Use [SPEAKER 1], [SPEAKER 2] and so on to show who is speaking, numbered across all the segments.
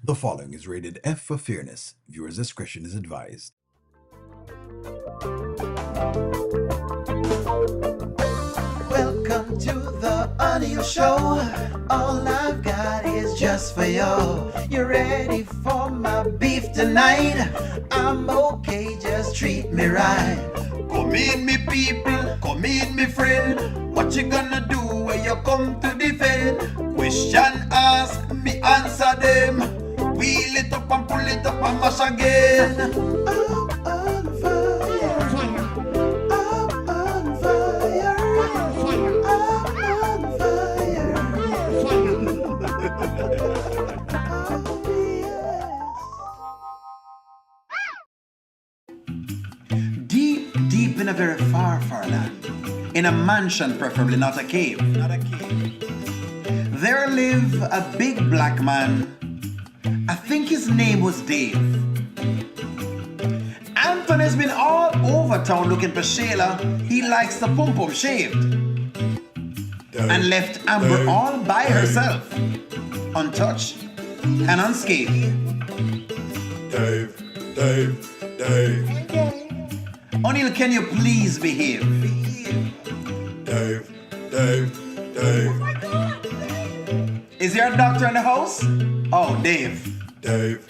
[SPEAKER 1] The following is rated F for fairness. Viewers' discretion is advised.
[SPEAKER 2] Welcome to the Anil Show. All I've got is just for you. You ready for my beef tonight? I'm okay, just treat me right. Come in, me people, come in, me friend. What you gonna do when you come to defend? Question ask, me answer them. Wheel it up and pull it up and mash again. I'm on fire. I'm on fire. I'm on fire. Deep, deep in a very far, far land, in a mansion, preferably not a cave, there lived a big black man. I think his name was Dave. Anthony's been all over town looking for Shayla. He likes the pum-pum shaved. And left Amber all by herself, untouched and unscathed.
[SPEAKER 3] Dave.
[SPEAKER 2] O'Neill, can you please behave?
[SPEAKER 3] Dave.
[SPEAKER 2] Is there a doctor in the house? Oh, Dave.
[SPEAKER 3] Dave.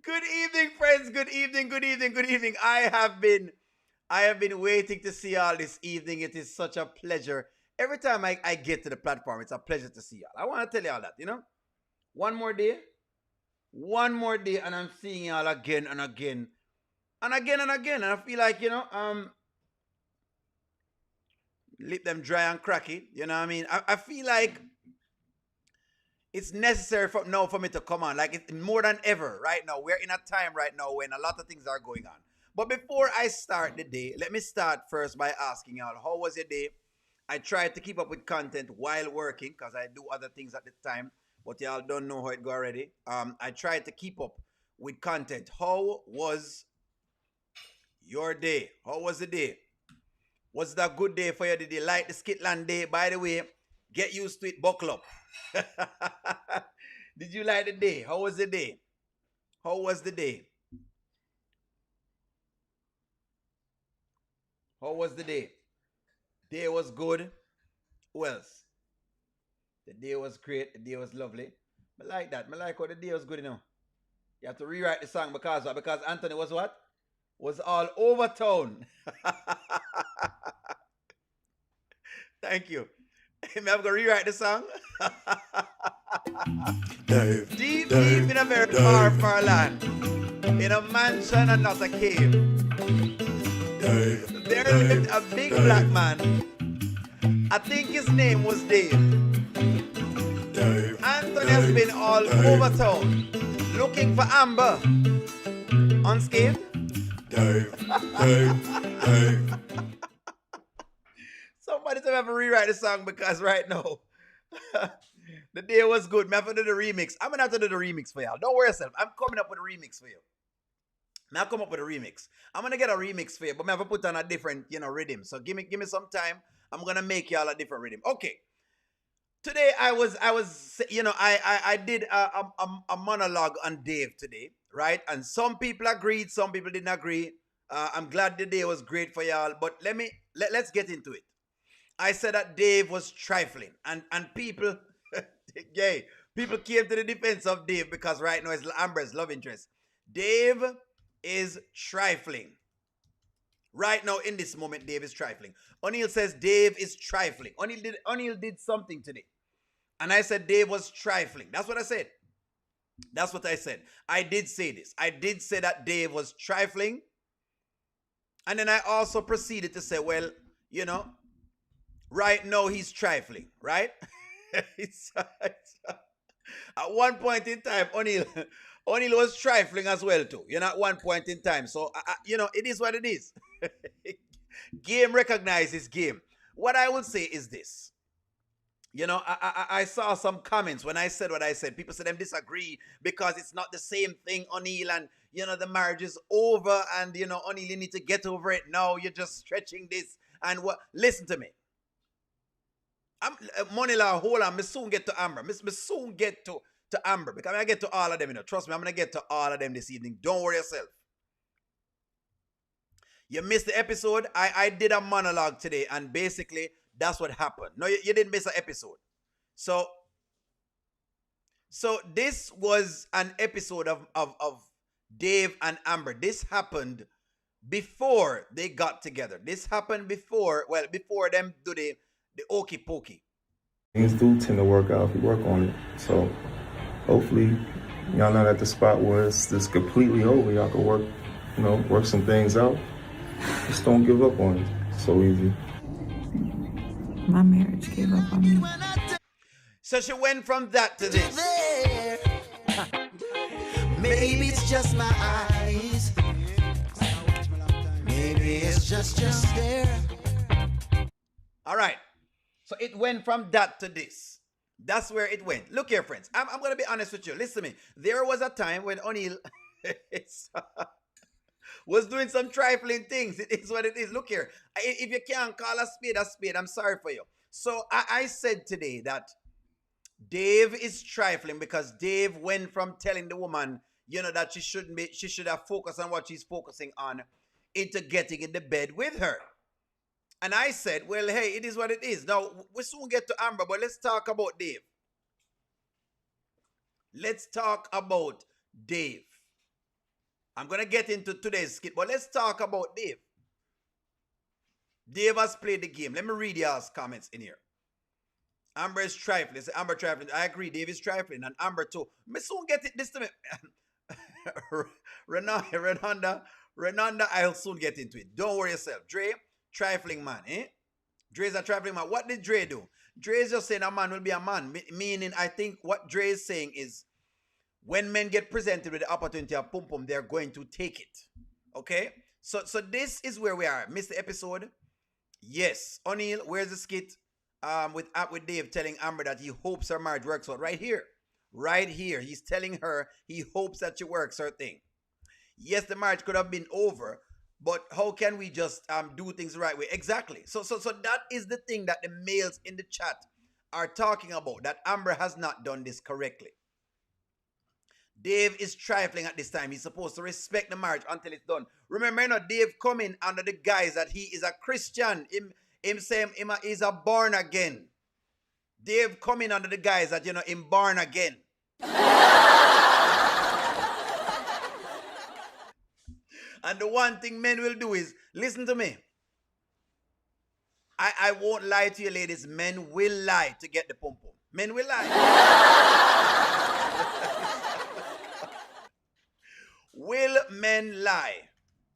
[SPEAKER 2] Good evening, friends. Good evening. I have been waiting to see y'all this evening. It is such a pleasure. Every time I get to the platform, it's a pleasure to see y'all. I want to tell y'all that, one more day, and I'm seeing y'all again and again. And I feel like, lip them dry and cracky. You know what I mean? I feel like it's necessary for me to come on. Like, it's more than ever right now. We're in a time right now when a lot of things are going on. But before I start the day, let me start first by asking y'all, how was your day? I tried to keep up with content while working because I do other things at the time. But y'all don't know how it go already. I tried to keep up with content. How was your day? How was the day? Was that a good day for you? Did you like the Skitland day? By the way, get used to it, buckle up. Did you like the day? How was the day? How was the day? How was the day? Day was good. Who else? The day was great. The day was lovely. I like that. I like how the day was good, You have to rewrite the song because what? Because Anthony was what? Was all over town. Thank you. I'm going to rewrite the song.
[SPEAKER 3] Dave.
[SPEAKER 2] Deep in a very far land. In a mansion and not a cave.
[SPEAKER 3] Dave.
[SPEAKER 2] There lived a big black man. I think his name was Dave. Anthony has been all over town looking for Amber. Unscathed?
[SPEAKER 3] Dave.
[SPEAKER 2] Somebody's gonna have to rewrite the song because right now the day was good. I have to do the remix. I'm gonna have to do the remix for y'all. Don't worry yourself. I'm coming up with a remix for you. I'll come up with a remix. I'm gonna get a remix for you, but I have to put on a different, rhythm. So give me some time. I'm gonna make y'all a different rhythm. Okay. Today I did a monologue on Dave today, right? And some people agreed, some people didn't agree. I'm glad the day was great for y'all, but let's get into it. I said that Dave was trifling, and people, yay, people came to the defense of Dave because right now it's Amber's love interest. Dave is trifling. Right now, in this moment, Dave is trifling. O'Neill says Dave is trifling. O'Neill did something today. And I said Dave was trifling. That's what I said. That's what I said. I did say this. I did say that Dave was trifling. And then I also proceeded to say, well, right now he's trifling, right? At one point in time, O'Neill was trifling as well too. At one point in time. So, it is what it is. Game recognizes game. What I will say is this. I saw some comments when I said what I said. People said them disagree because it's not the same thing, O'Neill, and the marriage is over and only you need to get over it now. You're just stretching this and what? Listen to me. I'm money law. Hold on, me soon get to Amber. Me soon get to Amber because I get to all of them. Trust me, I'm gonna get to all of them this evening. Don't worry yourself. You missed the episode. I did a monologue today, and basically that's what happened. No, you didn't miss an episode. So this was an episode of Dave and Amber. This happened before they got together. This happened before them do the okey pokey.
[SPEAKER 4] Things do tend to work out if you work on it. So hopefully y'all not at the spot where it's just completely over. Y'all can work some things out. Just don't give up on it. It's so easy.
[SPEAKER 5] My marriage gave up on me.
[SPEAKER 2] So she went from that to this.
[SPEAKER 6] Maybe it's just my eyes. Maybe it's just there.
[SPEAKER 2] All right. So it went from that to this. That's where it went. Look here, friends. I'm going to be honest with you. Listen to me. There was a time when O'Neal was doing some trifling things. It is what it is. Look here. If you can't call a spade, I'm sorry for you. So I said today that Dave is trifling because Dave went from telling the woman, that she should have focused on what she's focusing on into getting in the bed with her. And I said, well, hey, it is what it is. Now, we soon get to Amber, but let's talk about Dave. Let's talk about Dave. I'm going to get into today's skit, but let's talk about Dave. Dave has played the game. Let me read y'all's comments in here. Amber is trifling. Amber trifling. I agree. Dave is trifling. And Amber too. Me soon get it this time. Renanda, I'll soon get into it. Don't worry yourself. Dre, trifling man, eh? Dre's a trifling man. What did Dre do? Dre is just saying a man will be a man. Meaning, I think what Dre is saying is when men get presented with the opportunity of pum pum, they're going to take it. Okay? So this is where we are. Missed the episode? Yes. O'Neal, where's the skit? With Dave telling Amber that he hopes her marriage works out. Right here. Right here. He's telling her he hopes that she works her thing. Yes, the marriage could have been over, but how can we just do things the right way? Exactly. So that is the thing that the males in the chat are talking about, that Amber has not done this correctly. Dave is trifling at this time. He's supposed to respect the marriage until it's done. Remember, Dave coming under the guise that he is a Christian. Him saying he's a born again. Dave coming under the guise that, him born again. And the one thing men will do is, listen to me. I won't lie to you, ladies. Men will lie to get the pum pum. Men will lie. Will men lie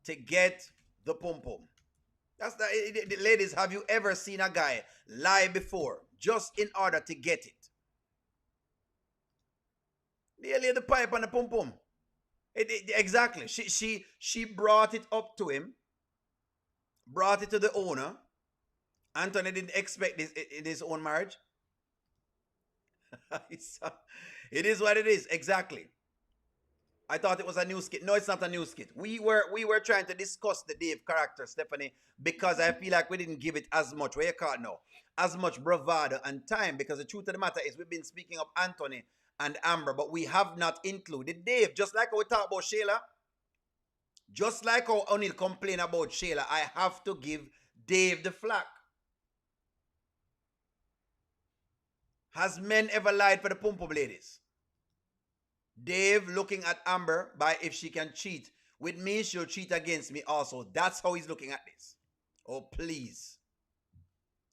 [SPEAKER 2] to get the pum pum? That's the ladies. Have you ever seen a guy lie before just in order to get it? They lay the pipe on the pum pum. Exactly. She brought it up to him, brought it to the owner. Anthony didn't expect this in his own marriage. It is what it is. Exactly. I thought it was a new skit. No, it's not a new skit. We were trying to discuss the Dave character, Stephanie, because I feel like we didn't give it as much, where you call it now, as much bravado and time, because the truth of the matter is we've been speaking of Anthony and Amber, but we have not included Dave. Just like how we talk about Shayla, just like how O'Neal complain about Shayla, I have to give Dave the flack. Has men ever lied for the pum pum, ladies? Dave looking at Amber by if she can cheat with me, she'll cheat against me also. That's how he's looking at this. Oh, please.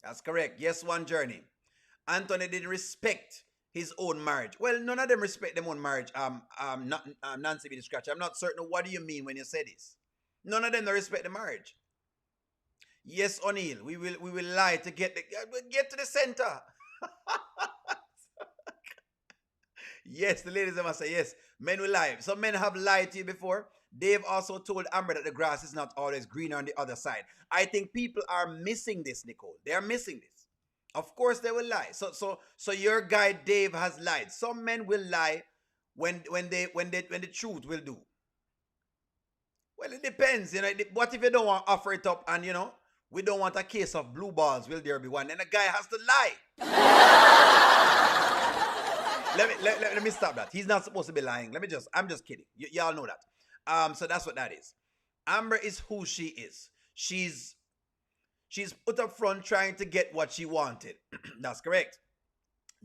[SPEAKER 2] That's correct. Yes, one journey. Anthony didn't respect his own marriage. Well, none of them respect their own marriage. Nancy be the scratch. I'm not certain what do you mean when you say this. None of them don't respect the marriage. Yes, O'Neal, we will lie to get to the center. Yes, the ladies must say yes. Men will lie. Some men have lied to you before. Dave also told Amber that the grass is not always greener on the other side. I think people are missing this, Nicole. They are missing this. Of course they will lie. So your guy Dave has lied. Some men will lie when the truth will do. Well, it depends. What if you don't want to offer it up and, we don't want a case of blue balls, will there be one? Then the guy has to lie. let me stop that. He's not supposed to be lying. I'm just kidding. Y'all know that. So that's what that is. Amber is who she is. She's put up front trying to get what she wanted. That's correct.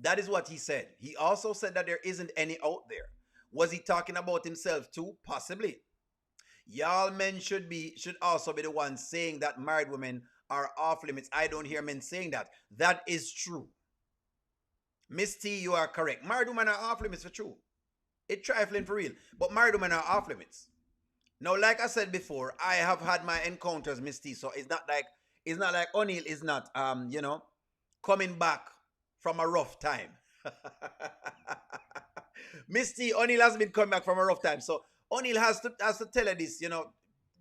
[SPEAKER 2] That is what he said. He also said that there isn't any out there. Was he talking about himself too? Possibly. Y'all men should also be the ones saying that married women are off limits. I don't hear men saying that. That is true. Miss T, you are correct. Married women are off limits for true. It's trifling for real. But married women are off limits. Now, like I said before, I have had my encounters, Miss T. So it's not like O'Neal is not coming back from a rough time. Miss T, O'Neal has been coming back from a rough time. So O'Neal has to tell her this,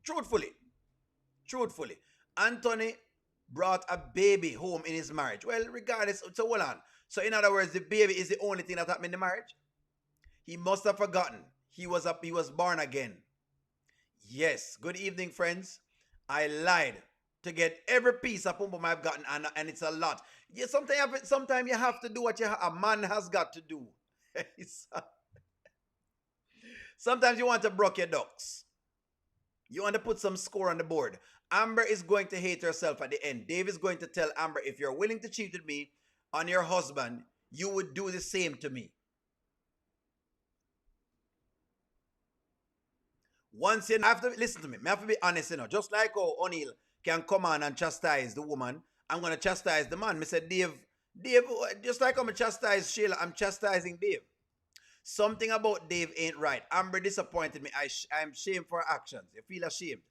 [SPEAKER 2] truthfully. Truthfully. Anthony brought a baby home in his marriage. Well, regardless, so hold on. So in other words, the baby is the only thing that happened in the marriage? He must have forgotten. He was born again. Yes. Good evening, friends. I lied to get every piece of pum pum I've gotten, and it's a lot. Yeah, sometimes you have to do what a man has got to do. Sometimes you want to broke your ducks. You want to put some score on the board. Amber is going to hate herself at the end. Dave is going to tell Amber, if you're willing to cheat with me on your husband, you would do the same to me. Once you have to listen to me. I have to be honest, just like how O'Neal can come on and chastise the woman, I'm going to chastise the man. I said, Dave, just like I'm going to chastise Shayla, I'm chastising Dave. Something about Dave ain't right. Amber disappointed me. I'm ashamed for her actions. You feel ashamed.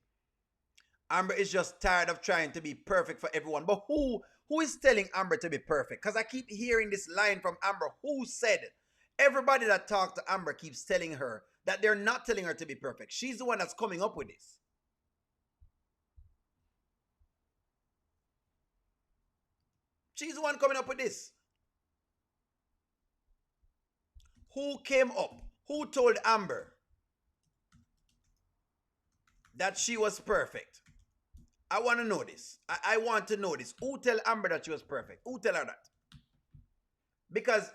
[SPEAKER 2] Amber is just tired of trying to be perfect for everyone. But who is telling Amber to be perfect? Because I keep hearing this line from Amber. Who said it? Everybody that talked to Amber keeps telling her that they're not telling her to be perfect. She's the one that's coming up with this. She's the one coming up with this. Who came up? Who told Amber that she was perfect? I want to know this. I want to know this. Who tell Amber that she was perfect? Who tell her that? Because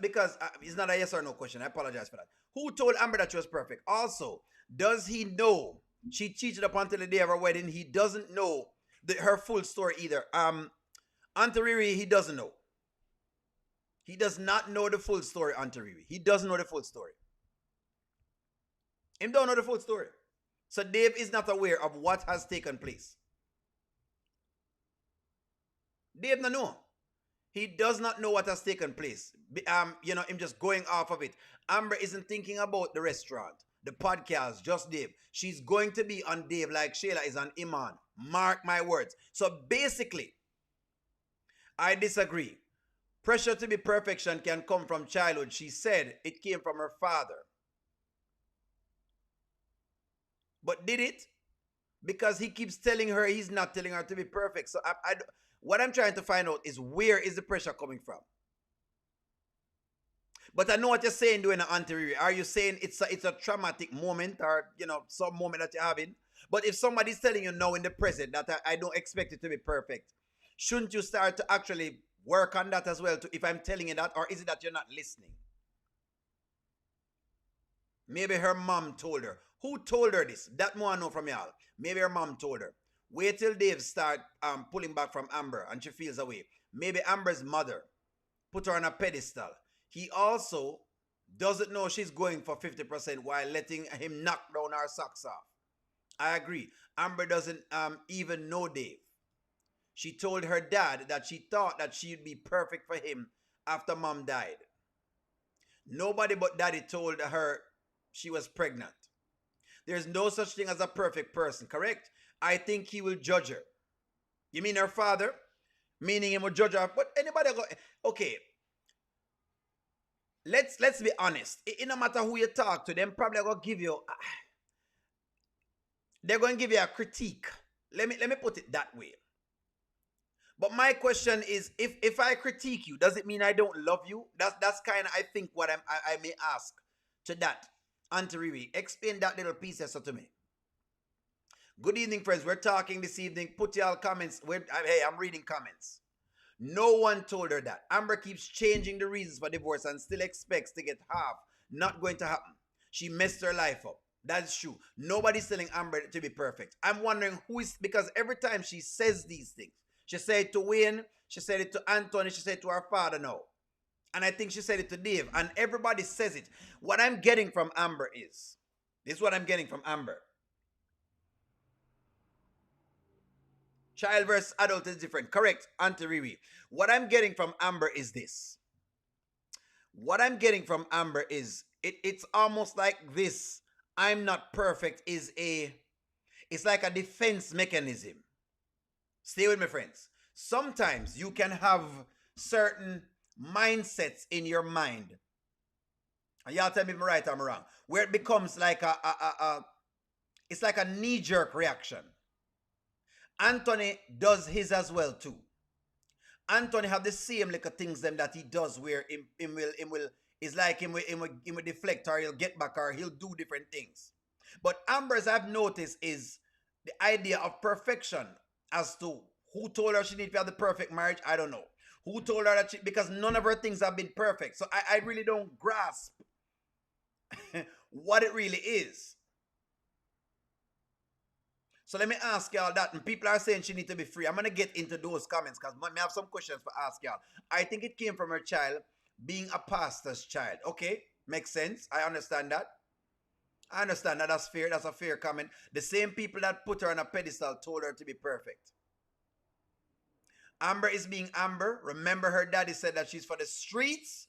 [SPEAKER 2] it's not a yes or no question. I apologize for that. Who told Amber that she was perfect? Also, does he know she cheated up until the day of her wedding? He doesn't know her full story either. Auntie Riri, he doesn't know. He does not know the full story, Auntie Riri. He doesn't know the full story. Him don't know the full story. So Dave is not aware of what has taken place. Dave no know. He does not know what has taken place. Him just going off of it. Amber isn't thinking about the restaurant, the podcast, just Dave. She's going to be on Dave like Shayla is on Iman. Mark my words. So basically, I disagree. Pressure to be perfection can come from childhood. She said it came from her father. But did it? Because he keeps telling her he's not telling her to be perfect. So what I'm trying to find out is, where is the pressure coming from? But I know what you're saying, doing an Auntie. Are you saying it's a traumatic moment, or some moment that you're having? But if somebody's telling you now in the present that I don't expect it to be perfect, shouldn't you start to actually work on that as well, if I'm telling you that? Or is it that you're not listening? Maybe her mom told her. Who told her this? That more I know from y'all. Maybe her mom told her. Wait till Dave start pulling back from Amber and she feels away. Maybe Amber's mother put her on a pedestal. He also doesn't know she's going for 50% while letting him knock down her socks off. I agree. Amber doesn't even know Dave. She told her dad that she thought that she'd be perfect for him after mom died. Nobody but daddy told her she was pregnant. There's no such thing as a perfect person, correct? I think he will judge her. You mean her father? Meaning he will judge her. But anybody go, okay. Let's be honest. It no matter who you talk to, them probably going to give you, they're going to give you a critique. Let me put it that way. But my question is, if I critique you, does it mean I don't love you? That's kind of, I think, what I may ask to that. Auntie Riri, explain that little piece to me. Good evening, friends. We're talking this evening. Put y'all comments. Hey, I'm reading comments. No one told her that. Amber keeps changing the reasons for divorce and still expects to get half. Not going to happen. She messed her life up. That's true. Nobody's telling Amber to be perfect. I'm wondering who is, because every time she says these things, she said it to Wayne, she said it to Anthony, she said it to her father now. And I think she said it to Dave. And everybody says it. What I'm getting from Amber is, this is what I'm getting from Amber. Child versus adult is different. Correct, Auntie Riri. What I'm getting from Amber is this. What I'm getting from Amber is, it's almost like this, I'm not perfect, it's like a defense mechanism. Stay with me, friends. Sometimes you can have certain mindsets in your mind. And y'all tell me if I'm right or I'm wrong. Where it becomes like it's like a knee-jerk reaction. Anthony does his as well too. Anthony have the same like things them that he does where him will it's like him will deflect, or he'll get back, or he'll do different things. But Amber's, I've noticed, is the idea of perfection. As to who told her she needed to have the perfect marriage, I don't know. Who told her that because none of her things have been perfect. So I really don't grasp what it really is. So let me ask y'all that. And people are saying she needs to be free. I'm going to get into those comments because I have some questions for ask y'all. I think it came from her child being a pastor's child. Okay, makes sense. I understand that. I understand that. That's fair. That's a fair comment. The same people that put her on a pedestal told her to be perfect. Amber is being Amber. Remember, her daddy said that she's for the streets.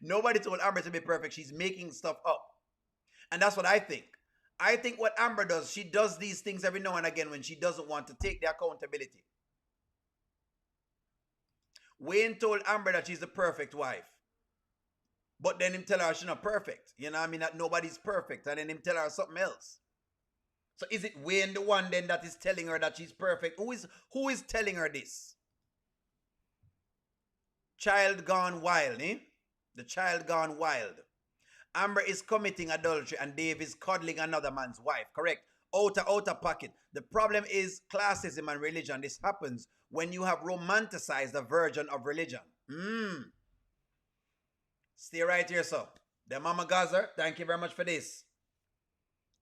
[SPEAKER 2] Nobody told Amber to be perfect. She's making stuff up. And that's what I think. I think what Amber does, she does these things every now and again when she doesn't want to take the accountability. Wayne told Amber that she's the perfect wife. But then him tell her she's not perfect. You know what I mean? That nobody's perfect. And then him tell her something else. So is it Wayne the one then that is telling her that she's perfect? Who is telling her this? Child gone wild, eh? The child gone wild. Amber is committing adultery and Dave is cuddling another man's wife. Correct. Outer pocket. The problem is classism and religion. This happens when you have romanticized a version of religion. Stay right here, sir. The Mama Gazer, thank you very much for this.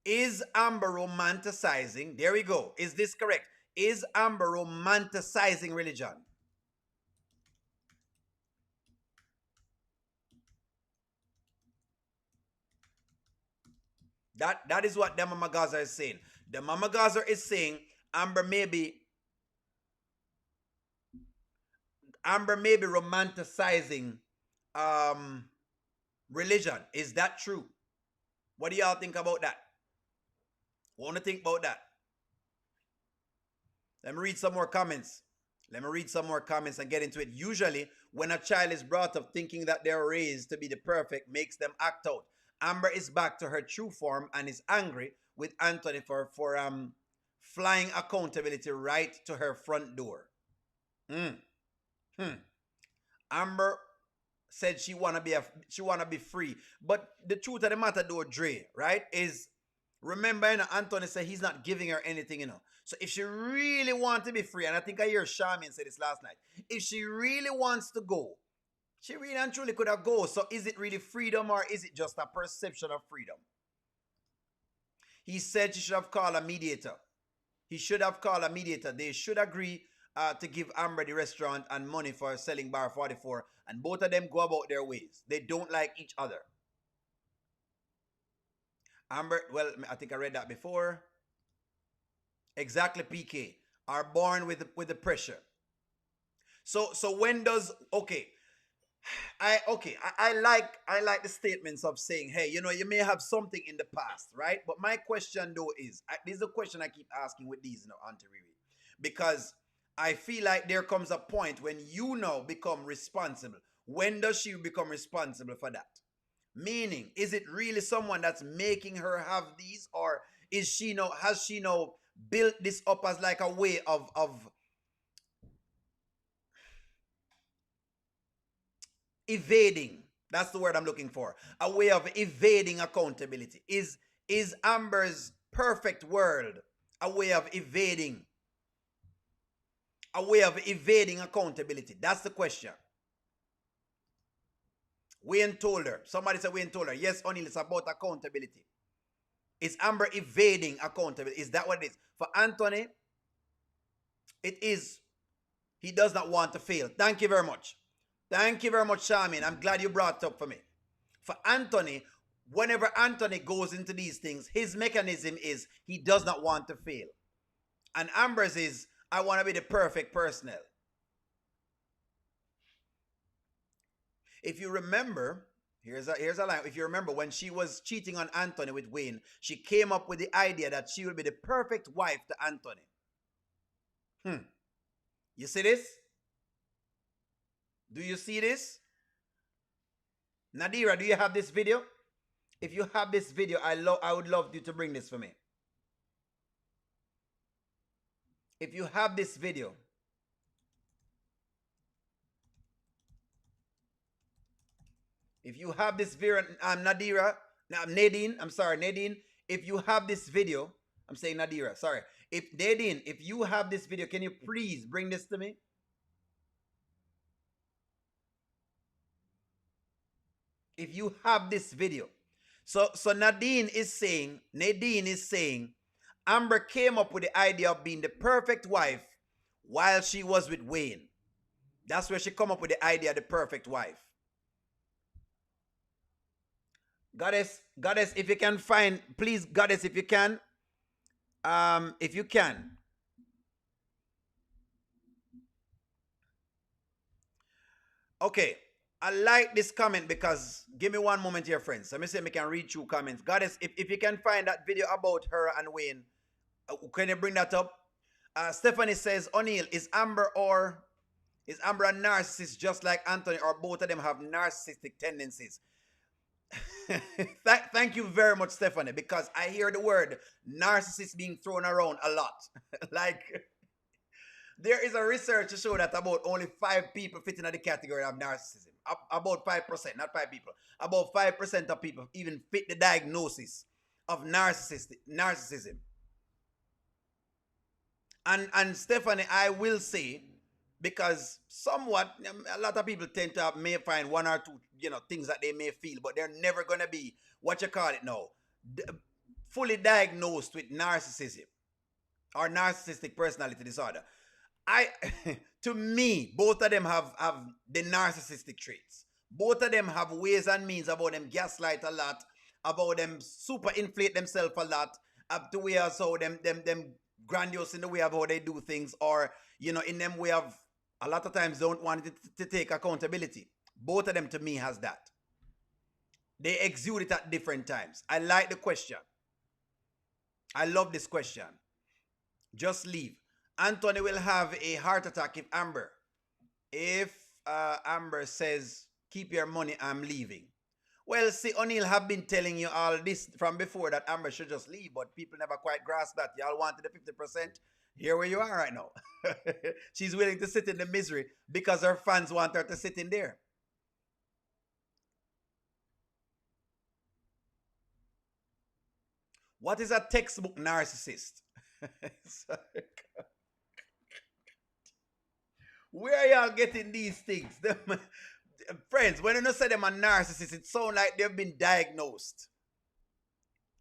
[SPEAKER 2] Is Amber romanticizing? There we go. Is this correct? Is Amber romanticizing religion? That is what the Mama Gaza is saying. The Mama Gaza is saying Amber may be romanticizing religion. Is that true? What do y'all think about that? Want to think about that? Let me read some more comments. And get into it. Usually, when a child is brought up thinking that they're raised to be the perfect, makes them act out. Amber is back to her true form and is angry with Anthony for flying accountability right to her front door. Amber said she wanna be free, but the truth of the matter, though, Dre, right, is remember, Anthony said he's not giving her anything, So if she really wants to be free, and I think I hear Charmaine say this last night, if she really wants to go, she really and truly could have gone. So is it really freedom or is it just a perception of freedom? He said she should have called a mediator. He should have called a mediator. They should agree to give Amber the restaurant and money for selling bar 44. And both of them go about their ways. They don't like each other. Amber, well, I think I read that before. Exactly, PK. Are born with the pressure. So when does, okay. I like the statements of saying, hey, you may have something in the past, right? But my question though is, this is a question I keep asking with these, Auntie Riri, because I feel like there comes a point when you now become responsible. When does she become responsible for that? Meaning, is it really someone that's making her have these, or has she now built this up as like a way of evading? That's the word I'm looking for. A way of evading accountability. Is Amber's perfect world a way of evading, a way of evading accountability? That's the question. Wayne told her. Somebody said Wayne told her. Yes, O'Neal, it's about accountability. Is Amber evading accountability? Is that what it is? For Anthony, it is. He does not want to fail. Thank you very much. Thank you very much, Charmin. I'm glad you brought it up for me. For Anthony, whenever Anthony goes into these things, his mechanism is he does not want to fail. And Amber's is, I want to be the perfect personnel. If you remember, here's a line. If you remember, when she was cheating on Anthony with Wayne, she came up with the idea that she will be the perfect wife to Anthony. You see this? Do you see this? Nadira, do you have this video? If you have this video, I would love you to bring this for me. If you have this video, Nadira, Nadine, I'm sorry, Nadine, if you have this video, I'm saying Nadira, sorry. If Nadine, if you have this video, can you please bring this to me? If you have this video. So Nadine is saying, Amber came up with the idea of being the perfect wife while she was with Wayne. That's where she come up with the idea of the perfect wife. Goddess, if you can find, please, Goddess, if you can. If you can. Okay. I like this comment because, give me one moment here, friends. Let me see if I can read through comments. Goddess, if you can find that video about her and Wayne, can you bring that up? Stephanie says, O'Neal, is Amber a narcissist just like Anthony, or both of them have narcissistic tendencies? Thank you very much, Stephanie, because I hear the word narcissist being thrown around a lot. Like, there is a research to show that about only 5 people fit in the category of narcissism. About 5%, not 5 people. About 5% of people even fit the diagnosis of narcissism. And Stephanie, I will say, because somewhat, a lot of people tend to may find 1 or 2, things that they may feel, but they're never going to be, what you call it now, fully diagnosed with narcissism or narcissistic personality disorder. To me, both of them have the narcissistic traits. Both of them have ways and means about them gaslight a lot, about them super inflate themselves a lot, up to way also them grandiose in the way of how they do things, or in them way of a lot of times don't want to take accountability. Both of them to me has that. They exude it at different times. I like the question. I love this question. Just leave. Anthony will have a heart attack if Amber says, keep your money, I'm leaving. Well, see, O'Neal have been telling you all this from before, that Amber should just leave, but people never quite grasp that. Y'all wanted the 50%. Here where you are right now. She's willing to sit in the misery because her fans want her to sit in there. What is a textbook narcissist? Where are y'all getting these things? Friends, when you say them a narcissist, it sounds like they've been diagnosed.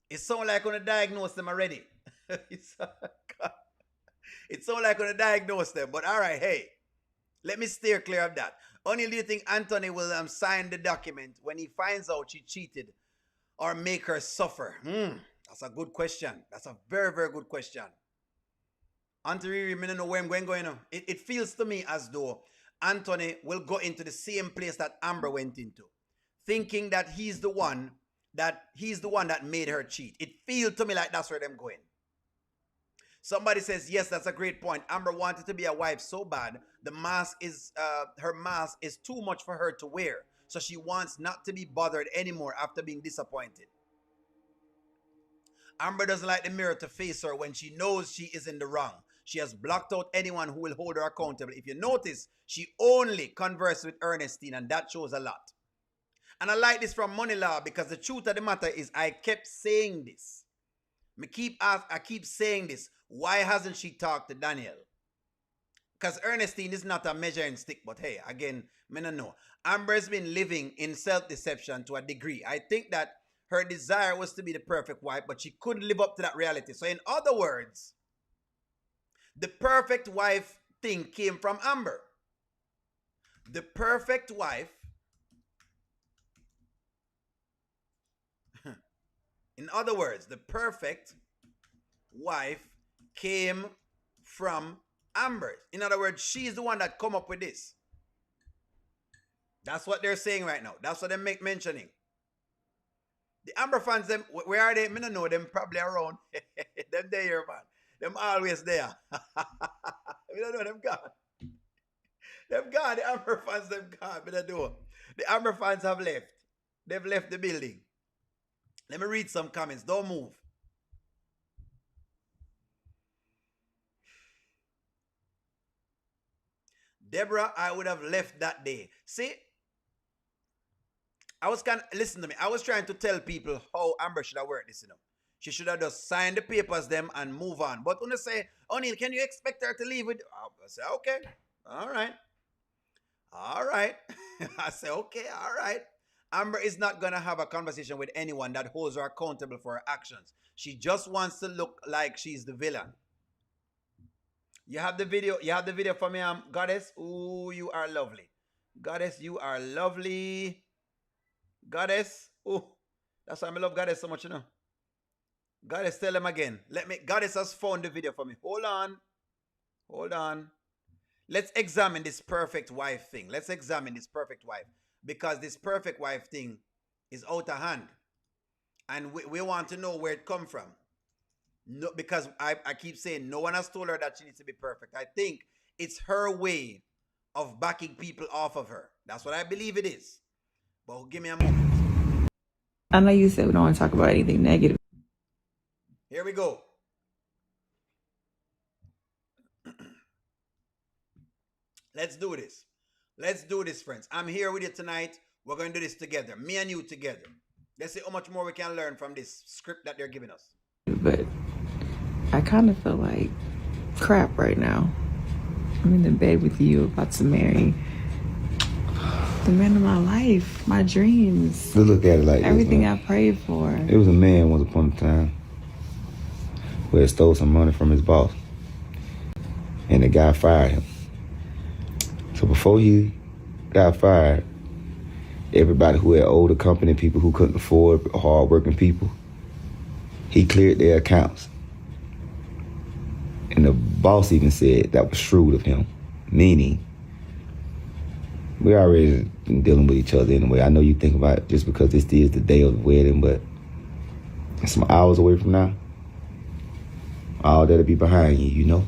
[SPEAKER 2] It sounds like when you diagnose them already. It sounds like when you diagnose them. But all right, hey, let me steer clear of that. Only do you think Anthony will sign the document when he finds out she cheated or make her suffer? That's a good question. That's a very, very good question. Anthony, I don't know where I'm going. It feels to me as though Anthony will go into the same place that Amber went into, thinking that he's the one that made her cheat. It feels to me like that's where they're going. Somebody says, yes, that's a great point. Amber wanted to be a wife so bad. Her mask is too much for her to wear. So she wants not to be bothered anymore after being disappointed. Amber doesn't like the mirror to face her when she knows she is in the wrong. She has blocked out anyone who will hold her accountable. If you notice, she only converses with Ernestine, and that shows a lot. And I like this from Money Law, because the truth of the matter is I kept saying this. I keep saying this. Why hasn't she talked to Daniel? Because Ernestine is not a measuring stick, but hey, again, I don't know. Amber's been living in self-deception to a degree. I think that her desire was to be the perfect wife, but she couldn't live up to that reality. So in other words, the perfect wife thing came from Amber. The perfect wife, in other words, the perfect wife came from Amber. In other words, she's the one that come up with this. That's what they're saying right now. That's what they make mentioning. The Amber fans, them, where are they? I don't know. Them probably around. Them there, man. Them always there. We don't know them gone. Them gone. The Amber fans, them gone. We don't know. The Amber fans have left. They've left the building. Let me read some comments. Don't move. Deborah, I would have left that day. See? Listen to me. I was trying to tell people how Amber should have worked this, She should have just signed the papers them and move on. But when they say, O'Neal, can you expect her to leave with? I say, okay. All right. All right. I say, okay, all right. Amber is not going to have a conversation with anyone that holds her accountable for her actions. She just wants to look like she's the villain. You have the video. You have the video for me, Goddess. Ooh, you are lovely. Goddess, you are lovely. Goddess. Ooh, that's why I love Goddess so much, Goddess, tell them again. Goddess has found the video for me. Hold on. Hold on. Let's examine this perfect wife thing. Let's examine this perfect wife. Because this perfect wife thing is out of hand. And we want to know where it come from. No, because I keep saying no one has told her that she needs to be perfect. I think it's her way of backing people off of her. That's what I believe it is. But give me a moment.
[SPEAKER 5] I know you said we don't want to talk about anything negative.
[SPEAKER 2] Here we go. Let's do this. Let's do this, friends. I'm here with you tonight. We're going to do this together. Me and you together. Let's see how much more we can learn from this script that they're giving us.
[SPEAKER 5] But I kind of feel like crap right now. I'm in the bed with you, about to marry the man of my life, my dreams.
[SPEAKER 7] Let's look at it like
[SPEAKER 5] everything
[SPEAKER 7] this,
[SPEAKER 5] I prayed for.
[SPEAKER 7] It was a man once upon a time who had stole some money from his boss, and the guy fired him. So before he got fired, everybody who had owed the company, people who couldn't afford, hard-working people, he cleared their accounts. And the boss even said that was shrewd of him, meaning we already been dealing with each other anyway. I know you think about it just because this is the day of the wedding, but some hours away from now, all that'll be behind you,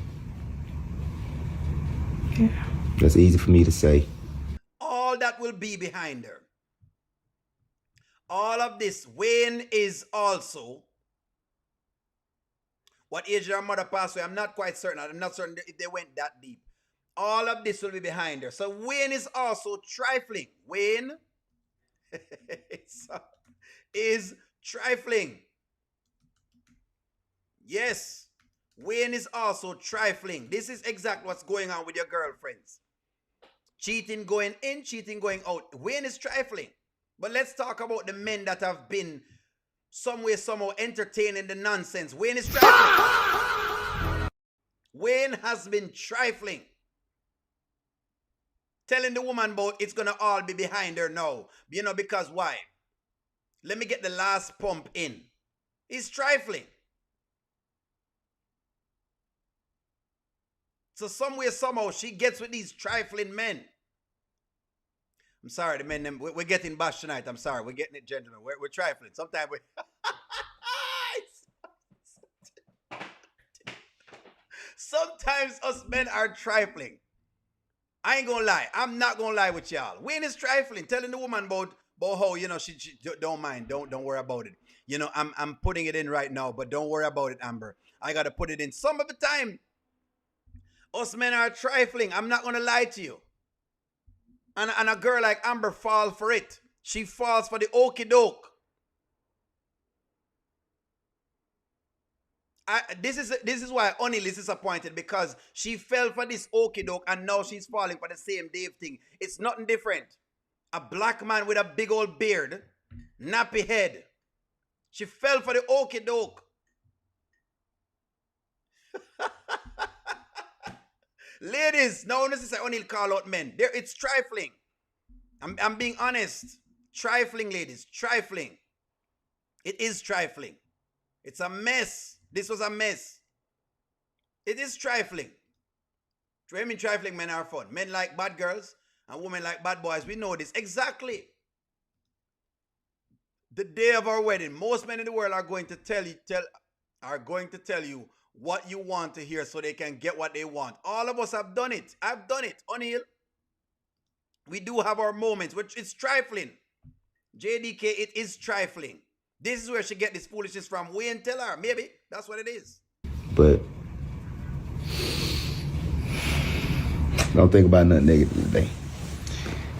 [SPEAKER 5] Yeah.
[SPEAKER 7] That's easy for me to say.
[SPEAKER 2] All that will be behind her. All of this. Wayne is also. What age her mother passed away, I'm not quite certain. I'm not certain if they went that deep. All of this will be behind her. So Wayne is also trifling. Wayne is trifling. Yes. Wayne is also trifling. This is exactly what's going on with your girlfriends. Cheating going in, cheating going out. Wayne is trifling. But let's talk about the men that have been some way, somehow entertaining the nonsense. Wayne is trifling. Wayne has been trifling. Telling the woman about it's going to all be behind her now. Because why? Let me get the last pump in. He's trifling. So some way, somehow, she gets with these trifling men. I'm sorry, the men, we're getting bashed tonight. I'm sorry. We're getting it, gentlemen. We're trifling. Sometimes we... Sometimes us men are trifling. I ain't gonna lie. I'm not gonna lie with y'all. Wayne is trifling, telling the woman about how, she don't mind. Don't worry about it. I'm putting it in right now, but don't worry about it, Amber. I gotta put it in some of the time. Us men are trifling. I'm not gonna lie to you. And a girl like Amber falls for it. She falls for the okey doke. This is why O'Neal is disappointed, because she fell for this okie doke and now she's falling for the same Dave thing. It's nothing different. A black man with a big old beard, nappy head. She fell for the okie doke. Ladies, now necessarily O'Neal call out men. There, it's trifling. I'm being honest. Trifling, ladies. Trifling. It is trifling. It's a mess. This was a mess. It is trifling. I mean, trifling men are fun. Men like bad girls and women like bad boys. We know this. Exactly. The day of our wedding, most men in the world are going to tell you what you want to hear so they can get what they want. All of us have done it. I've done it. O'Neal. We do have our moments, which is trifling. JDK, it is trifling. This is where she get this foolishness from. Wayne tell her. Maybe. That's what it is.
[SPEAKER 7] But don't think about nothing negative today.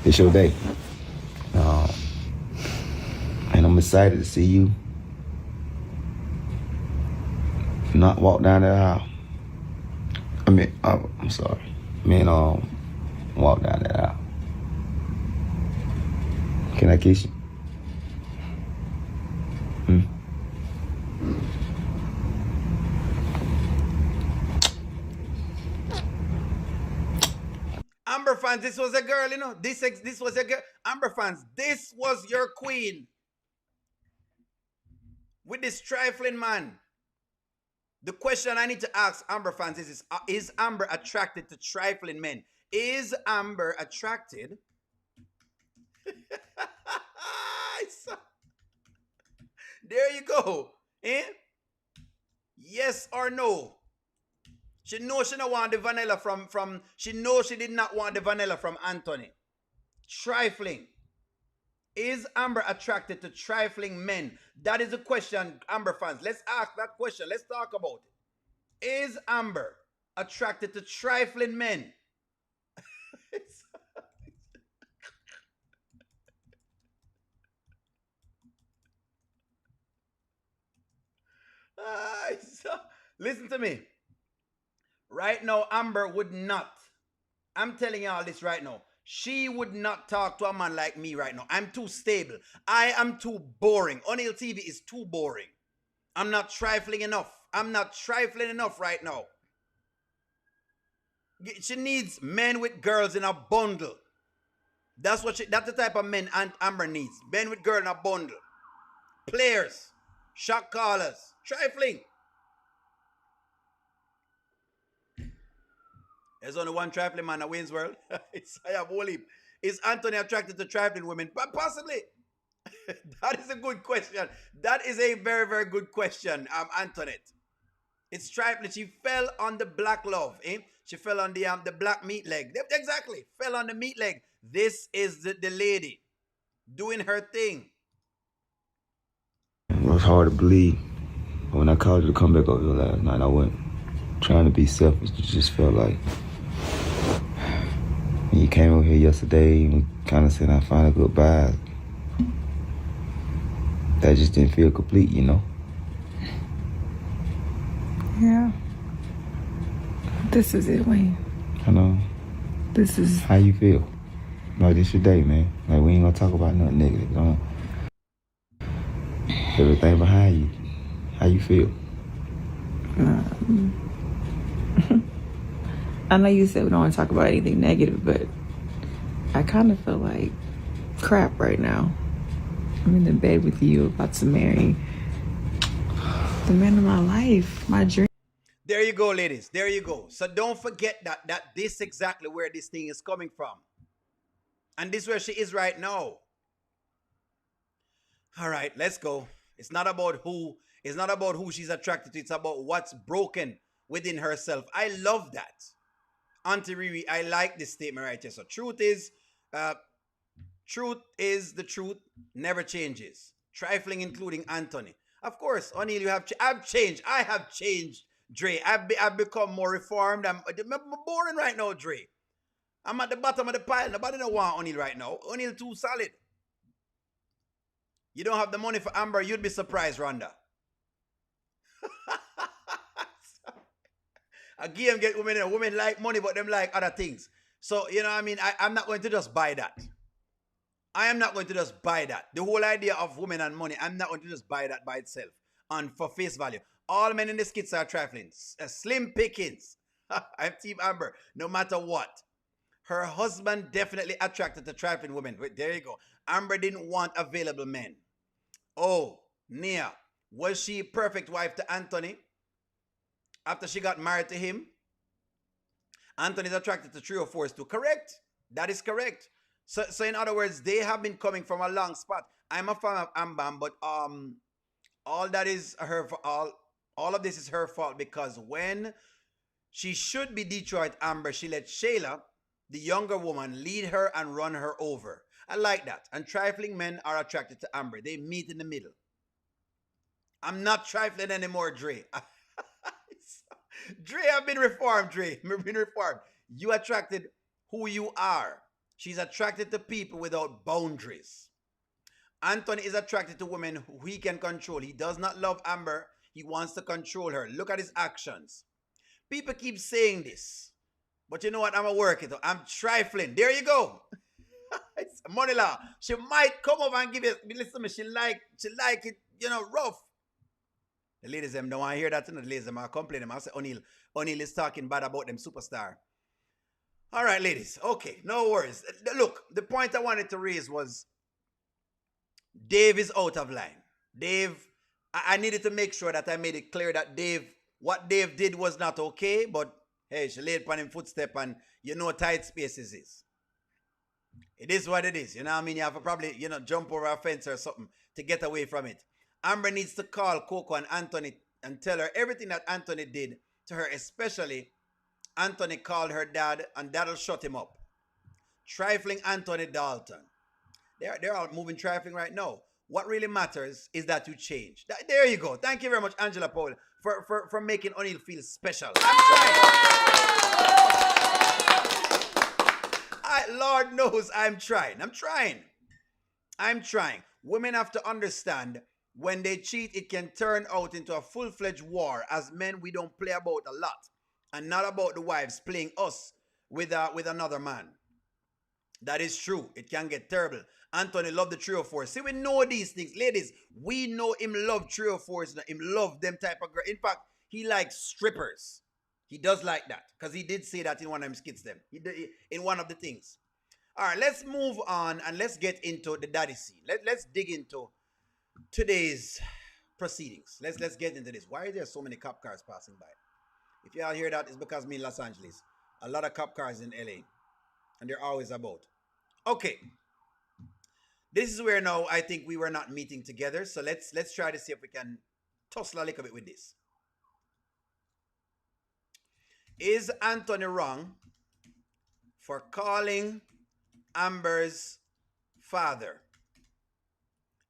[SPEAKER 7] It's your day. And I'm excited to see you not walk down that aisle. I'm sorry. Walk down that aisle. Can I kiss you?
[SPEAKER 2] Amber fans, this was a girl, you know. This was a girl. Amber fans, this was your queen. With this trifling man. The question I need to ask Amber fans is Amber attracted to trifling men? Is Amber attracted? There you go. Eh? Yes or no? She knows she don't want the vanilla from she knows she did not want the vanilla from Anthony. Trifling. Is Amber attracted to trifling men? That is the question, Amber fans. Let's ask that question. Let's talk about it. Is Amber attracted to trifling men? Listen to me. Right now, Amber would not. I'm telling y'all this right now. She would not talk to a man like me right now. I'm too stable. I am too boring. O'Neal TV is too boring. I'm not trifling enough. I'm not trifling enough right now. She needs men with girls in a bundle. That's the type of men Aunt Amber needs. Men with girls in a bundle. Players. Shot callers. Trifling. There's only one trifling man in Wayne's world. I have whole heap. Is Anthony attracted to trifling women? Possibly. That is a good question. That is a very, very good question, Antoinette. It's trifling. She fell on the black love. Eh? She fell on the black meat leg. Exactly. Fell on the meat leg. This is the lady doing her thing.
[SPEAKER 7] It was hard to believe. When I called you to come back over here last night, I wasn't trying to be selfish. It just felt like when you came over here yesterday and we kind of said our final goodbye, that just didn't feel complete, you know?
[SPEAKER 5] Yeah. This is it, Wayne.
[SPEAKER 7] I know.
[SPEAKER 5] This is...
[SPEAKER 7] How you feel? Like, this your day, man. Like, we ain't gonna talk about nothing negative. You know? Everything behind you. How you feel?
[SPEAKER 5] I know you said we don't want to talk about anything negative, but I kind of feel like crap right now. I'm in the bed with you, about to marry the man of my life, my dream.
[SPEAKER 2] There you go, ladies. There you go. So don't forget that this exactly where this thing is coming from. And this is where she is right now. All right, let's go. It's not about who she's attracted to. It's about what's broken within herself. I love that. Auntie Riri, I like this statement right here. So truth is the truth, never changes. Trifling, including Anthony. Of course, O'Neal, I've changed. I have changed, Dre. I've become more reformed. I'm boring right now, Dre. I'm at the bottom of the pile. Nobody don't want O'Neal right now. O'Neal too solid. You don't have the money for Amber, you'd be surprised, Rhonda. A game get women, women like money, but them like other things. So, you know what I mean? I'm not going to just buy that. I am not going to just buy that. The whole idea of women and money, I'm not going to just buy that by itself and for face value. All men in the skits are trifling. Slim pickings. I'm Team Amber. No matter what. Her husband definitely attracted to trifling women. Wait, there you go. Amber didn't want available men. Oh, Nia. Was she a perfect wife to Anthony after she got married to him? Anthony's attracted to 304s too. Correct. That is correct. So in other words, they have been coming from a long spot. I'm a fan of Ambam, but all that is her all of this is her fault, because when she should be Detroit Amber, she let Shayla, the younger woman, lead her and run her over. I like that. And trifling men are attracted to Amber. They meet in the middle. I'm not trifling anymore, Dre. Dre, I've been reformed, Dre. I've been reformed. You attracted who you are. She's attracted to people without boundaries. Anthony is attracted to women who he can control. He does not love Amber. He wants to control her. Look at his actions. People keep saying this. But you know what? I'm going to work it out. I'm trifling. There you go. It's money law. She might come over and give it. Listen to me. She like it, rough. The ladies them don't want to hear that. The ladies them are complaining. I say, O'Neal is talking bad about them superstar. All right, ladies. Okay, no worries. Look, the point I wanted to raise was Dave is out of line. Dave, I needed to make sure that I made it clear that what Dave did was not okay, but hey, she laid upon him footstep, and tight spaces is. It is what it is. You know what I mean? You have to probably, jump over a fence or something to get away from it. Amber needs to call Coco and Anthony and tell her everything that Anthony did to her, especially Anthony called her dad, and that'll shut him up. Trifling Anthony Dalton. They're all moving trifling right now. What really matters is that you change. There you go. Thank you very much, Angela Paul, for making O'Neal feel special. I'm trying. Lord knows I'm trying. I'm trying. Women have to understand, when they cheat, it can turn out into a full-fledged war. As men, we don't play about a lot. And not about the wives playing us with another man. That is true. It can get terrible. Anthony loved the 304. See, we know these things. Ladies, we know him love 304s. Him love them type of girl. In fact, he likes strippers. He does like that. Because he did say that in one of them skits them. In one of the things. All right, let's move on and let's get into the daddy scene. Let's dig into today's proceedings. Let's get into this. Why are there so many cop cars passing by? If y'all hear that, it's because me in Los Angeles. A lot of cop cars in LA. And they're always about. Okay. This is where now I think we were not meeting together. So let's try to see if we can tussle a little bit with this. Is Anthony wrong for calling Amber's father?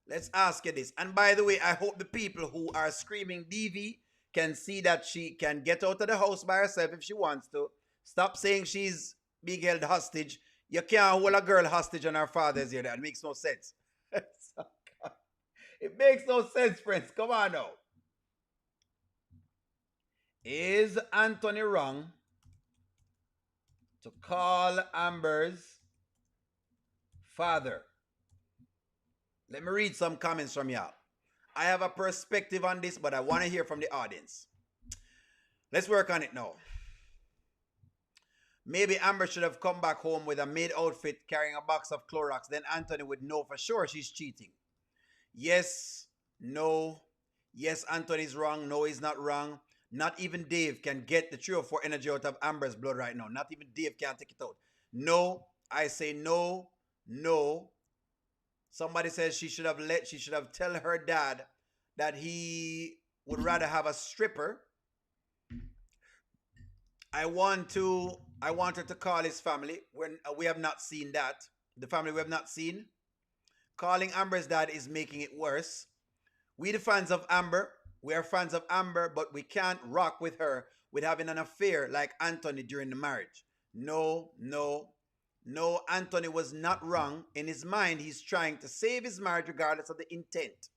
[SPEAKER 2] Let's ask you this. And by the way, I hope the people who are screaming DV can see that she can get out of the house by herself if she wants to. Stop saying she's being held hostage. You can't hold a girl hostage and her father's here. That makes no sense. It makes no sense, friends. Come on now. Is Anthony wrong to call Amber's father? Let me read some comments from y'all. I have a perspective on this, but I want to hear from the audience. Let's work on it now. Maybe Amber should have come back home with a maid outfit carrying a box of Clorox. Then Anthony would know for sure she's cheating. Yes, no. Yes, Anthony's wrong. No, he's not wrong. Not even Dave can get the 304 energy out of Amber's blood right now. Not even Dave can take it out. No, I say no, no. Somebody says she should have tell her dad that he would rather have a stripper. I want her to call his family when we have not seen that. The family we have not seen. Calling Amber's dad is making it worse. We the fans of Amber, we are fans of Amber, but we can't rock with her with having an affair like Anthony during the marriage. No, no. No, Anthony was not wrong. In his mind, he's trying to save his marriage regardless of the intent.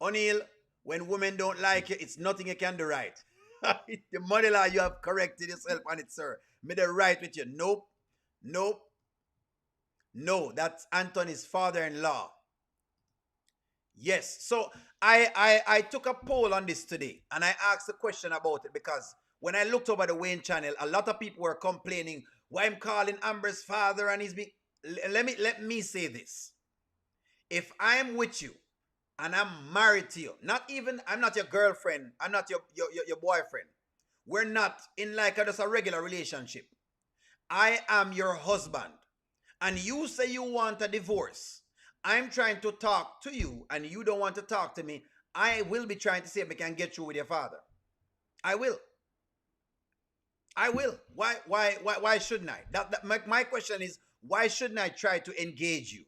[SPEAKER 2] O'Neal, when women don't like you, it's nothing you can do right. The money law, you have corrected yourself on it, sir. Made it right with you. Nope. Nope. No, that's Anthony's father-in-law. Yes. So I took a poll on this today and I asked a question about it because when I looked over the Wayne channel, a lot of people were complaining why I'm calling Amber's father and he's being. Let me say this. If I'm with you and I'm married to you, I'm not your girlfriend, I'm not your boyfriend. We're not in like just a regular relationship. I am your husband. And you say you want a divorce. I'm trying to talk to you and you don't want to talk to me. I will be trying to see if we can get you with your father. I will. I will. Why shouldn't I? My question is, why shouldn't I try to engage you?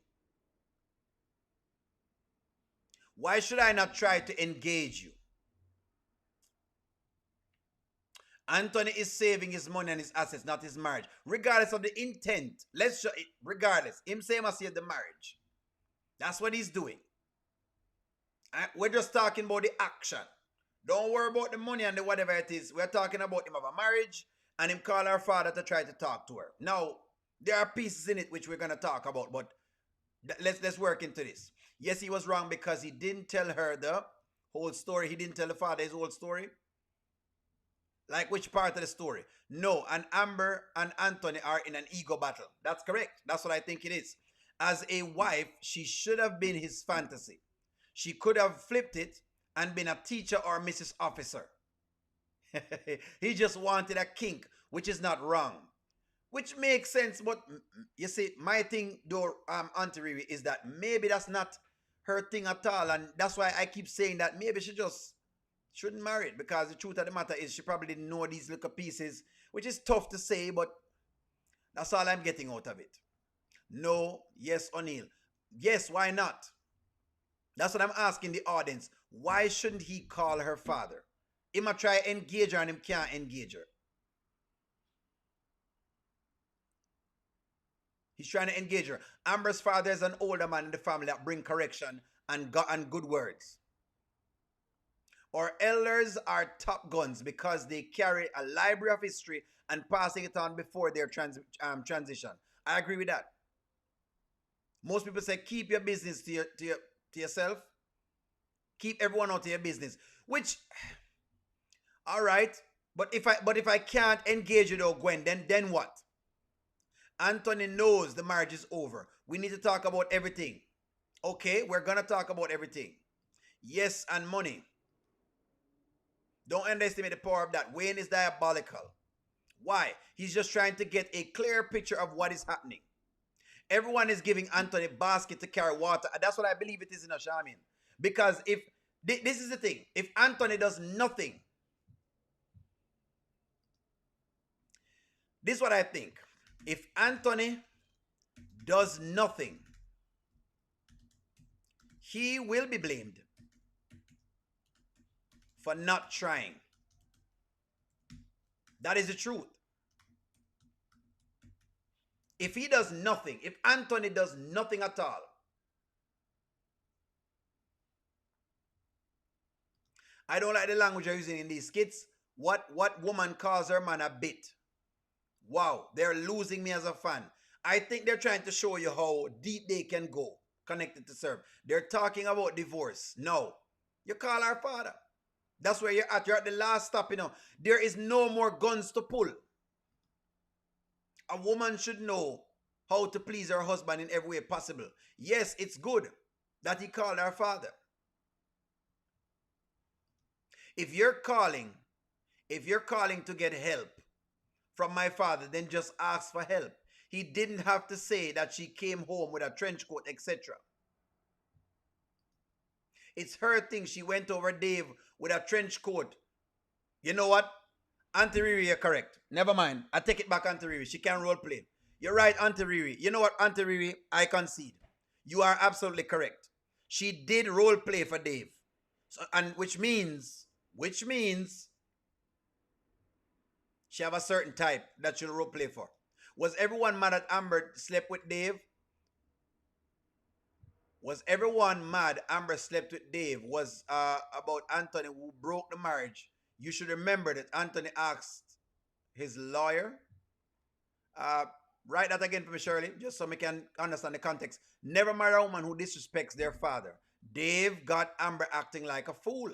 [SPEAKER 2] Why should I not try to engage you? Anthony is saving his money and his assets, not his marriage. Regardless of the intent, regardless, him saying must save the marriage. That's what he's doing. We're just talking about the action. Don't worry about the money and the whatever it is. We're talking about him have a marriage and him call her father to try to talk to her. Now, there are pieces in it which we're going to talk about, but let's work into this. Yes, he was wrong because he didn't tell her the whole story. He didn't tell the father his whole story. Like which part of the story? No, and Amber and Anthony are in an ego battle. That's correct. That's what I think it is. As a wife, she should have been his fantasy. She could have flipped it and been a teacher or Mrs. Officer. He just wanted a kink, which is not wrong. Which makes sense, but you see, my thing though, Auntie Riri, is that maybe that's not her thing at all. And that's why I keep saying that maybe she just shouldn't marry it, because the truth of the matter is she probably didn't know these little pieces, which is tough to say, but that's all I'm getting out of it. No, yes, O'Neill. Yes, why not? That's what I'm asking the audience. Why shouldn't he call her father? He might try to engage her and him can't engage her. He's trying to engage her. Amber's father is an older man in the family that bring correction and good words. Our elders are top guns because they carry a library of history and passing it on before their transition. I agree with that. Most people say keep your business to yourself. Keep everyone out of your business. Which, all right. But if I can't engage you though, Gwen, then what? Anthony knows the marriage is over. We need to talk about everything. Okay, we're gonna talk about everything. Yes, and money. Don't underestimate the power of that. Wayne is diabolical. Why? He's just trying to get a clear picture of what is happening. Everyone is giving Anthony a basket to carry water. That's what I believe it is in Ashamin. Because if, this is the thing, if Anthony does nothing, this is what I think. If Anthony does nothing, he will be blamed for not trying. That is the truth. If he does nothing, if Anthony does nothing at all, I don't like the language you're using in these skits. What woman calls her man a bit? Wow, they're losing me as a fan. I think they're trying to show you how deep they can go connected to serve. They're talking about divorce. No, you call her father. That's where you're at. You're at the last stop, There is no more guns to pull. A woman should know how to please her husband in every way possible. Yes, it's good that he called her father. If you're calling to get help from my father, then just ask for help. He didn't have to say that she came home with a trench coat, etc. It's her thing. She went over Dave with a trench coat. You know what? Auntie Riri, you're correct. Never mind. I take it back, Auntie Riri. She can role play. You're right, Auntie Riri. You know what, Auntie Riri? I concede. You are absolutely correct. She did role play for Dave. So, and which means she have a certain type that she'll role play for. Was everyone mad at Amber slept with Dave? Was everyone mad Amber slept with Dave? Was about Anthony who broke the marriage? you should remember that Anthony asked his lawyer, uh, write that again for me, Shirley, just so we can understand the context. Never marry a woman who disrespects their father. Dave got Amber acting like a fool.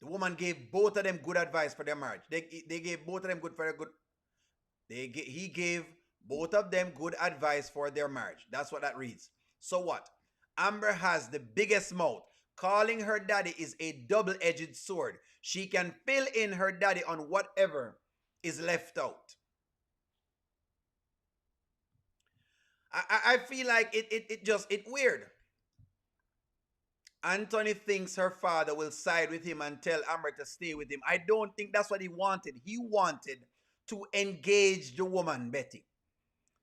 [SPEAKER 2] The woman gave both of them good advice for their marriage. They gave both of them good for their good. He gave both of them good advice for their marriage. That's what that reads. So what? Amber has the biggest mouth. Calling her daddy is a double-edged sword. She can fill in her daddy on whatever is left out. I feel like it weird. Anthony thinks her father will side with him and tell Amber to stay with him. I don't think that's what he wanted. He wanted to engage the woman, Betty.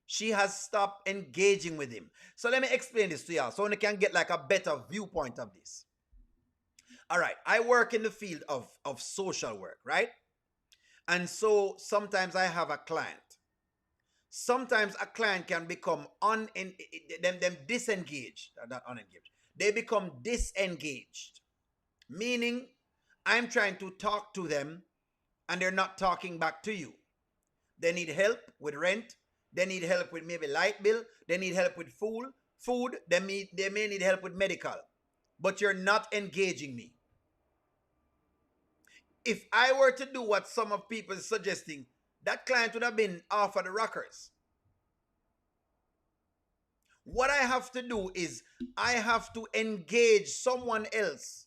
[SPEAKER 2] She has stopped engaging with him. So let me explain this to y'all so you can get like a better viewpoint of this. All right, I work in the field of social work, right? And so sometimes I have a client. Sometimes a client can become disengaged, not unengaged. They become disengaged, meaning I'm trying to talk to them and they're not talking back to you. They need help with rent. They need help with maybe light bill. They need help with food. They may need help with medical. But you're not engaging me. If I were to do what some of people are suggesting, that client would have been off of the rockers. What I have to do is I have to engage someone else,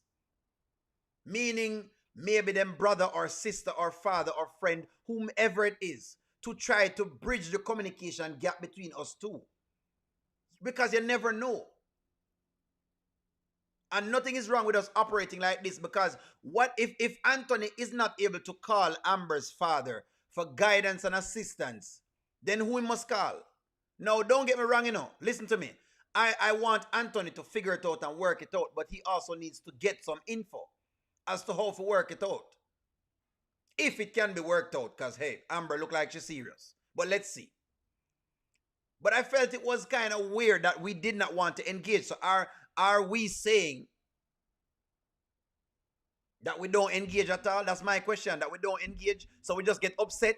[SPEAKER 2] meaning maybe them brother or sister or father or friend, whomever it is, to try to bridge the communication gap between us two. Because you never know. And nothing is wrong with us operating like this, because what if Anthony is not able to call Amber's father for guidance and assistance, then who he must call? Now, don't get me wrong, listen to me. I want Anthony to figure it out and work it out, but he also needs to get some info as to how to work it out. If it can be worked out, because, hey, Amber look like she's serious. But let's see. But I felt it was kind of weird that we did not want to engage. So are we saying that we don't engage at all? That's my question, that we don't engage, so we just get upset?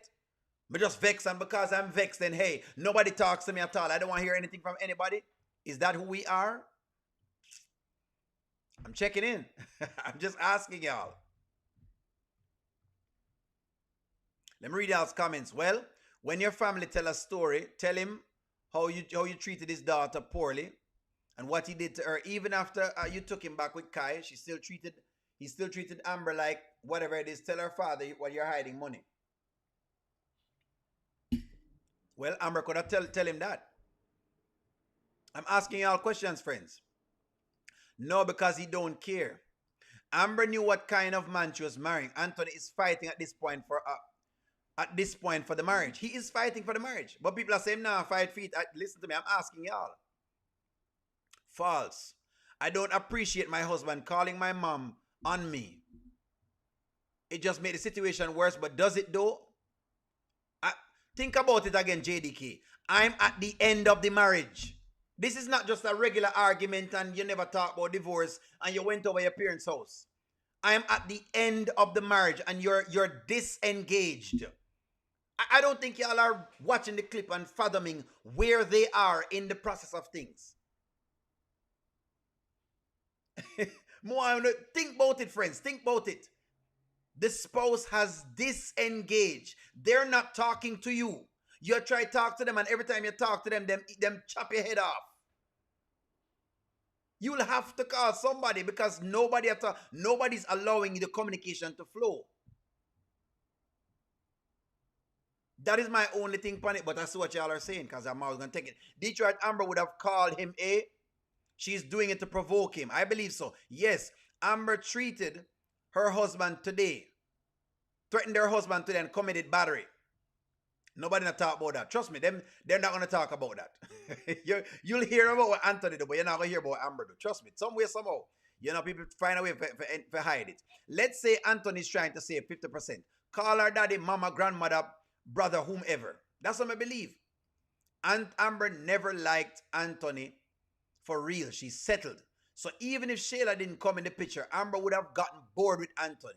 [SPEAKER 2] We just vex, and because I'm vexed, then hey, nobody talks to me at all. I don't want to hear anything from anybody. Is that who we are? I'm checking in. I'm just asking y'all. Let me read y'all's comments. Well, when your family tell a story, tell him how you treated his daughter poorly and what he did to her. Even after you took him back with Kai, he still treated Amber like whatever it is. Tell her father while you're hiding money. Well, Amber could have tell him that. I'm asking y'all questions, friends. No, because he don't care. Amber knew what kind of man she was marrying. Anthony is fighting at this point for the marriage. He is fighting for the marriage. But people are saying, nah, fight feet. Listen to me, I'm asking y'all. False. I don't appreciate my husband calling my mom on me. It just made the situation worse, but does it though? Think about it again, JDK. I'm at the end of the marriage. This is not just a regular argument and you never talk about divorce and you went over your parents' house. I am at the end of the marriage and you're disengaged. I don't think y'all are watching the clip and fathoming where they are in the process of things. Think about it, friends. Think about it. The spouse has disengaged. They're not talking to you. You try to talk to them, and every time you talk to them chop your head off. You'll have to call somebody because nobody's allowing the communication to flow. That is my only thing on it, but I see what y'all are saying because I'm always going to take it. Detroit Amber would have called him she's doing it to provoke him. I believe so. Yes, Amber treated her husband today, threatened her husband today and committed battery. Nobody not talk about that. Trust me, they're not going to talk about that. You'll hear about what Anthony do, but you're not going to hear about what Amber do. Trust me, some way, somehow. People find a way to hide it. Let's say Anthony's trying to save 50%. Call her daddy, mama, grandmother, brother, whomever. That's what I believe. And Amber never liked Anthony for real. She settled. So even if Shayla didn't come in the picture, Amber would have gotten bored with Anthony.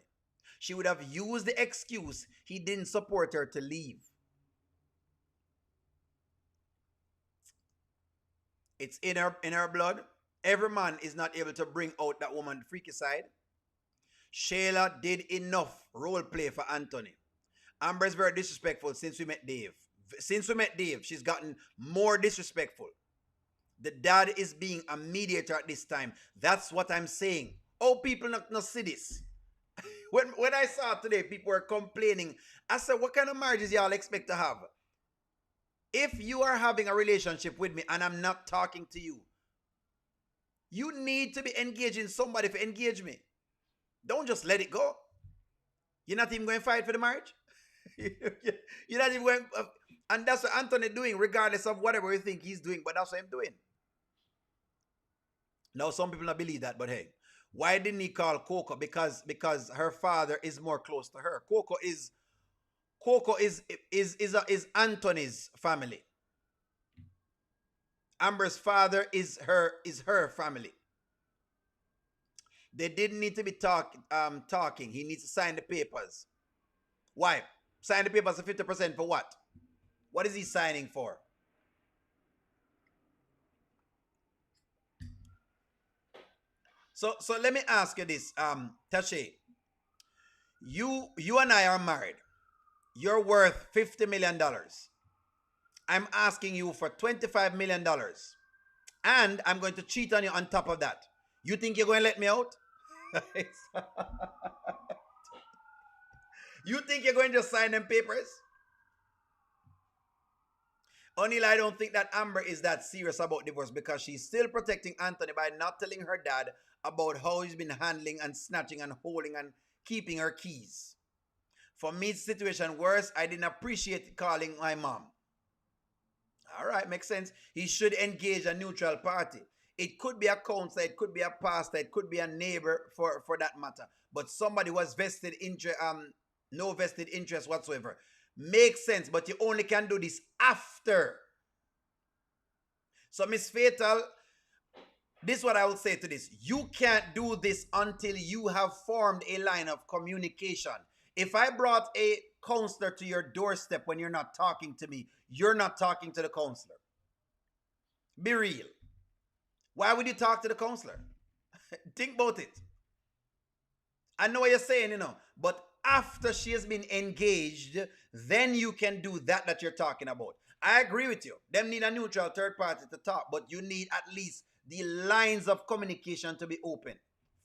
[SPEAKER 2] she would have used the excuse he didn't support her to leave. It's in her blood. Every man is not able to bring out that woman's freaky side. Shayla did enough role play for Anthony. Amber is very disrespectful since we met Dave. Since we met Dave, she's gotten more disrespectful. The dad is being a mediator at this time. That's what I'm saying. Oh, people not see this. When I saw today, people were complaining. I said, what kind of marriages y'all expect to have? If you are having a relationship with me and I'm not talking to you, you need to be engaging somebody to engage me. Don't just let it go. You're not even going to fight for the marriage? You're not even going... and that's what Anthony doing, regardless of whatever you think he's doing, but that's what I'm doing. Now, some people don't believe that, but hey, why didn't he call Coco? Because her father is more close to her. Coco is Anthony's family. Amber's father is her family. They didn't need to be talking. He needs to sign the papers. Why? Sign the papers for 50% for what? What is he signing for? So let me ask you this, Tashi. You and I are married. You're worth $50 million. I'm asking you for $25 million. And I'm going to cheat on you on top of that. You think you're going to let me out? You think you're going to just sign them papers? O'Neill, I don't think that Amber is that serious about divorce because she's still protecting Anthony by not telling her dad about how he's been handling and snatching and holding and keeping her keys. For me, it's a situation worse. I didn't appreciate calling my mom. All right, makes sense. He should engage a neutral party. It could be a counselor, it could be a pastor, it could be a neighbor for that matter. But somebody who has vested interest, no vested interest whatsoever. Makes sense, but you only can do this after. So, Miss Fatal, this is what I will say to this. You can't do this until you have formed a line of communication. If I brought a counselor to your doorstep when you're not talking to me, you're not talking to the counselor. Be real. Why would you talk to the counselor? Think about it. I know what you're saying, but after she has been engaged, then you can do that you're talking about. I agree with you. Them need a neutral third party to talk, but you need at least the lines of communication to be open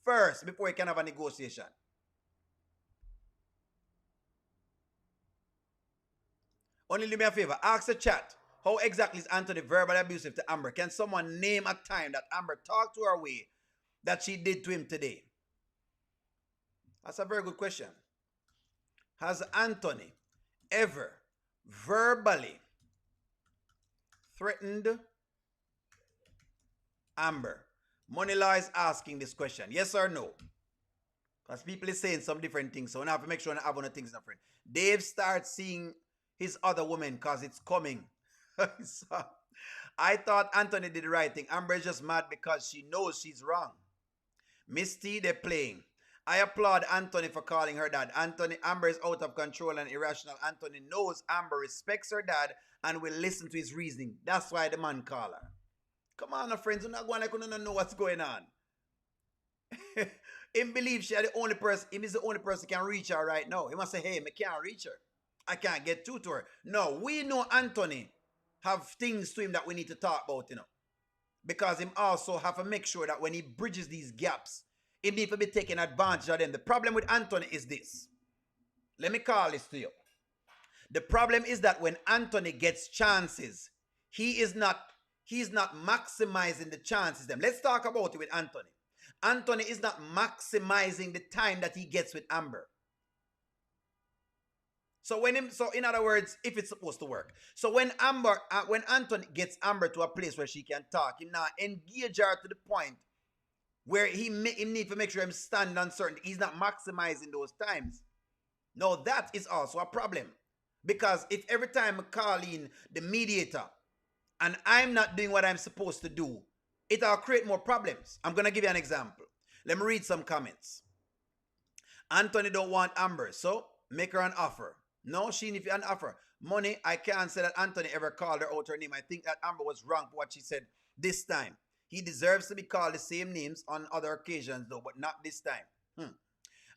[SPEAKER 2] first before you can have a negotiation. Only do me a favor. Ask the chat. How exactly is Anthony verbally abusive to Amber? Can someone name a time that Amber talked to her way that she did to him today? That's a very good question. Has Anthony ever verbally threatened Amber? Moneylaw is asking this question. Yes or no? Because people is saying some different things. So we have to make sure I have one of the things different. Dave starts seeing his other woman because it's coming. I thought Anthony did the right thing. Amber is just mad because she knows she's wrong. Miss T, they're playing. I applaud Anthony for calling her dad. Amber is out of control and irrational. Anthony knows Amber respects her dad and will listen to his reasoning. That's why the man called her. Come on, friends. You're not going like you don't know what's going on. Him believe she is the only person. Him is the only person can reach her right now. He must say, hey, I can't reach her. I can't get through to her. No, we know Anthony have things to him that we need to talk about, Because him also have to make sure that when he bridges these gaps, he need to be taking advantage of them. The problem with Anthony is this. Let me call this to you. The problem is that when Anthony gets chances, he's not maximizing the chances. Let's talk about it with Anthony. Anthony is not maximizing the time that he gets with Amber. So in other words, if it's supposed to work. So when Anthony gets Amber to a place where she can talk, he now engage her to the point where he need to make sure him stand on certain. He's not maximizing those times. No, that is also a problem. Because if every time I call in the mediator and I'm not doing what I'm supposed to do, it'll create more problems. I'm going to give you an example. Let me read some comments. Anthony don't want Amber, so make her an offer. No, she need an offer. Money, I can't say that Anthony ever called her out her name. I think that Amber was wrong for what she said this time. He deserves to be called the same names on other occasions though, but not this time.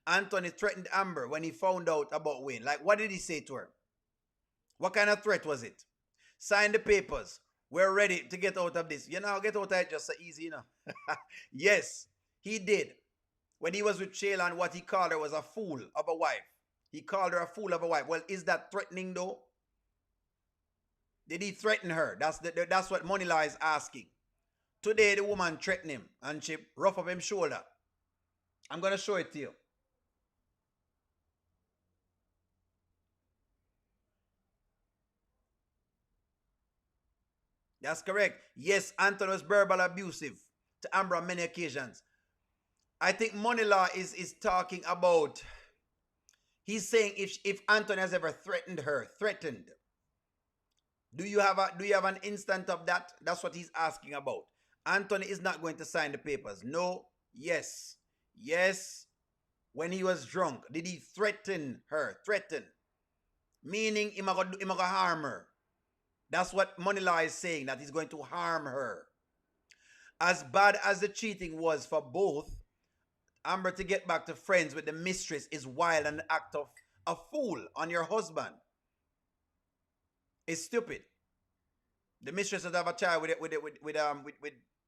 [SPEAKER 2] Anthony threatened Amber when he found out about Wayne. Like, what did he say to her? What kind of threat was it? Sign the papers. We're ready to get out of this. You know, get out of it just so easy, you know. Yes, he did. When he was with Shayla, and what he called her was a fool of a wife. He called her a fool of a wife. Well, is that threatening though? Did he threaten her? That's what Money Law is asking. Today, the woman threatened him and she rough up his shoulder. I'm going to show it to you. That's correct. Yes, Anthony was verbal abusive to Amber on many occasions. I think Money Law is talking about, he's saying if Anthony has ever threatened her, do you have an instant of that? That's what he's asking about. Anthony is not going to sign the papers. No, yes. Yes. When he was drunk, did he threaten her? Threaten. Meaning he going to harm her. That's what Money Law is saying, that he's going to harm her. As bad as the cheating was for both, Amber to get back to friends with the mistress is wild and the act of a fool on your husband. It's stupid. The mistress that have a child with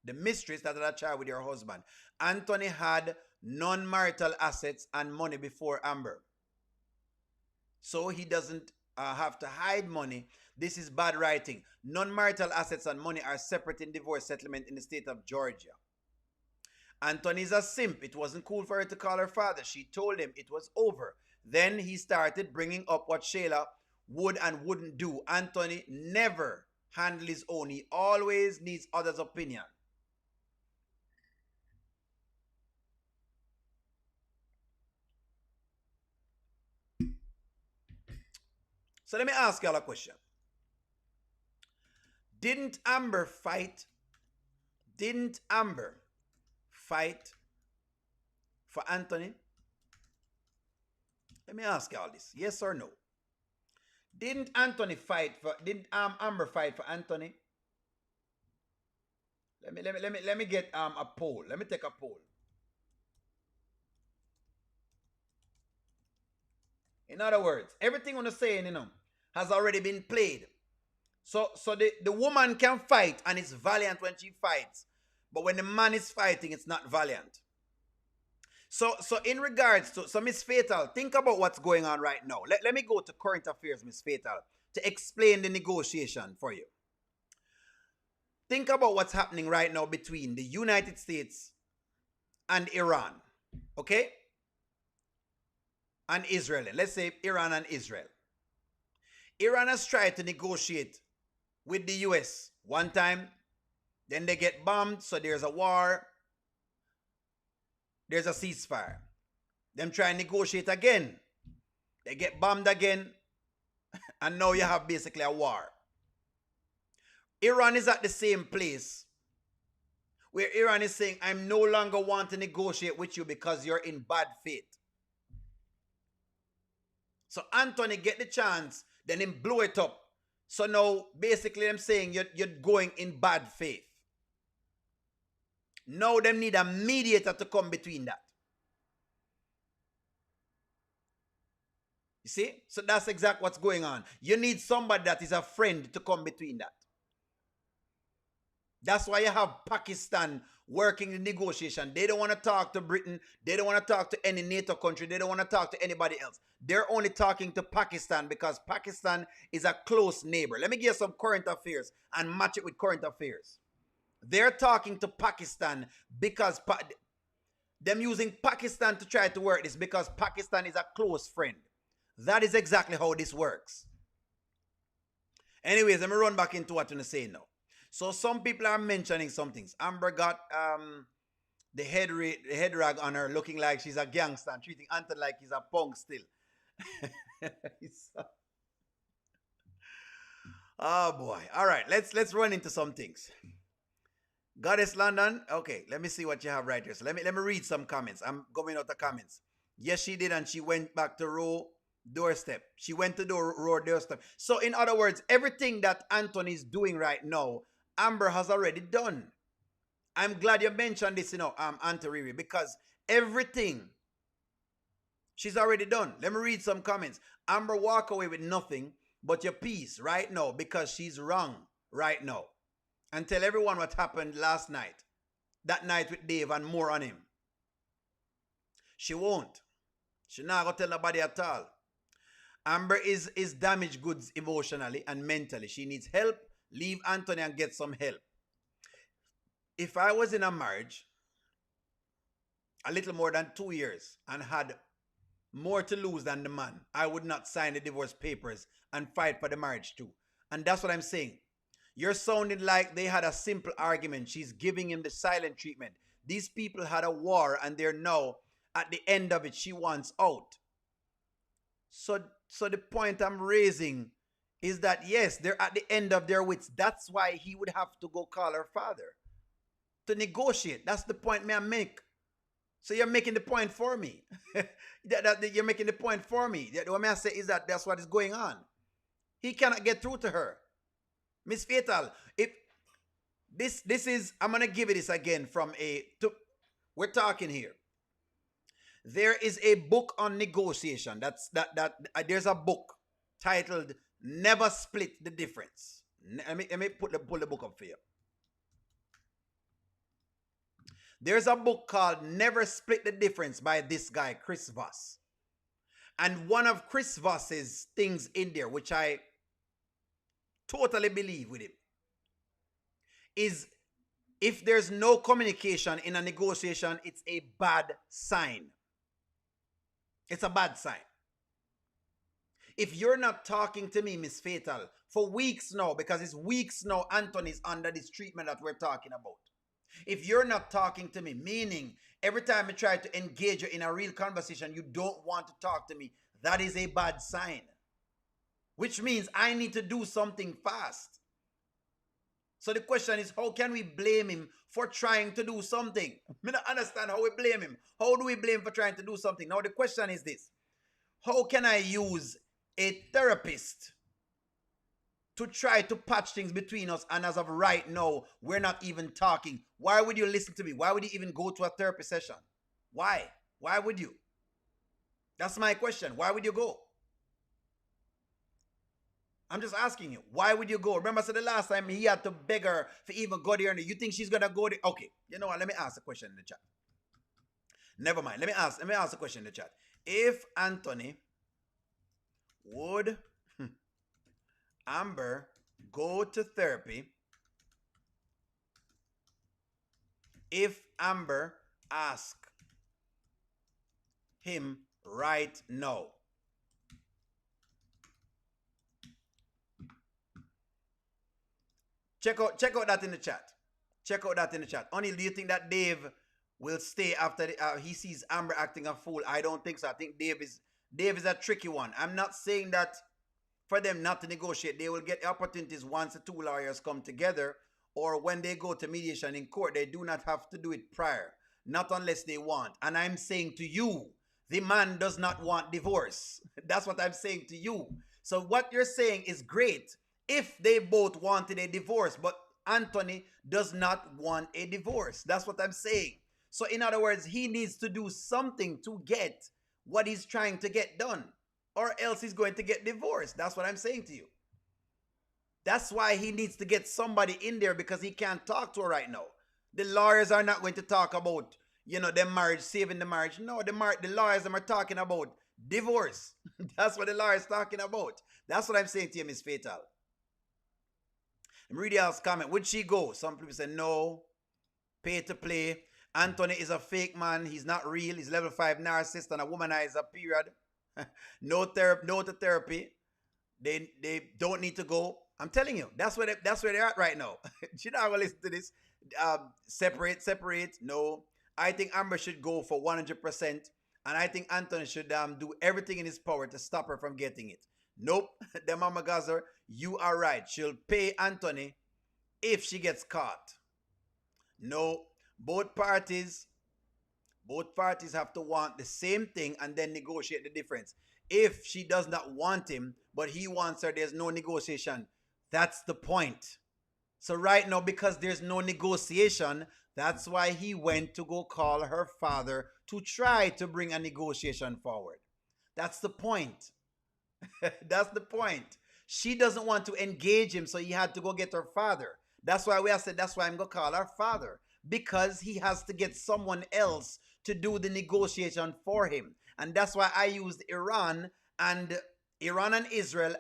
[SPEAKER 2] the mistress that had a child with your husband. Anthony had non-marital assets and money before Amber. So he doesn't have to hide money. This is bad writing. Non-marital assets and money are separate in divorce settlement in the state of Georgia. Anthony's a simp. It wasn't cool for her to call her father. She told him it was over. Then he started bringing up what Shayla would and wouldn't do. Anthony never handled his own. He always needs others' opinion. So let me ask y'all a question. Didn't Amber fight for Anthony? Let me ask y'all this. Yes or no? Didn't Amber fight for Anthony? Let me get a poll. Let me take a poll. In other words, everything on the saying, has already been played. So the woman can fight and is valiant when she fights. But when the man is fighting, it's not valiant. So in regards to, Miss Fatal, think about what's going on right now. Let me go to current affairs, Miss Fatal, to explain the negotiation for you. Think about what's happening right now between the United States and Iran. Okay? And Israel. Let's say Iran and Israel. Iran has tried to negotiate with the US one time. Then they get bombed, so there's a war. There's a ceasefire. Them try and negotiate again. They get bombed again. And now you have basically a war. Iran is at the same place where Iran is saying, I'm no longer want to negotiate with you because you're in bad faith. So Anthony get the chance, then him blow it up. So now basically I'm saying you're going in bad faith. Now them need a mediator to come between that. You see? So that's exactly what's going on. You need somebody that is a friend to come between that. That's why you have Pakistan working the negotiation. They don't want to talk to Britain. They don't want to talk to any NATO country. They don't want to talk to anybody else. They're only talking to Pakistan because Pakistan is a close neighbor. Let me give you some current affairs and match it with current affairs. They're talking to Pakistan because them using Pakistan to try to work this because Pakistan is a close friend. That is exactly how this works. Anyways, let me run back into what I'm saying now. So some people are mentioning some things. Amber got the head rag on her, looking like she's a gangster, and treating Anthony like he's a punk still. Oh boy. All right, let's run into some things. Goddess London. Okay, let me see what you have right here. So let me read some comments. I'm going out the comments. Yes, she did, and she went back to row doorstep. She went to the row doorstep. So, in other words, everything that Anthony is doing right now, Amber has already done. I'm glad you mentioned this, Auntie Riri, because everything she's already done. Let me read some comments. Amber walk away with nothing but your peace right now because she's wrong right now. And tell everyone what happened last night. That night with Dave and more on him. She won't. She not gonna tell nobody at all. Amber is damaged goods emotionally and mentally. She needs help. Leave Anthony and get some help. If I was in a marriage a little more than 2 years and had more to lose than the man, I would not sign the divorce papers and fight for the marriage too. And that's what I'm saying. You're sounding like they had a simple argument. She's giving him the silent treatment. These people had a war and they're now at the end of it. She wants out. So the point I'm raising is that yes, they're at the end of their wits. That's why he would have to go call her father to negotiate. That's the point I make. So you're making the point for me. You're making the point for me. What I say is that that's what is going on. He cannot get through to her. Miss Fatal, if this is, I'm gonna give it this again we're talking here. There is a book on negotiation. There's a book titled "Never Split the Difference." Let me pull the book up for you. There's a book called "Never Split the Difference" by this guy Chris Voss, and one of Chris Voss's things in there, which I totally believe with him, is if there's no communication in a negotiation, it's a bad sign. It's a bad sign. If you're not talking to me, Miss Fatal, for weeks now, because it's weeks now Anthony's under this treatment that we're talking about. If you're not talking to me, meaning every time I try to engage you in a real conversation, you don't want to talk to me, that is a bad sign. Which means I need to do something fast. So the question is, how can we blame him for trying to do something? I don't understand how we blame him. How do we blame him for trying to do something? Now the question is this. How can I use a therapist to try to patch things between us, and as of right now, we're not even talking? Why would you listen to me? Why would you even go to a therapy session? Why? Why would you? That's my question. Why would you go? I'm just asking you, why would you go? Remember, I said the last time he had to beg her for even go there, and you think she's gonna go there? Okay, you know what? Let me ask a question in the chat. Never mind. Let me ask a question in the chat. If Anthony would Amber go to therapy if Amber ask him right now? Check out that in the chat. Check out that in the chat. Only, do you think that Dave will stay after he sees Amber acting a fool? I don't think so. I think Dave is a tricky one. I'm not saying that for them not to negotiate. They will get opportunities once the two lawyers come together, or when they go to mediation in court. They do not have to do it prior. Not unless they want. And I'm saying to you, the man does not want divorce. That's what I'm saying to you. So what you're saying is great if they both wanted a divorce, but Anthony does not want a divorce. That's what I'm saying. So in other words, he needs to do something to get what he's trying to get done, or else he's going to get divorced. That's what I'm saying to you. That's why he needs to get somebody in there, because he can't talk to her right now. The lawyers are not going to talk about, their marriage, saving the marriage. No, the lawyers are talking about divorce. That's what the lawyers talking about. That's what I'm saying to you, Miss Fatal. I'm reading y'all's comment. Would she go? Some people say no. Pay to play. Anthony is a fake man. He's not real. He's level 5 narcissist and a womanizer, period. No to therapy. They don't need to go. I'm telling you, that's where they're at right now. She not gonna listen to this. Separate. No. I think Amber should go for 100%. And I think Anthony should do everything in his power to stop her from getting it. Nope. The Mama Gazer, you are right. She'll pay Anthony if she gets caught. No. Both parties Both parties have to want the same thing and then negotiate the difference. If she does not want him, but he wants her, there's no negotiation. That's the point. So right now, because there's no negotiation, that's why he went to go call her father to try to bring a negotiation forward. That's the point. That's the point. She doesn't want to engage him, so he had to go get her father. That's why we have said, that's why I'm going to call her father. Because he has to get someone else to do the negotiation for him. And that's why I used and Iran and Israel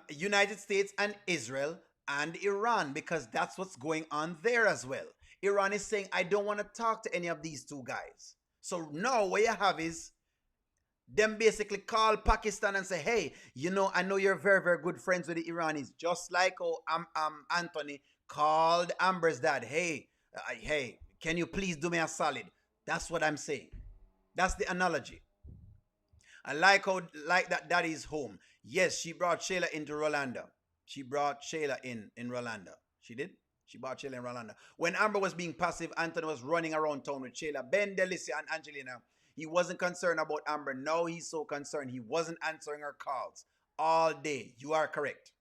[SPEAKER 2] United States and Israel and Iran, because that's what's going on there as well. Iran is saying, I don't want to talk to any of these two guys. So now what you have is them basically call Pakistan and say, hey, I know you're very, very good friends with the Iranis. Just like Anthony called Amber's dad. Hey, can you please do me a solid? That's what I'm saying. That's the analogy. I like that daddy's home. Yes, she brought Shayla into Rolanda. She brought Shayla in Rolanda. She did? She brought Shayla in Rolanda. When Amber was being passive, Anthony was running around town with Shayla. Ben, Delicia, and Angelina. He wasn't concerned about Amber. Now he's so concerned. He wasn't answering her calls all day. You are correct.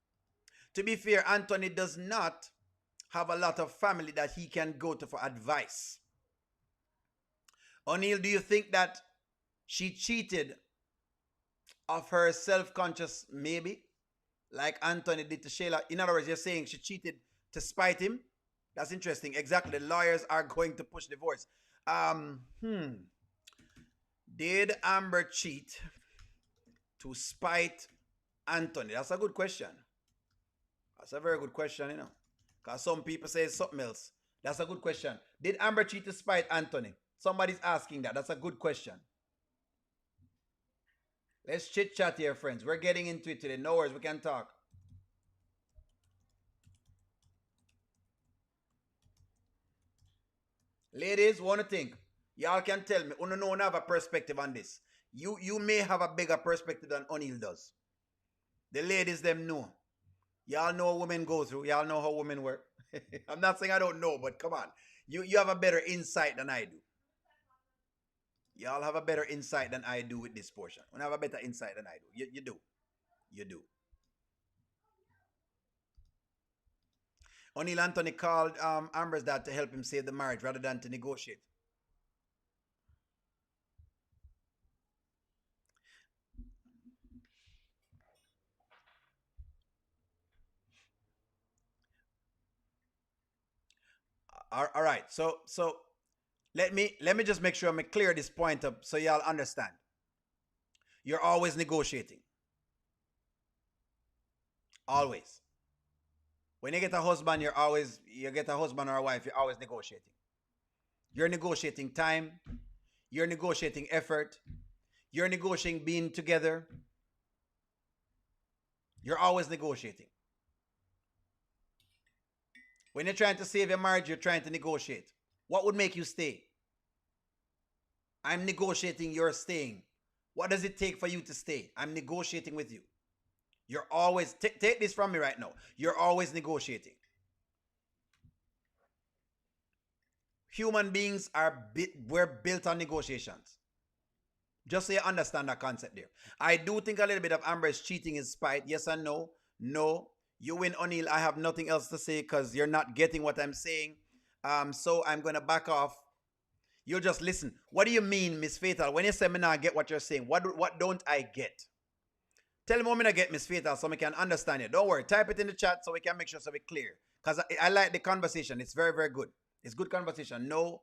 [SPEAKER 2] To be fair, Anthony does not have a lot of family that he can go to for advice. O'Neill, do you think that she cheated of her self-conscious, maybe, like Anthony did to Shayla? In other words, you're saying she cheated to spite him? That's interesting. Exactly. The lawyers are going to push divorce. Did Amber cheat to spite Anthony? That's a good question. That's a very good question, because some people say something else. That's a good question. Did Amber cheat to spite Anthony? Somebody's asking that. That's a good question. Let's chit chat here, friends. We're getting into it today. No worries, we can talk. Ladies, want to think? Y'all can tell me. No have a perspective on this. You may have a bigger perspective than O'Neill does. The ladies, them know. Y'all know what women go through. Y'all know how women work. I'm not saying I don't know, but come on. You have a better insight than I do. Y'all have a better insight than I do with this portion. You have a better insight than I do. You do. You do. O'Neill Anthony called Amber's dad to help him save the marriage rather than to negotiate. All right. So let me just make sure I'm clear this point up so y'all understand. You're always negotiating. Always. When you get a husband, you get a husband or a wife, you're always negotiating. You're negotiating time. You're negotiating effort. You're negotiating being together. You're always negotiating. When you're trying to save your marriage, you're trying to negotiate. What would make you stay? I'm negotiating your staying. What does it take for you to stay? I'm negotiating with you. You're always, take this from me right now. You're always negotiating. Human beings we're built on negotiations. Just so you understand that concept there. I do think a little bit of Amber's cheating is spite. Yes and no. No. You win, O'Neill. I have nothing else to say because you're not getting what I'm saying. So I'm going to back off. You'll just listen. What do you mean, Miss Fatal? When you say me not get what you're saying, what don't I get? Tell me what me not get, Miss Fatal, so we can understand it. Don't worry. Type it in the chat so we can make sure so we're clear. Because I like the conversation. It's very, very good. It's good conversation. No.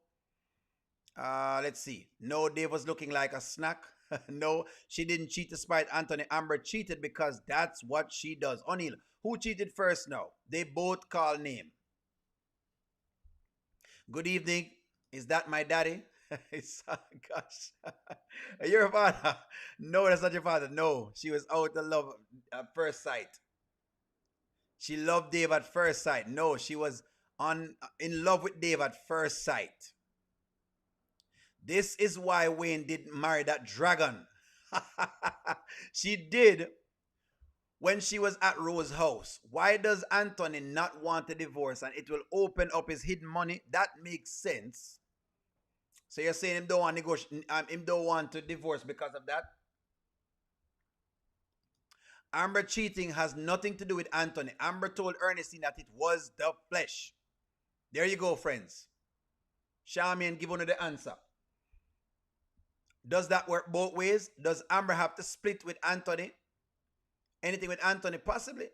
[SPEAKER 2] Let's see. No, Dave was looking like a snack. No, she didn't cheat to spite Anthony. Amber cheated because that's what she does. O'Neill, who cheated first now? They both call name. Good evening. Is that my daddy? Gosh. Your father? No, that's not your father. No, she was out of love at first sight. She loved Dave at first sight. No, she was in love with Dave at first sight. This is why Wayne didn't marry that dragon. She did when she was at Rose's house. Why does Anthony not want a divorce and it will open up his hidden money? That makes sense. So you're saying him don't want him don't want to divorce because of that? Amber cheating has nothing to do with Anthony. Amber told Ernestine that it was the flesh. There you go, friends. Charmian, give one the answer. Does that work both ways? Does Amber have to split with Anthony? Anything with Anthony? Possibly.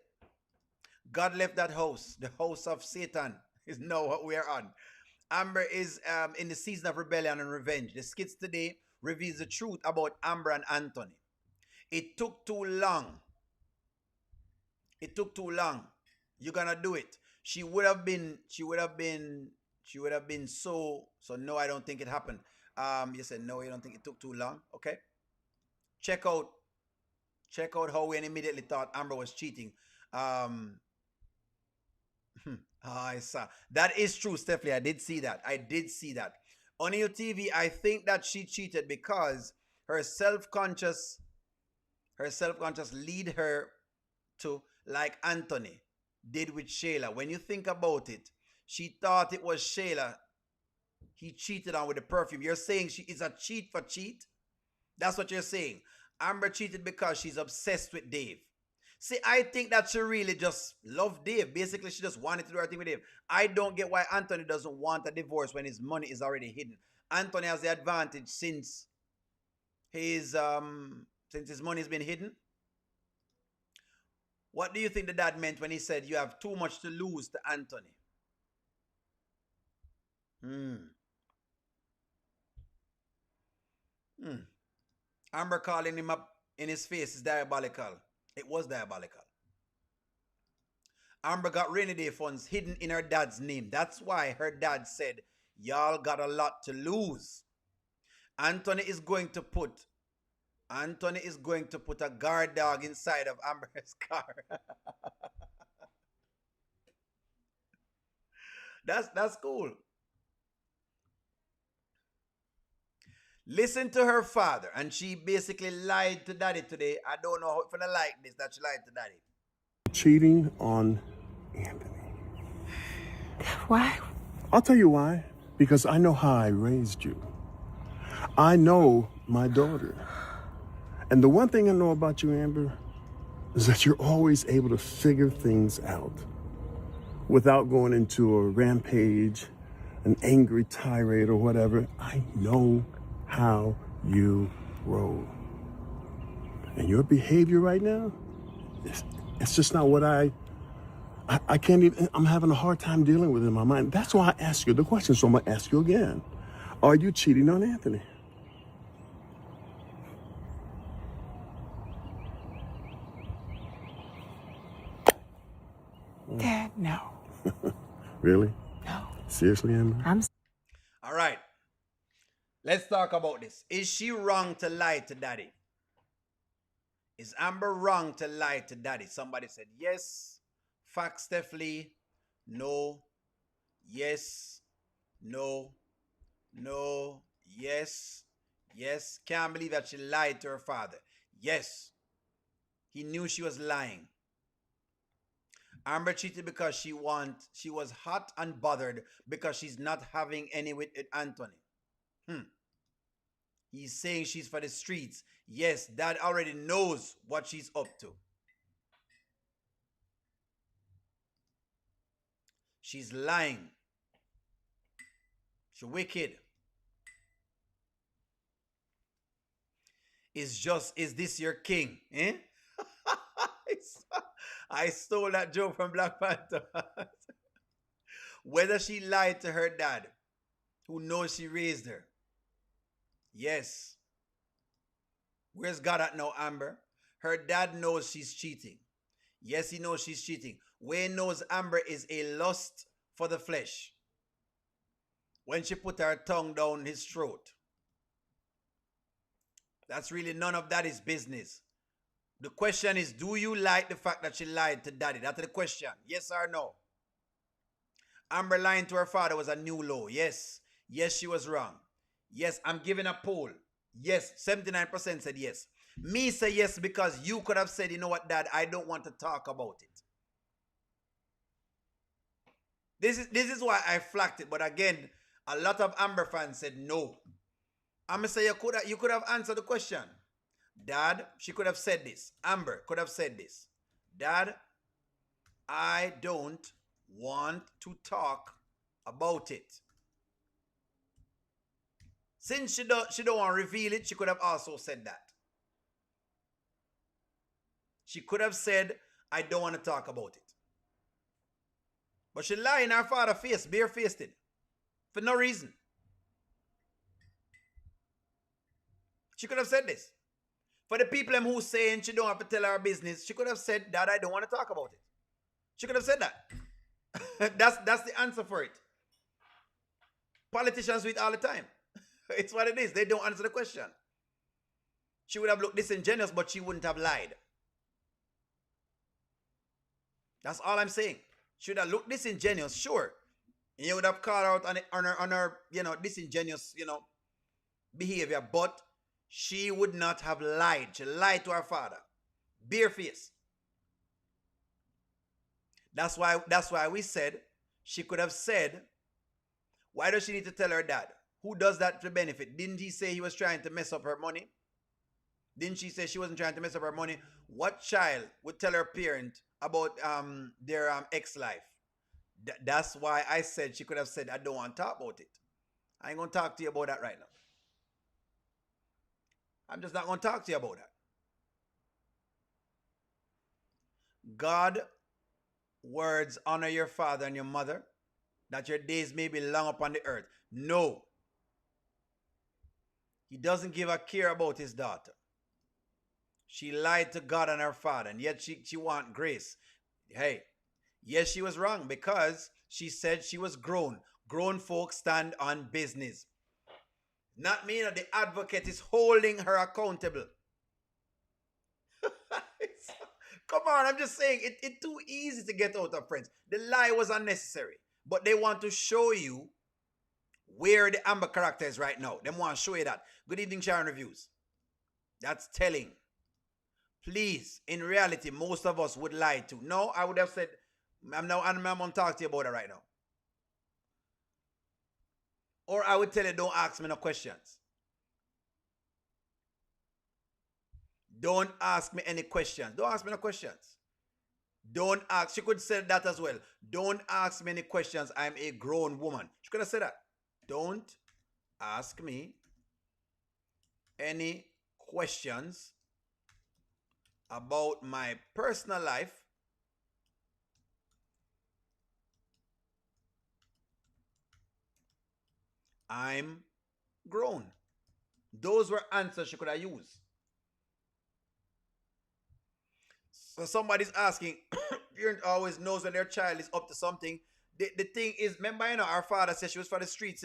[SPEAKER 2] God left that house. The house of Satan is now what we are on. Amber is in the season of rebellion and revenge. The skits today reveals the truth about Amber and Anthony. It took too long. It took too long. You're gonna do it. She would have been so no, I don't think it happened. You said no, you don't think it took too long. Okay. Check out how Wayne immediately thought Amber was cheating. I saw that is true, Stephanie. I did see that. On your TV, I think that she cheated because her self-conscious lead her to, like Anthony did with Shayla. When you think about it, she thought it was Shayla he cheated on with the perfume. You're saying she is a cheat for cheat? That's what you're saying. Amber cheated because she's obsessed with Dave. See, I think that she really just loved Dave. Basically, she just wanted to do her thing with Dave. I don't get why Anthony doesn't want a divorce when his money is already hidden. Anthony has the advantage since his money has been hidden. What do you think the dad meant when he said you have too much to lose to Anthony? Amber calling him up in his face is diabolical. It was diabolical. Amber got rainy day funds hidden in her dad's name. That's why her dad said, y'all got a lot to lose. Anthony is going to put a guard dog inside of Amber's car. That's cool. Listen to her father, and she basically lied to daddy today. I don't know if I like this, that she lied to daddy.
[SPEAKER 3] Cheating on Anthony.
[SPEAKER 5] Why?
[SPEAKER 3] I'll tell you why. Because I know how I raised you. I know my daughter. And the one thing I know about you, Amber, is that you're always able to figure things out without going into a rampage, an angry tirade or whatever. I know how you roll. And your behavior right now, it's just not what I can't even, I'm having a hard time dealing with it in my mind. That's why I asked you the question, so I'm gonna ask you again. Are you cheating on Anthony?
[SPEAKER 5] Dad, no.
[SPEAKER 3] Really?
[SPEAKER 5] No.
[SPEAKER 3] Seriously, Amber?
[SPEAKER 2] All right. Let's talk about this. Is she wrong to lie to daddy? Is Amber wrong to lie to daddy? Somebody said yes. Fact, Steph Lee. No. Yes. No. No. Yes. Yes. Can't believe that she lied to her father. Yes. He knew she was lying. Amber cheated because she was hot and bothered because she's not having any with Anthony. He's saying she's for the streets. Yes, dad already knows what she's up to. She's lying. She's wicked. Is this your king? Eh? I stole that joke from Black Panther. Whether she lied to her dad, who knows she raised her. Yes. Where's God at now, Amber? Her dad knows she's cheating. Yes, he knows she's cheating. Wayne knows Amber is a lust for the flesh. When she put her tongue down his throat. That's really none of that is business. The question is, do you like the fact that she lied to daddy? That's the question. Yes or no? Amber lying to her father was a new low. Yes. Yes, she was wrong. Yes, I'm giving a poll. Yes, 79% said yes. Me say yes because you could have said, you know what, Dad, I don't want to talk about it. This is why I flagged it. But again, a lot of Amber fans said no. I'm gonna say you could have answered the question. Dad, she could have said this. Amber could have said this. Dad, I don't want to talk about it. Since she don't want to reveal it, she could have also said that. She could have said, I don't want to talk about it. But she lied in her father's face, bare-faced it, for no reason. She could have said this. For the people who saying she don't have to tell her business, she could have said, Dad, I don't want to talk about it. She could have said that. That's the answer for it. Politicians do it all the time. It's what it is. They don't answer the question. She would have looked disingenuous, but she wouldn't have lied. That's all I'm saying. She would have looked disingenuous, sure. And you would have called out on her, disingenuous, behavior, but she would not have lied. She lied to her father. Bare face. That's why we said she could have said, why does she need to tell her dad? Who does that to benefit? Didn't he say he was trying to mess up her money? Didn't she say she wasn't trying to mess up her money? What child would tell her parent about their ex-life? That's why I said she could have said, I don't want to talk about it. I ain't going to talk to you about that right now. I'm just not going to talk to you about that. God words honor your father and your mother, that your days may be long upon the earth. No. He doesn't give a care about his daughter. She lied to God and her father, and yet she want grace. Hey, yes, she was wrong because she said she was grown. Grown folks stand on business. Not mean that the advocate is holding her accountable. Come on, I'm just saying, it's too easy to get out of friends. The lie was unnecessary. But they want to show you where the Amber character is right now. They want to show you that. Good evening, Sharon Reviews. That's telling. Please, in reality, most of us would lie too. No, I would have said, I'm going to talk to you about it right now. Or I would tell you, don't ask me no questions. Don't ask me any questions. Don't ask me no questions. Don't ask. She could say that as well. Don't ask me any questions. I'm a grown woman. She could have said that. Don't ask me any questions about my personal life. I'm grown. Those were answers she could have used. So somebody's asking, parent always knows when their child is up to something. The thing is, remember, our father said she was for the streets,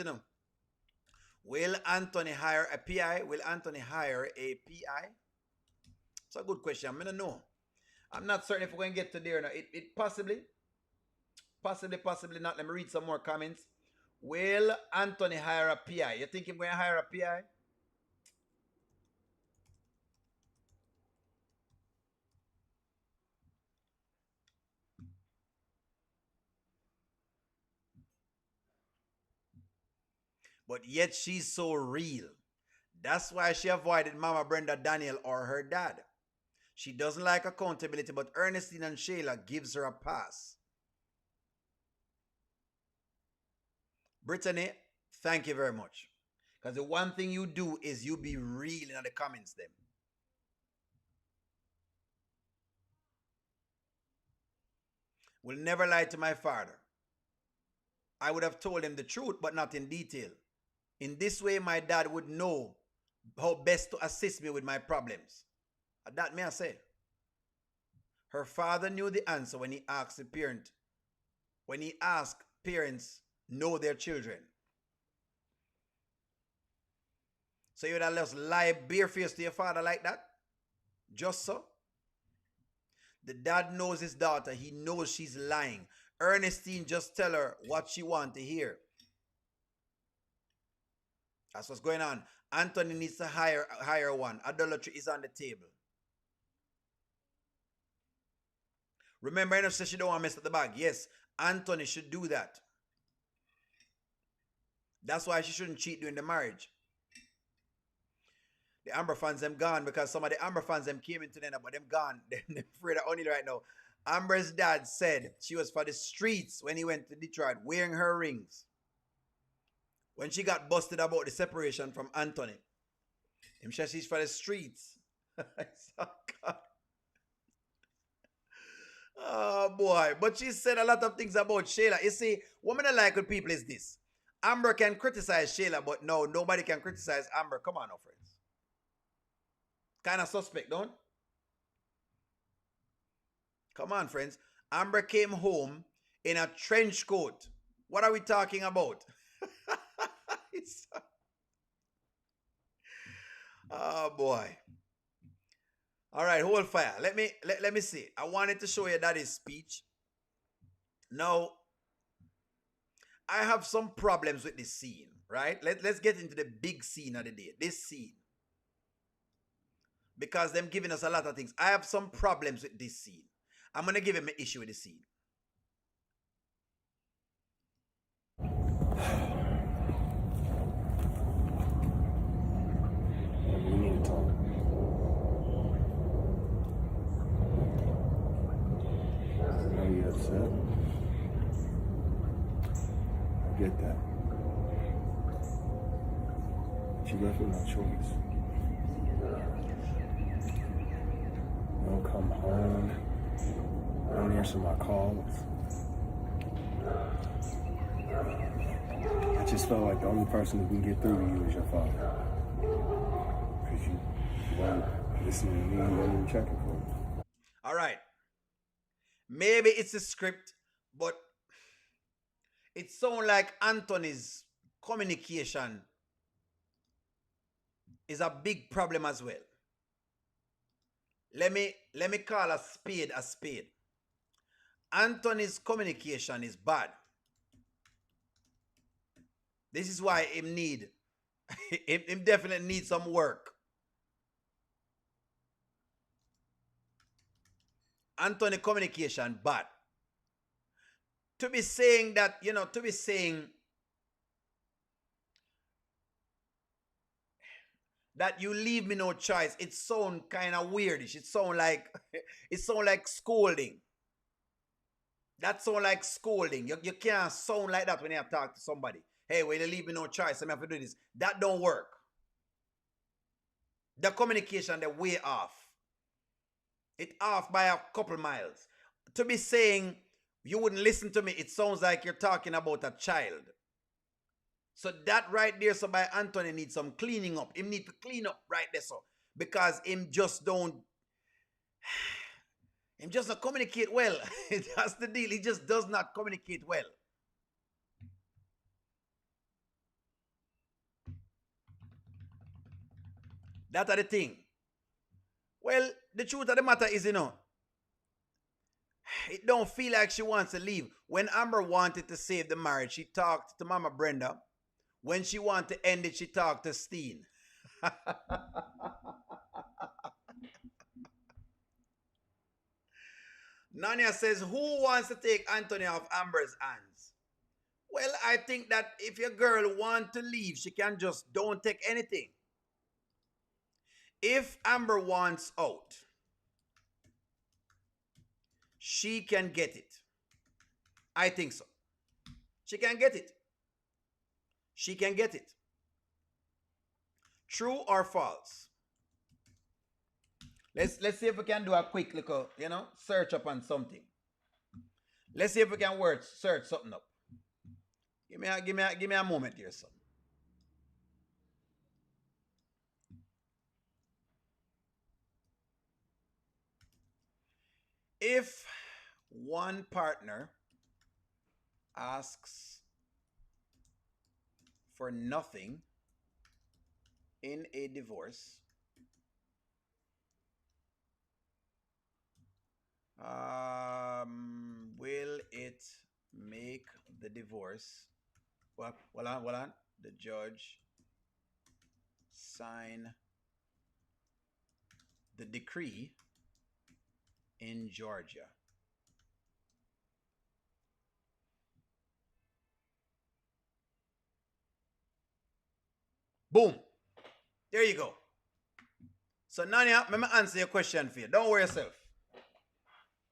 [SPEAKER 2] Will Anthony hire a PI? Will Anthony hire a PI? It's a good question. I'm going to know. I'm not certain if we're going to get to there now. It possibly not. Let me read some more comments. Will Anthony hire a PI? You think he's going to hire a PI? But yet she's so real. That's why she avoided Mama Brenda Daniel or her dad. She doesn't like accountability, but Ernestine and Shayla gives her a pass. Brittany, thank you very much. Because the one thing you do is you be real in the comments them. Will never lie to my father. I would have told him the truth, but not in detail. In this way, my dad would know how best to assist me with my problems. That may I say. Her father knew the answer when he asked the parent. When he asked parents know their children. So you would have just lie barefaced to your father like that? Just so? The dad knows his daughter. He knows she's lying. Ernestine just tell her what she wants to hear. That's what's going on. Anthony needs to hire one. Idolatry is on the table. Remember, I know she don't want to mess up the bag. Yes, Anthony should do that. That's why she shouldn't cheat during the marriage. The Amber fans them gone because some of the Amber fans them came into them, but them gone. They're afraid of only right now. Amber's dad said she was for the streets when he went to Detroit wearing her rings. When she got busted about the separation from Anthony, him said she's for the streets. Oh boy. But she said a lot of things about Shayla. You see, what I like with people is this. Amber can criticize Shayla, but no, nobody can criticize Amber. Come on now, friends. Kind of suspect, don't? Come on, friends. Amber came home in a trench coat. What are we talking about? Oh boy. All right, hold fire. Let me see. I wanted to show you Daddy's speech. Now, I have some problems with this scene, right? Let's get into the big scene of the day. This scene. Because them giving us a lot of things. I have some problems with this scene. I'm going to give him an issue with the scene.
[SPEAKER 3] We need to talk. I know you're upset. I get that. But you left with no choice. You don't come home. You don't answer my calls. I just felt like the only person who can get through to you is your father. Because you weren't listening to me, you weren't even checking for me.
[SPEAKER 2] All right. Maybe it's a script, but it sounds like Anthony's communication is a big problem as well. Let me call a spade a spade. Anthony's communication is bad. This is why him definitely need some work. Anthony communication bad. To be saying that, that you leave me no choice, it sound kind of weirdish. It sound like scolding. That sound like scolding. You can't sound like that when you have to talk to somebody. Hey, well, you leave me no choice. I have to do this. That don't work. The communication, they're way off. It off by a couple miles. To be saying you wouldn't listen to me, it sounds like you're talking about a child. So that right there, so by Anthony needs some cleaning up. Him need to clean up right there, so. Because him just not communicate well. That's the deal. He just does not communicate well. That's the thing. Well, the truth of the matter is, it don't feel like she wants to leave. When Amber wanted to save the marriage, she talked to Mama Brenda. When she wanted to end it, she talked to Steen. Nanya says, who wants to take Anthony off Amber's hands? Well, I think that if your girl wants to leave, she can just don't take anything. If Amber wants out, she can get it. I think so. She can get it. She can get it. True or false? Let's see if we can do a quick little, search up on something. Let's see if we can search something up. Give me a moment here, son. If one partner asks for nothing in a divorce, will it make the divorce? Well, hold on. The judge sign the decree in Georgia. Boom. There you go. So, Nanya, let me answer your question for you. Don't worry yourself.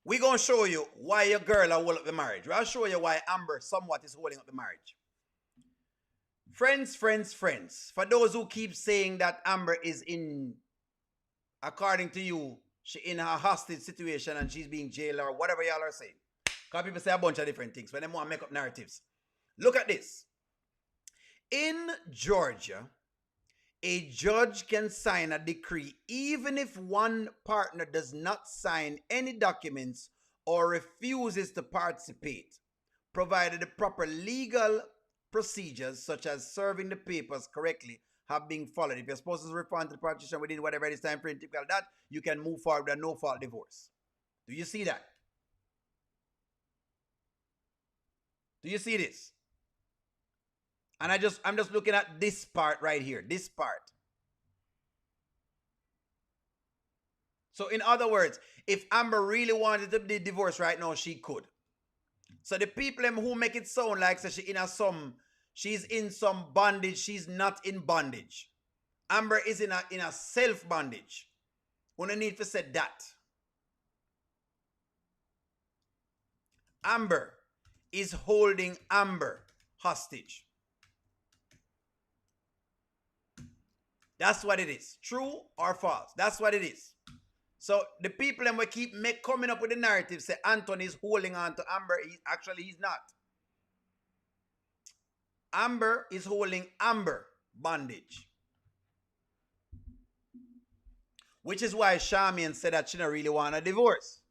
[SPEAKER 2] We're going to show you why your girl will hold up the marriage. We'll show you why Amber somewhat is holding up the marriage. Friends. For those who keep saying that Amber is in, according to you, she in a hostage situation and she's being jailed or whatever y'all are saying. Because people say a bunch of different things when they want to make up narratives. Look at this. In Georgia, a judge can sign a decree even if one partner does not sign any documents or refuses to participate, provided the proper legal procedures, such as serving the papers correctly, have been followed. If you're supposed to respond to the partition within whatever this time frame, typical that, you can move forward with a no-fault divorce. Do you see that? Do you see this? And I'm just looking at this part right here. This part. So in other words, if Amber really wanted to be divorced right now, she could. So the people who make it sound like so she's in some bondage, she's not in bondage. Amber is in a self bondage. We don't need to say that. Amber is holding Amber hostage. That's what it is. True or false? That's what it is. So the people that we keep coming up with the narrative say Anthony is holding on to Amber. He's not. Amber is holding Amber bondage. Which is why Charmian said that she don't really want a divorce.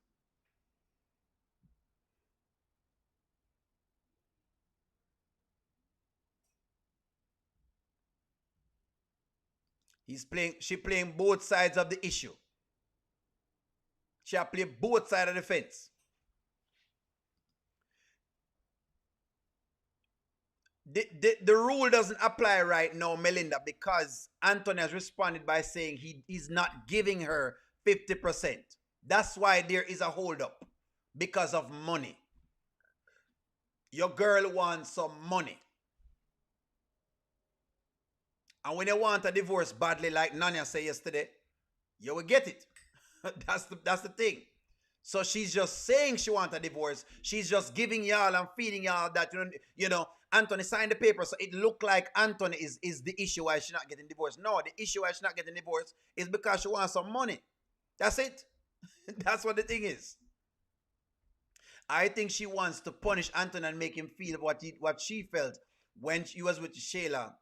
[SPEAKER 2] She playing both sides of the issue. She play both sides of the fence. The rule doesn't apply right now, Melinda, because Anthony has responded by saying he's not giving her 50%. That's why there is a holdup. Because of money. Your girl wants some money. And when you want a divorce badly, like Nanya said yesterday, you will get it. That's the thing. So she's just saying she wants a divorce. She's just giving y'all and feeding y'all that, you know, Anthony signed the paper. So it looked like Anthony is the issue why she's not getting divorced. No, the issue why she's not getting divorced is because she wants some money. That's it. That's what the thing is. I think she wants to punish Anthony and make him feel what she felt when she was with Shayla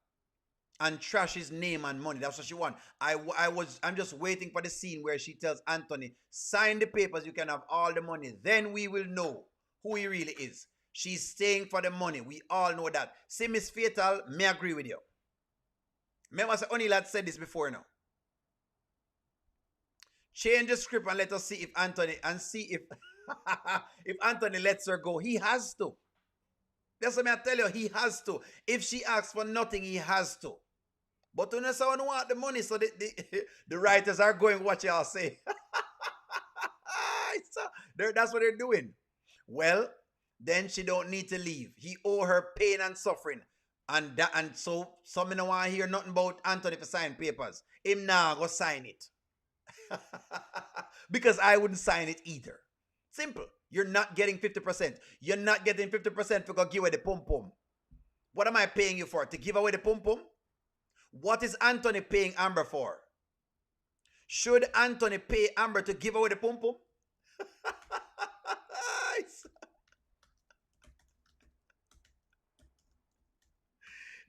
[SPEAKER 2] and trash his name and money. That's what she wants. I'm just waiting for the scene where she tells Anthony, sign the papers, you can have all the money. Then we will know who he really is. She's staying for the money. We all know that. See, Miss Fatal, may agree with you. Remember, O'Neill had said this before now. Change the script and let us see if Anthony, if Anthony lets her go. He has to. That's what I tell you. He has to. If she asks for nothing, he has to. But when someone want the money, so the writers are going what y'all say. That's what they're doing. Well, then she don't need to leave. He owe her pain and suffering. And so some don't want to hear nothing about Anthony for sign papers. Him now go sign it. Because I wouldn't sign it either. Simple. You're not getting 50%. You're not getting 50% for go give away the pum-pum. What am I paying you for? To give away the pum-pum? What is Anthony paying Amber for? Should Anthony pay Amber to give away the pum-pum?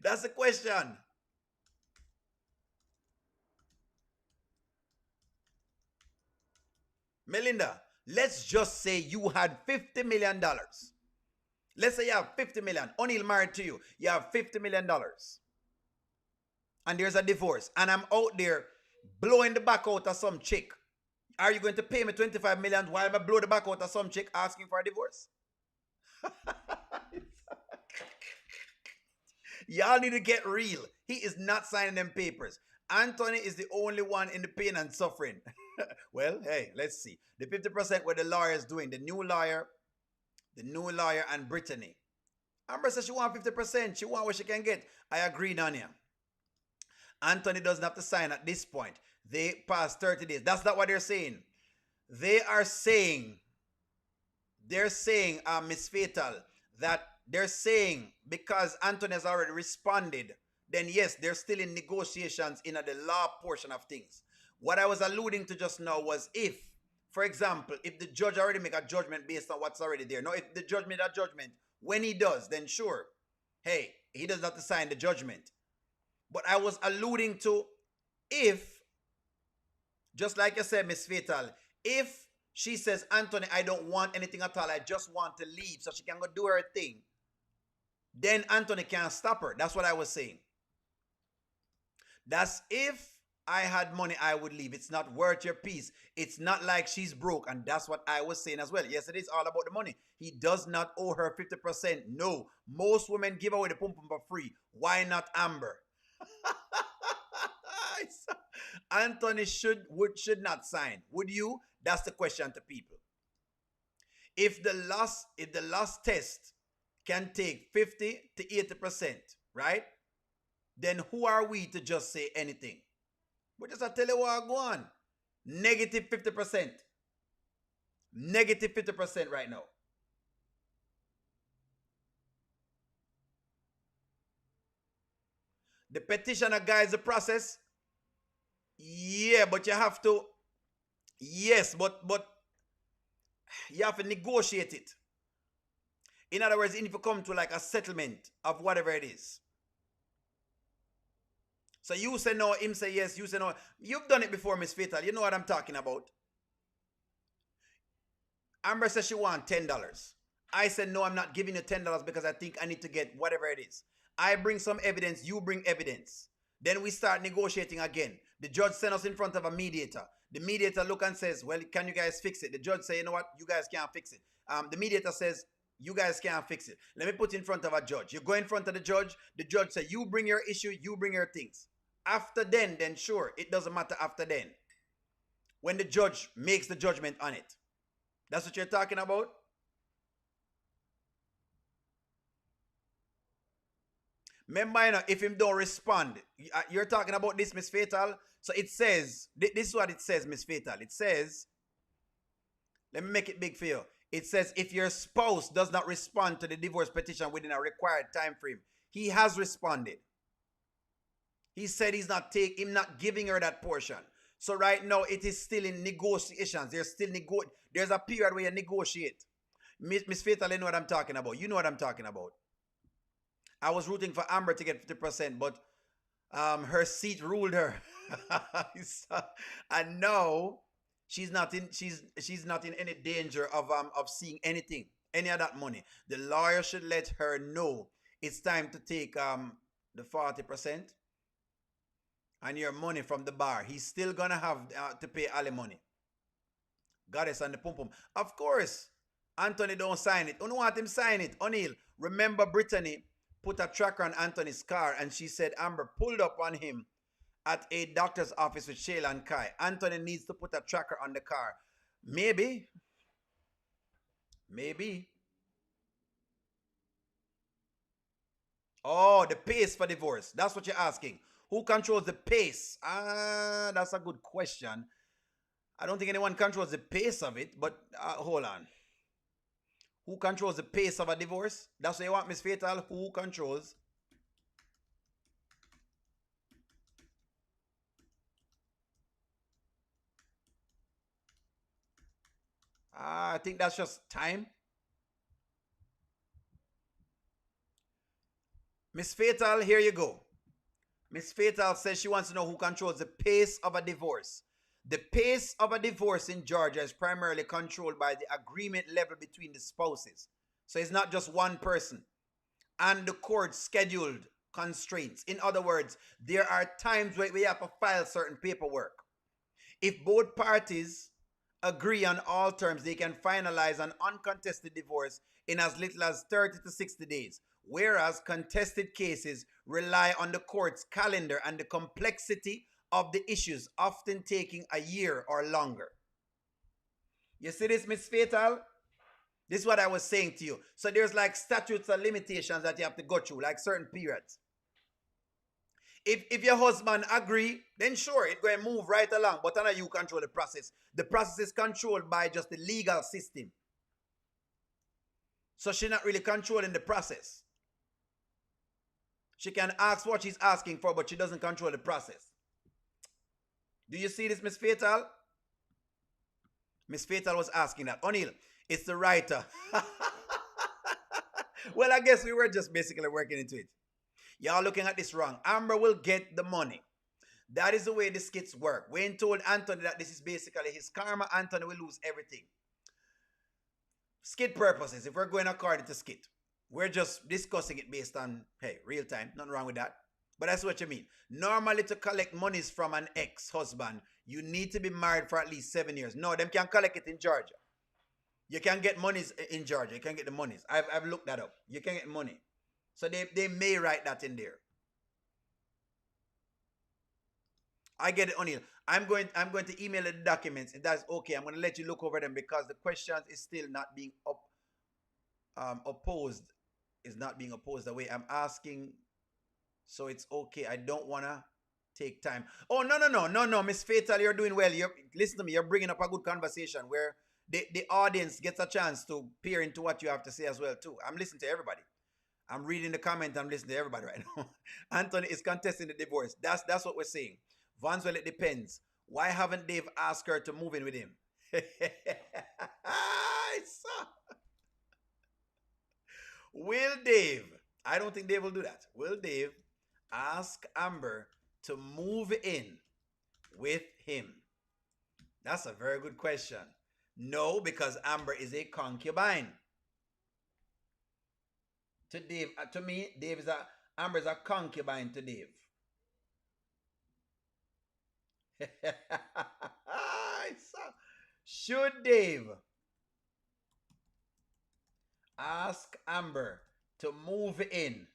[SPEAKER 2] That's the question. Melinda, let's just say you had $50 million. Let's say you have $50 million. O'Neill married to you. You have $50 million. And there's a divorce. And I'm out there blowing the back out of some chick. Are you going to pay me $25 million while I blow the back out of some chick asking for a divorce? Y'all need to get real. He is not signing them papers. Anthony is the only one in the pain and suffering. Well, hey, let's see. The 50% what the lawyer is doing, the new lawyer and Brittany. Amber says she want 50%. She want what she can get. I agree, Nanya. Anthony doesn't have to sign at this point. They passed 30 days. That's not what they're saying. They're saying, Miss Fatal, that they're saying because Anthony has already responded, then yes, they're still in negotiations in the law portion of things. What I was alluding to just now was if, for example, if the judge already make a judgment based on what's already there. Now, if the judge made a judgment, when he does, then sure, hey, he doesn't have to sign the judgment. But I was alluding to if, just like you said, Miss Fatal, if she says, Anthony, I don't want anything at all, I just want to leave so she can go do her thing, then Anthony can't stop her. That's what I was saying. That's if I had money, I would leave. It's not worth your peace. It's not like she's broke. And that's what I was saying as well. Yes, it is all about the money. He does not owe her 50%. No. Most women give away the pum pum for free. Why not Amber? Anthony should not sign. Would you? That's the question to people. If the last test can take 50 to 80%, right? Then who are we to just say anything? But just I tell you what go on. Negative 50%. Negative 50% right now. The petitioner guides the process. Yeah, but you have to. Yes, but you have to negotiate it. In other words, you need to come to like a settlement of whatever it is. So you say no, him say yes, you say no. You've done it before, Miss Fatal. You know what I'm talking about. Amber says she wants $10. I said, no, I'm not giving you $10 because I think I need to get whatever it is. I bring some evidence, you bring evidence. Then we start negotiating again. The judge sent us in front of a mediator. The mediator look and says, well, can you guys fix it? The judge say, you know what, you guys can't fix it. The mediator says, you guys can't fix it. Let me put it in front of a judge. You go in front of the judge say, you bring your issue, you bring your things. After then sure, it doesn't matter after then. When the judge makes the judgment on it. That's what you're talking about? Remember, you know, if him don't respond, you're talking about this, Miss Fatal. So it says, this is what it says, Miss Fatal. It says, let me make it big for you. It says, if your spouse does not respond to the divorce petition within a required time frame, he has responded. He said he's not giving her that portion. So right now it is still in negotiations. There's a period where you negotiate. Miss Fatal, you know what I'm talking about. You know what I'm talking about. I was rooting for Amber to get 50%, but her seat ruled her. And now she's not in any danger of seeing anything, any of that money. The lawyer should let her know it's time to take the 40%. And your money from the bar. He's still gonna have to pay alimony. Goddess and the pum pum. Of course, Anthony don't sign it. You don't want him sign it. O'Neal, remember Brittany put a tracker on Anthony's car and she said Amber pulled up on him at a doctor's office with Shayla and Kai. Anthony needs to put a tracker on the car. Maybe. Oh, the pace for divorce. That's what you're asking. Who controls the pace? That's a good question. I don't think anyone controls the pace of it, but hold on. Who controls the pace of a divorce? That's what you want, Miss Fatal. Who controls? I think that's just time. Miss Fatal, here you go. Miss Fatal says she wants to know who controls the pace of a divorce. The pace of a divorce in Georgia is primarily controlled by the agreement level between the spouses. So it's not just one person. And the court scheduled constraints. In other words, there are times where we have to file certain paperwork. If both parties agree on all terms, they can finalize an uncontested divorce in as little as 30 to 60 days. Whereas contested cases rely on the court's calendar and the complexity of the issues, often taking a year or longer. You see this, Miss Fatal? This is what I was saying to you. So there's like statutes and limitations that you have to go through, like certain periods. If your husband agree, then sure, it's going to move right along. But then you control the process. The process is controlled by just the legal system. So she's not really controlling the process. She can ask what she's asking for, but she doesn't control the process. Do you see this, Miss Fatal? Miss Fatal was asking that. O'Neill, it's the writer. Well, I guess we were just basically working into it. Y'all looking at this wrong. Amber will get the money. That is the way the skits work. Wayne told Anthony that this is basically his karma. Anthony will lose everything. Skit purposes, if we're going according to skit, we're just discussing it based on, hey, real time. Nothing wrong with that. But that's what you mean. Normally, to collect monies from an ex-husband, you need to be married for at least 7 years. No, them can collect it in Georgia. You can get monies in Georgia. You can get the monies. I've looked that up. You can get money. So they may write that in there. I get it, O'Neill. I'm going to email the documents. If that's okay, I'm going to let you look over them because the questions is still not being opposed. Is not being opposed the way I'm asking. So it's okay. I don't want to take time. Oh, no, Miss Fatal, you're doing well. Listen to me. You're bringing up a good conversation where the audience gets a chance to peer into what you have to say as well too. I'm listening to everybody. I'm reading the comment. I'm listening to everybody right now. Anthony is contesting the divorce. That's what we're saying. Vance, well, it depends. Why haven't Dave asked her to move in with him? Will Dave, I don't think Dave will do that. Will Dave ask Amber to move in with him? That's a very good question. No, because Amber is a concubine. To Dave, to me, Amber is a concubine to Dave. Should Dave ask Amber to move in?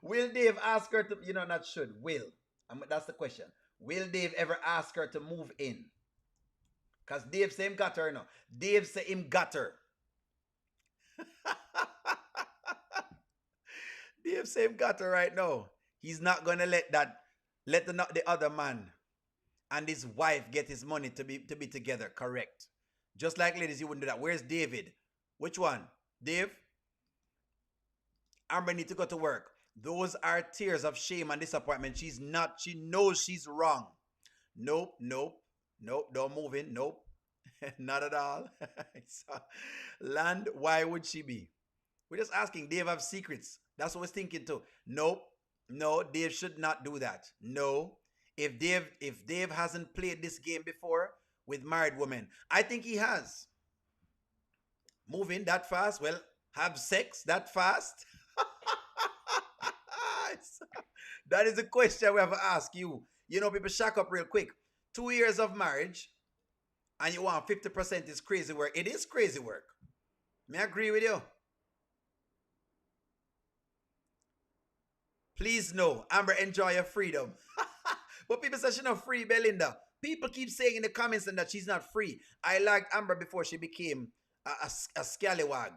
[SPEAKER 2] Will Dave ask her to, not should, will. That's the question. Will Dave ever ask her to move in? Because Dave say him got her now. Dave say him got her. Dave say him got her right now. He's not going to let the other man and his wife get his money to be together. Correct. Just like ladies, you wouldn't do that. Where's David? Which one? Dave? Amber need to go to work. Those are tears of shame and disappointment. She knows she's wrong. Nope. Don't move in. Nope. Not at all. Land, why would she be? We're just asking. Dave have secrets. That's what we're thinking too. Nope. No, Dave should not do that. No. If Dave hasn't played this game before with married women, I think he has. Move in that fast? Well, have sex that fast? That is a question we have to ask you. People shack up real quick. 2 years of marriage and you want 50% is crazy work. It is crazy work. May I agree with you? Please no. Amber, enjoy your freedom. But people say she's not free, Belinda. People keep saying in the comments that she's not free. I liked Amber before she became a scallywag.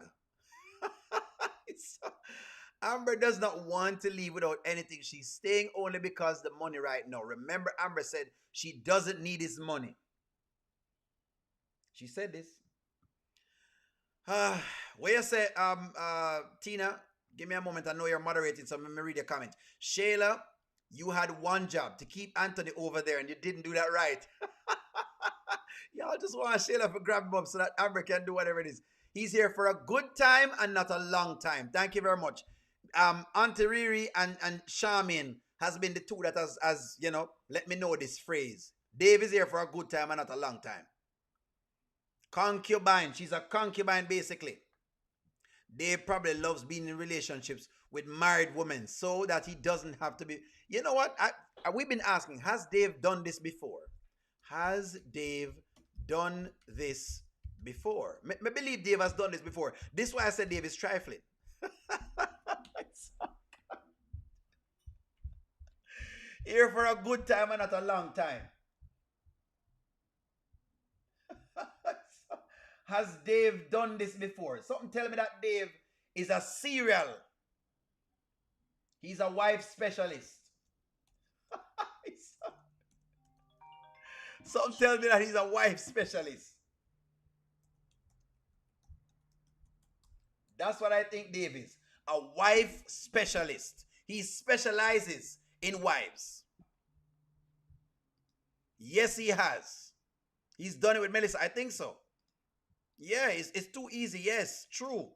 [SPEAKER 2] Amber does not want to leave without anything. She's staying only because the money right now. Remember, Amber said she doesn't need his money. She said this. What you say, Tina? Give me a moment. I know you're moderating, so let me read your comment. Shayla, you had one job, to keep Anthony over there, and you didn't do that right. Y'all just want Shayla to grab him up so that Amber can do whatever it is. He's here for a good time and not a long time. Thank you very much. Auntie Riri and Charmin has been the two that has let me know this phrase. Dave is here for a good time and not a long time. Concubine. She's a concubine, basically. Dave probably loves being in relationships with married women so that he doesn't have to be. You know what? We've been asking, has Dave done this before? Has Dave done this before? I believe Dave has done this before. This is why I said Dave is trifling. Here for a good time and not a long time. Has Dave done this before? Something tell me that Dave is a serial. He's a wife specialist. Some tell me that he's a wife specialist. That's what I think Dave is. A wife specialist. He specializes in wives. Yes, he has. He's done it with Melissa. I think so. Yeah, it's too easy. Yes, true.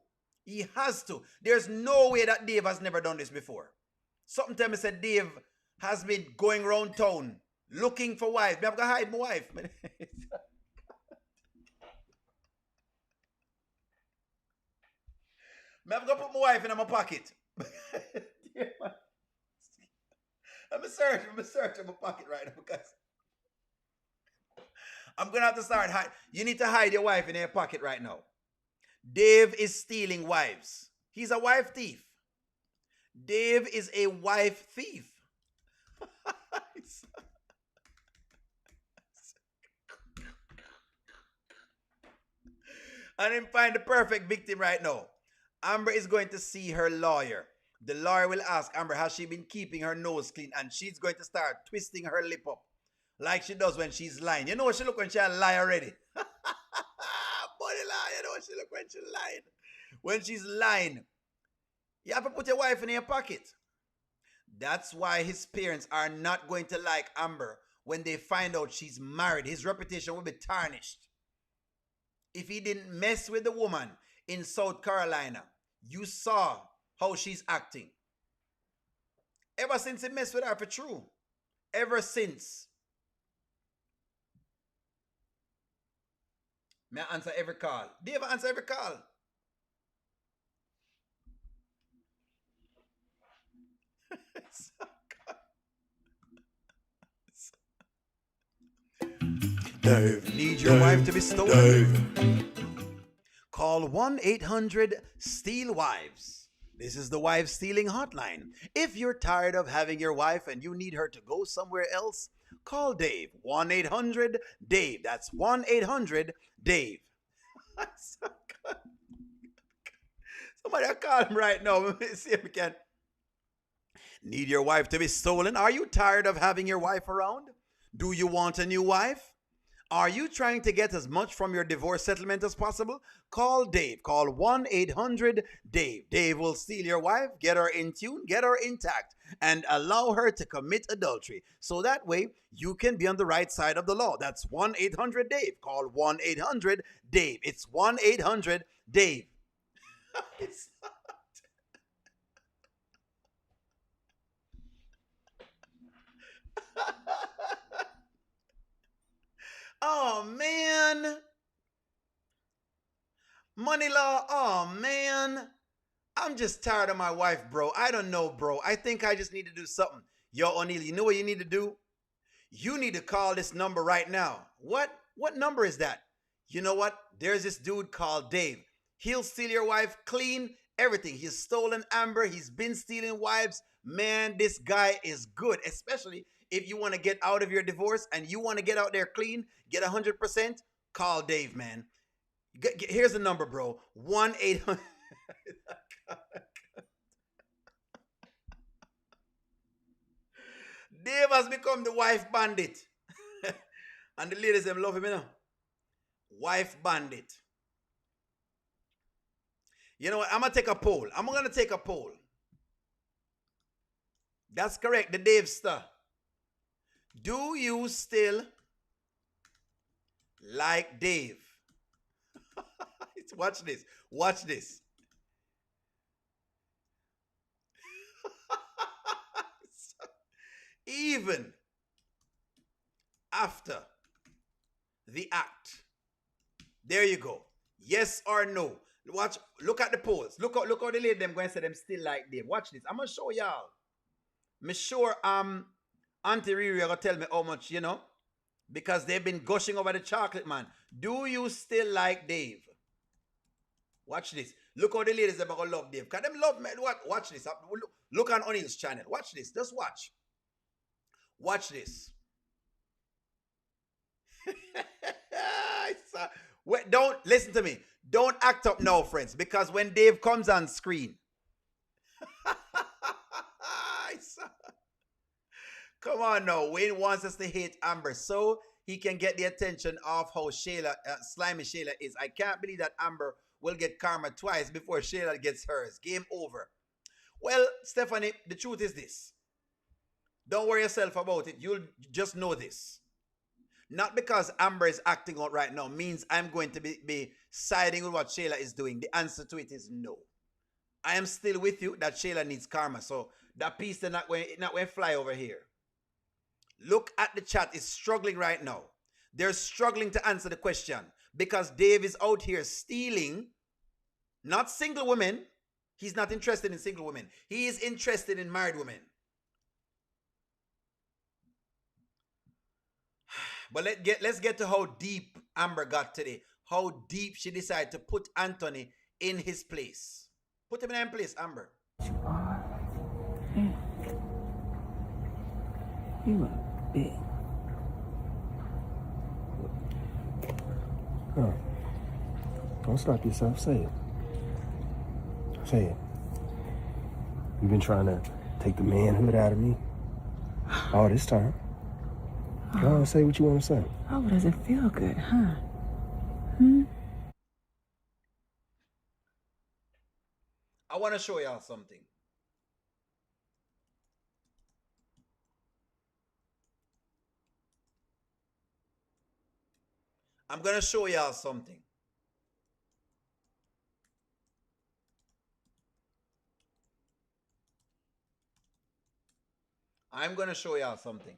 [SPEAKER 2] He has to. There's no way that Dave has never done this before. Something tell me said Dave has been going around town looking for wives. Me have to hide my wife. Me have to put my wife in my pocket. I'm search in my pocket right now because I'm gonna have to start hide. You need to hide your wife in your pocket right now. Dave is stealing wives. He's a wife thief. Dave is a wife thief. And then find the perfect victim right now. Amber is going to see her lawyer. The lawyer will ask Amber, has she been keeping her nose clean? And she's going to start twisting her lip up like she does when she's lying. You know what she look when she lie already? Body lie, you know what she look when she's lying. When she's lying, you have to put your wife in your pocket. That's why his parents are not going to like Amber when they find out she's married. His reputation will be tarnished. If he didn't mess with the woman in South Carolina, you saw how she's acting. Ever since he messed with her for true. Ever since. May I answer every call? Do you ever answer every call?
[SPEAKER 3] Dave.
[SPEAKER 2] Need your wife to be stolen? Dave. Call 1-800-STEAL-WIVES. This is the wife stealing hotline. If you're tired of having your wife and you need her to go somewhere else, call Dave. 1-800-DAVE. That's 1-800-DAVE. Somebody call him right now. Let me see if we can. Need your wife to be stolen? Are you tired of having your wife around? Do you want a new wife? Are you trying to get as much from your divorce settlement as possible? Call Dave. Call 1-800-DAVE. Dave will steal your wife, get her in tune, get her intact, and allow her to commit adultery. So that way, you can be on the right side of the law. That's 1-800-DAVE. Call 1-800-DAVE. It's 1-800-DAVE. It's not. Oh, man. Money law. Oh, man. I'm just tired of my wife, bro. I don't know, bro. I think I just need to do something. Yo, O'Neal, you know what you need to do? You need to call this number right now. What? What number is that? You know what? There's this dude called Dave. He'll steal your wife clean, everything. He's stolen Amber. He's been stealing wives. Man, this guy is good, especially if you want to get out of your divorce and you want to get out there clean, get 100%, call Dave, man. Here's the number, bro. 1-800. Dave has become the wife bandit. And the ladies, them love him, you know. Wife bandit. You know what? I'm going to take a poll. I'm going to take a poll. That's correct. The Dave star. Do you still like Dave? Watch this. Watch this. Even after the act. There you go. Yes or no. Watch. Look at the polls. Look how the lady them going to say them still like Dave. Watch this. I'm going to show y'all. I'm sure Auntie Riri are going to tell me how much, you know. Because they've been gushing over the chocolate man. Do you still like Dave? Watch this. Look how the ladies are going to love Dave. Because them love me. Watch this. Look on O'Neal's channel. Watch this. Just watch. Watch this. Wait, don't listen to me. Don't act up now, friends, because when Dave comes on screen, come on now. Wayne wants us to hate Amber so he can get the attention of how Shayla, slimy Shayla is. I can't believe that Amber will get karma twice before Shayla gets hers. Game over. Well, Stephanie, the truth is this. Don't worry yourself about it. You'll just know this. Not because Amber is acting out right now means I'm going to be siding with what Shayla is doing. The answer to it is no. I am still with you that Shayla needs karma. So that piece they're not going to fly over here. Look at the chat. It's struggling right now. They're struggling to answer the question because Dave is out here stealing, not single women. He's not interested in single women. He is interested in married women. But let's get to how deep Amber got today. How deep she decided to put Anthony in his place. Put him in his place, Amber.
[SPEAKER 5] You are. Yeah. You are big.
[SPEAKER 3] Oh. Don't stop yourself. Say it. Say it. You've been trying to take the manhood out of me all this time. Go on, say what you want to say.
[SPEAKER 5] Oh, does it feel good, huh?
[SPEAKER 2] I want to show y'all something. I'm going to show y'all something. I'm going to show y'all something.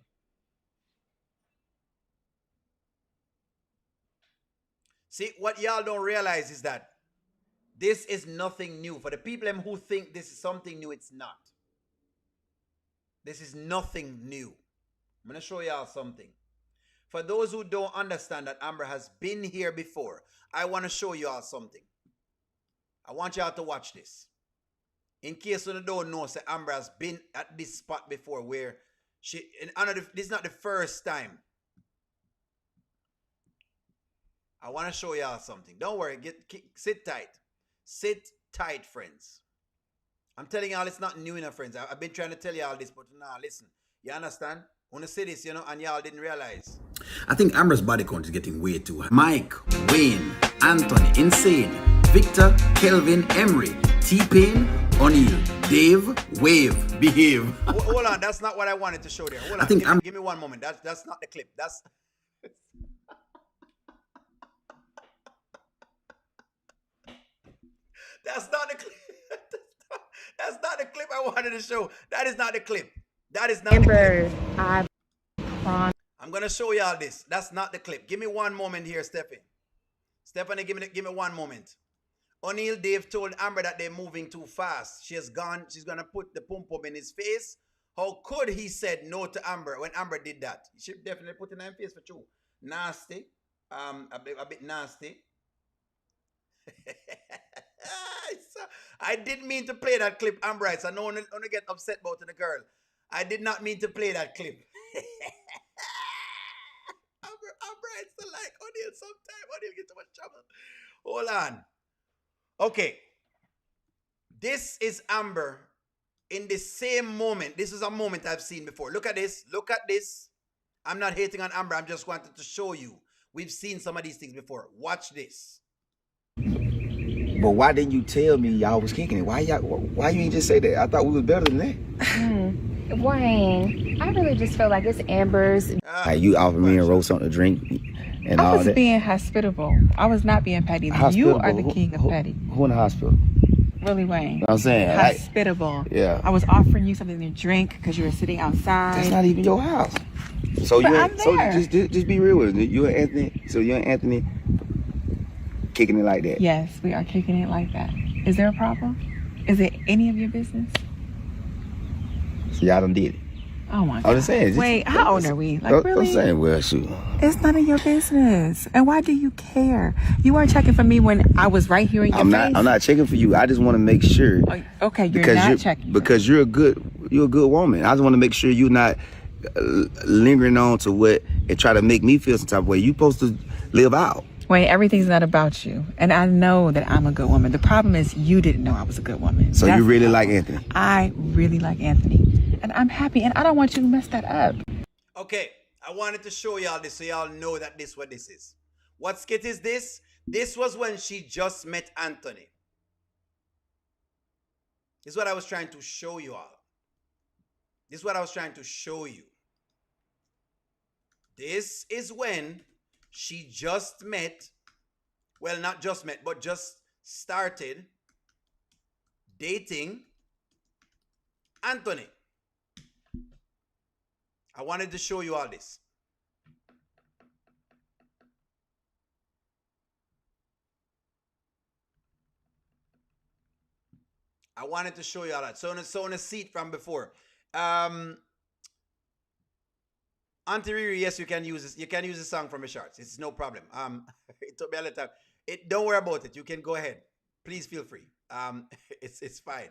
[SPEAKER 2] See, what y'all don't realize is that this is nothing new. For the people who think this is something new, it's not. This is nothing new. I'm going to show y'all something. For those who don't understand that Amber has been here before, I want to show y'all something. I want y'all to watch this. In case you don't know, say Amber has been at this spot before where this is not the first time. I want to show y'all something. Don't worry. Sit tight. Sit tight, friends. I'm telling y'all it's not new enough, friends. I've been trying to tell y'all this, but now listen. You understand? I want to say this, and y'all didn't realize.
[SPEAKER 1] I think Amber's body count is getting way too high. Mike, Wayne, Anthony, Insane, Victor, Kelvin, Emery, T-Pain, O'Neal, Dave, Wave, Behave.
[SPEAKER 2] Hold on. That's not what I wanted to show there. Hold on.
[SPEAKER 1] I think
[SPEAKER 2] give me 1 moment. That's not the clip. That's not the clip. That's not the clip I wanted to show. That is not the clip. That is not
[SPEAKER 8] Amber,
[SPEAKER 2] the clip. I'm gonna show y'all this. That's not the clip. Give me 1 moment here, Stephanie. Stephanie, give me 1 moment. O'Neal Dave told Amber that they're moving too fast. She's gonna put the pum pum in his face. How could he said no to Amber when Amber did that? He should definitely put it in her face for true. Nasty. A bit nasty. I didn't mean to play that clip, Amber. So I don't want to get upset about the girl. I did not mean to play that clip. Amber still like O'Neal sometime. O'Neal get too much trouble. Hold on. Okay. This is Amber in the same moment. This is a moment I've seen before. Look at this. Look at this. I'm not hating on Amber. I'm just wanted to show you. We've seen some of these things before. Watch this.
[SPEAKER 7] But why didn't you tell me y'all was kicking it? Why you ain't just say that? I thought we was better than that.
[SPEAKER 8] Wayne, I really just feel like it's Amber's.
[SPEAKER 7] You offered me a roast on the drink and all that.
[SPEAKER 5] I was being hospitable. I was not being petty. You are the king of petty.
[SPEAKER 7] Who in the hospital?
[SPEAKER 5] Really, Wayne?
[SPEAKER 7] I'm saying
[SPEAKER 5] hospitable.
[SPEAKER 7] Yeah.
[SPEAKER 5] I was offering you something to drink because you were sitting outside.
[SPEAKER 7] That's not even your house. So just be real with it. You and Anthony. So you and Anthony kicking it like that.
[SPEAKER 5] Yes, we are kicking it like that. Is there a problem? Is it any of your business?
[SPEAKER 7] So y'all done did it.
[SPEAKER 5] Oh my God.
[SPEAKER 7] I'm just saying.
[SPEAKER 5] Wait, how old are we? Like, really?
[SPEAKER 7] I'm saying, well, shoot.
[SPEAKER 5] It's none of your business. And why do you care? You weren't checking for me when I was right here in your face.
[SPEAKER 7] I'm not checking for you. I just want to make sure.
[SPEAKER 5] Oh, okay, you're not checking.
[SPEAKER 7] Because you're a good woman. I just want to make sure you're not lingering on to what and try to make me feel some type of way. You supposed to live out.
[SPEAKER 5] Wayne, everything's not about you. And I know that I'm a good woman. The problem is you didn't know I was a good woman.
[SPEAKER 7] So
[SPEAKER 5] That's
[SPEAKER 7] you
[SPEAKER 5] the
[SPEAKER 7] really
[SPEAKER 5] problem.
[SPEAKER 7] like Anthony?
[SPEAKER 5] I really like Anthony. And I'm happy. And I don't want you to mess that up.
[SPEAKER 2] Okay, I wanted to show y'all this so y'all know that this what this is. What skit is this? This was when she just met Anthony. This is what I was trying to show you all. This is what I was trying to show you. This is when she just met, well, not just met, but just started dating Anthony. I wanted to show you all this. I wanted to show you all that. So on a seat from before. Auntie Riri, yes, you can use this. You can use the song from the shorts. It's no problem. It took me a little time. Don't worry about it. You can go ahead. Please feel free. It's fine.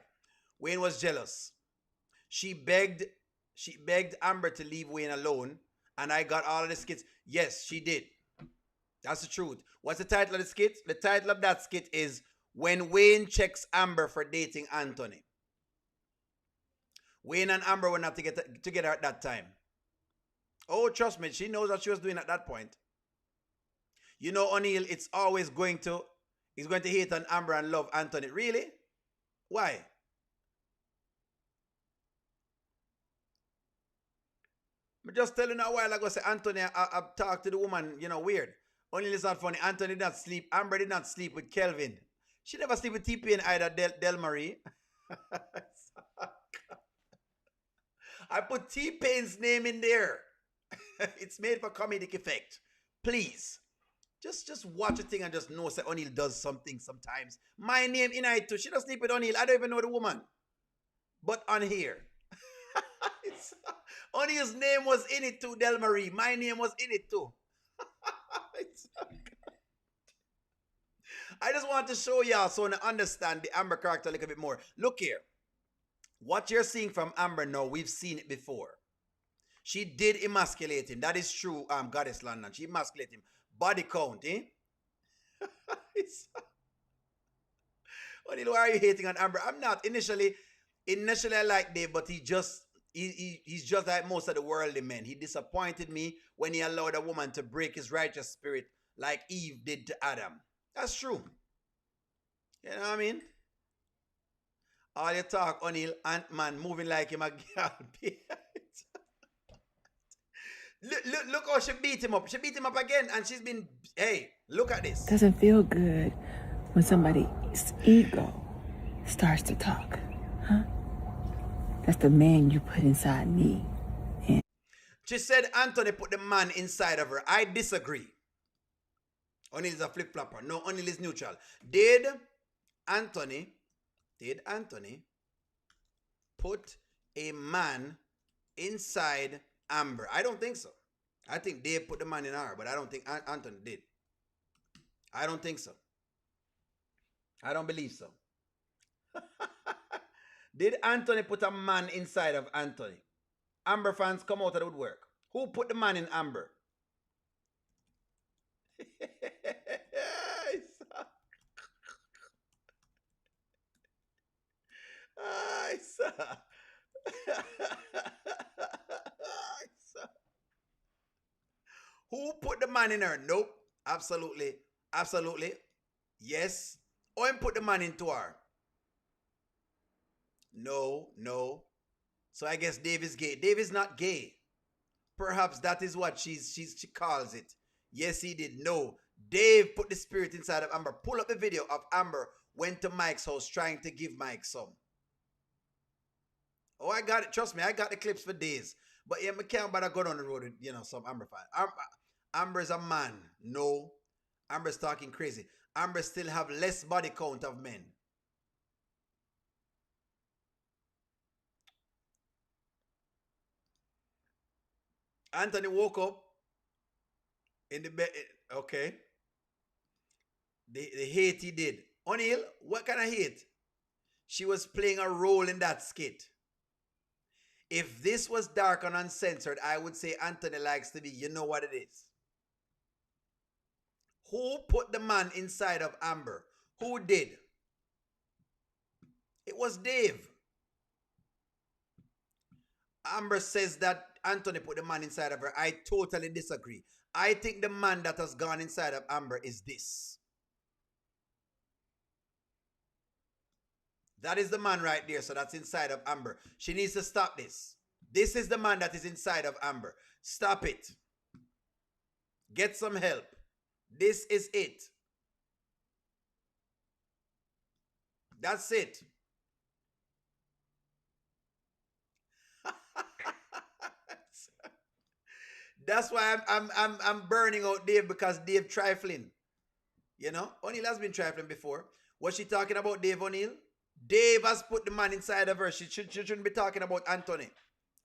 [SPEAKER 2] Wayne was jealous. She begged Amber to leave Wayne alone, and I got all of the skits. Yes, she did. That's the truth. What's the title of the skit? The title of that skit is When Wayne Checks Amber for Dating Anthony. Wayne and Amber were not together at that time. Oh, trust me, she knows what she was doing at that point. You know, O'Neal, it's always going to hate on Amber and love Anthony. Really? Why? I'm just telling you a while ago, say Anthony, I've talked to the woman, you know, weird. Only it's not funny. Anthony did not sleep. Amber did not sleep with Kelvin. She never sleep with T-Pain either, Del Marie. I put T-Pain's name in there. It's made for comedic effect. Please. Just watch a thing and just know that O'Neal does something sometimes. My name in it too. She doesn't sleep with O'Neal. I don't even know the woman. But on here. O'Neal's name was in it too, Del Marie. My name was in it too. I just want to show y'all so to understand the Amber character a little bit more. Look here. What you're seeing from Amber now, we've seen it before. She did emasculate him. That is true, Goddess London. She emasculated him. Body count, eh? Why are you hating on Amber? I'm not. Initially I liked Dave, but he's just like most of the worldly men. He disappointed me when he allowed a woman to break his righteous spirit like Eve did to Adam. That's true. You know what I mean? All you talk, O'Neal, Ant-Man, moving like him a girl. Look how she beat him up. She beat him up again, and she's been, hey, look at this.
[SPEAKER 5] Doesn't feel good when somebody's ego starts to talk, huh? That's the man you put inside me. And
[SPEAKER 2] she said Anthony put the man inside of her. I disagree. O'Neal is a flip-flopper. No, O'Neal is neutral. Did Anthony put a man inside Amber? I don't think so. I think Dave put the man in her, but I don't think Anthony did. I don't think so. I don't believe so. Did Anthony put a man inside of Anthony? Amber fans, come out of the woodwork. Who put the man in Amber? Who put the man in her? Nope. Absolutely. Absolutely. Yes. Or him put the man into her. No. So I guess Dave is gay. Dave is not gay. Perhaps that is what she calls it. Yes, he did. No. Dave put the spirit inside of Amber. Pull up the video of Amber went to Mike's house trying to give Mike some. Oh, I got it. Trust me, I got the clips for days. But yeah, I can't bother go down the road with, some Amber fan. Amber's a man. No. Amber's talking crazy. Amber still have less body count of men. Anthony woke up in the bed. Okay. The hate he did. O'Neal, what kind of hate? She was playing a role in that skit. If this was dark and uncensored, I would say Anthony likes to be, you know what it is. Who put the man inside of Amber? Who did? It was Dave. Amber says that Anthony put the man inside of her. I totally disagree. I think the man that has gone inside of Amber is this. That is the man right there. So that's inside of Amber. She needs to stop this. This is the man that is inside of Amber. Stop it. Get some help. This is it. That's it. That's why I'm burning out Dave, because Dave trifling. You know, O'Neal has been trifling before. Was she talking about Dave O'Neal? Dave has put the man inside of her. She shouldn't be talking about Anthony.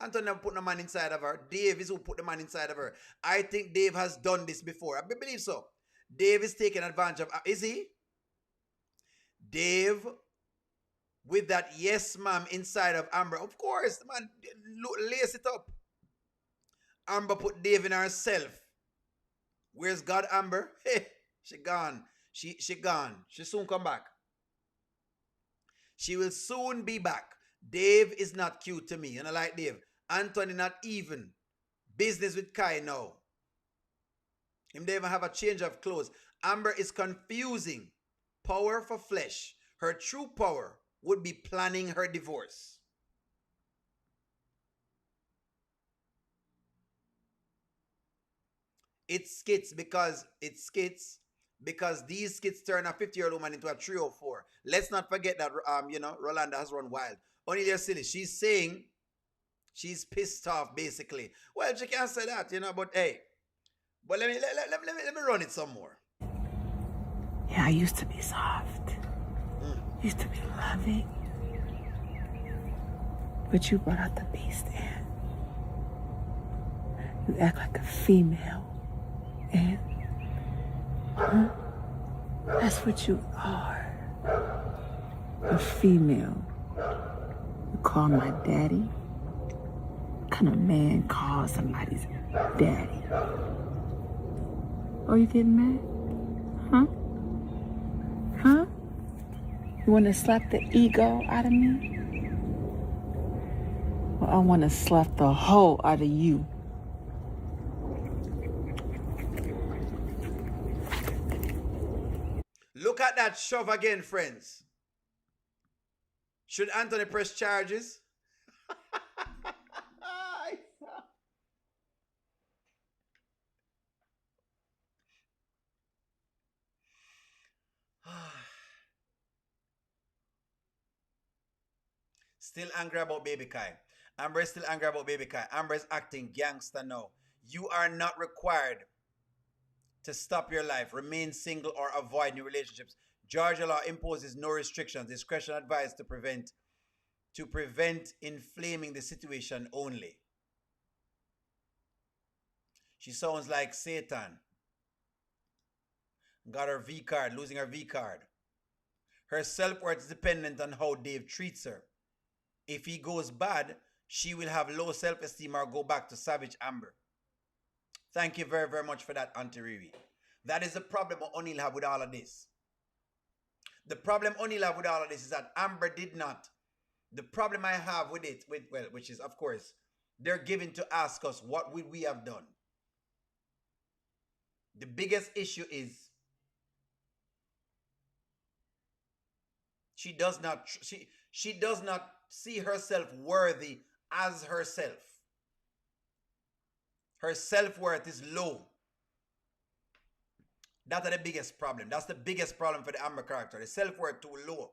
[SPEAKER 2] Anthony never put the man inside of her. Dave is who put the man inside of her. I think Dave has done this before. I believe so. Dave is taking advantage of. Is he? Dave, with that yes ma'am inside of Amber. Of course, the man lace it up. Amber put Dave in herself. Where's God, Amber? Hey, she gone. She gone. She soon come back. She will soon be back. Dave is not cute to me. And I like Dave. Anthony not even. Business with Kai now. Him they even have a change of clothes. Amber is confusing. Power for flesh. Her true power would be planning her divorce. It's skits because these skits turn a 50-year-old woman into a 304. Let's not forget that Rolanda has run wild. Only they're silly. She's saying she's pissed off, basically. Well, she can't say that, but hey. But let me run it some more.
[SPEAKER 5] Yeah, I used to be soft. Used to be loving. But you brought out the beast, Ann. You act like a female. And that's what you are. A female. You call my daddy? What kind of man calls somebody's daddy? Oh, you getting mad? Huh? You want to slap the ego out of me? Well, I want to slap the whole out of you.
[SPEAKER 2] Look at that shove again, friends. Should Anthony press charges? Still angry about Baby Kai. Amber is still angry about Baby Kai. Amber is acting gangster now. You are not required to stop your life, remain single, or avoid new relationships. Georgia law imposes no restrictions. Discretion advised to prevent inflaming the situation only. She sounds like Satan. Got her V card, losing her V card. Her self-worth is dependent on how Dave treats her. If he goes bad, she will have low self-esteem or go back to savage Amber. Thank you very, very much for that, Auntie Riri. That is the problem O'Neal have with all of this. The problem O'Neal have with all of this is that Amber did not. The problem I have with it, which is, of course, they're given to ask us, what would we have done? The biggest issue is she does not see herself worthy as herself. Her self-worth is low. That's the biggest problem. That's the biggest problem for the Amber character. The self-worth too low.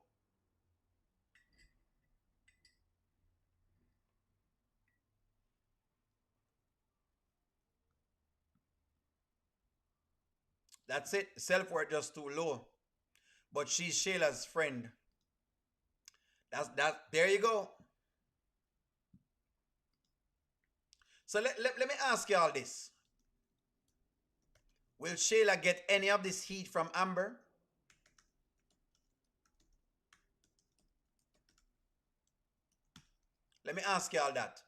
[SPEAKER 2] That's it. Self-worth just too low. But she's Shayla's friend. There you go. So let me ask y'all this. Will Shayla get any of this heat from Amber? Let me ask y'all that.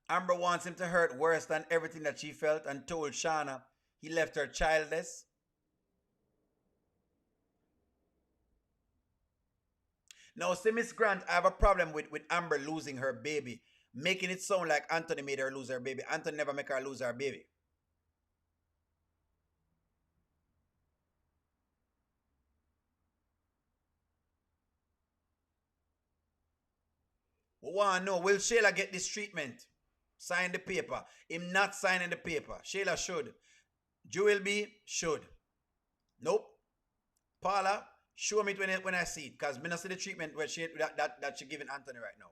[SPEAKER 2] Amber wants him to hurt worse than everything that she felt and told Shauna he left her childless. Now, see, Miss Grant, I have a problem with Amber losing her baby, making it sound like Anthony made her lose her baby. Anthony never make her lose her baby. We want to know, will Shayla get this treatment? Sign the paper. Him not signing the paper. Shayla should. Jewel B should. Nope. Paula, show me it when I see it. Because I see the treatment where that she giving Anthony right now.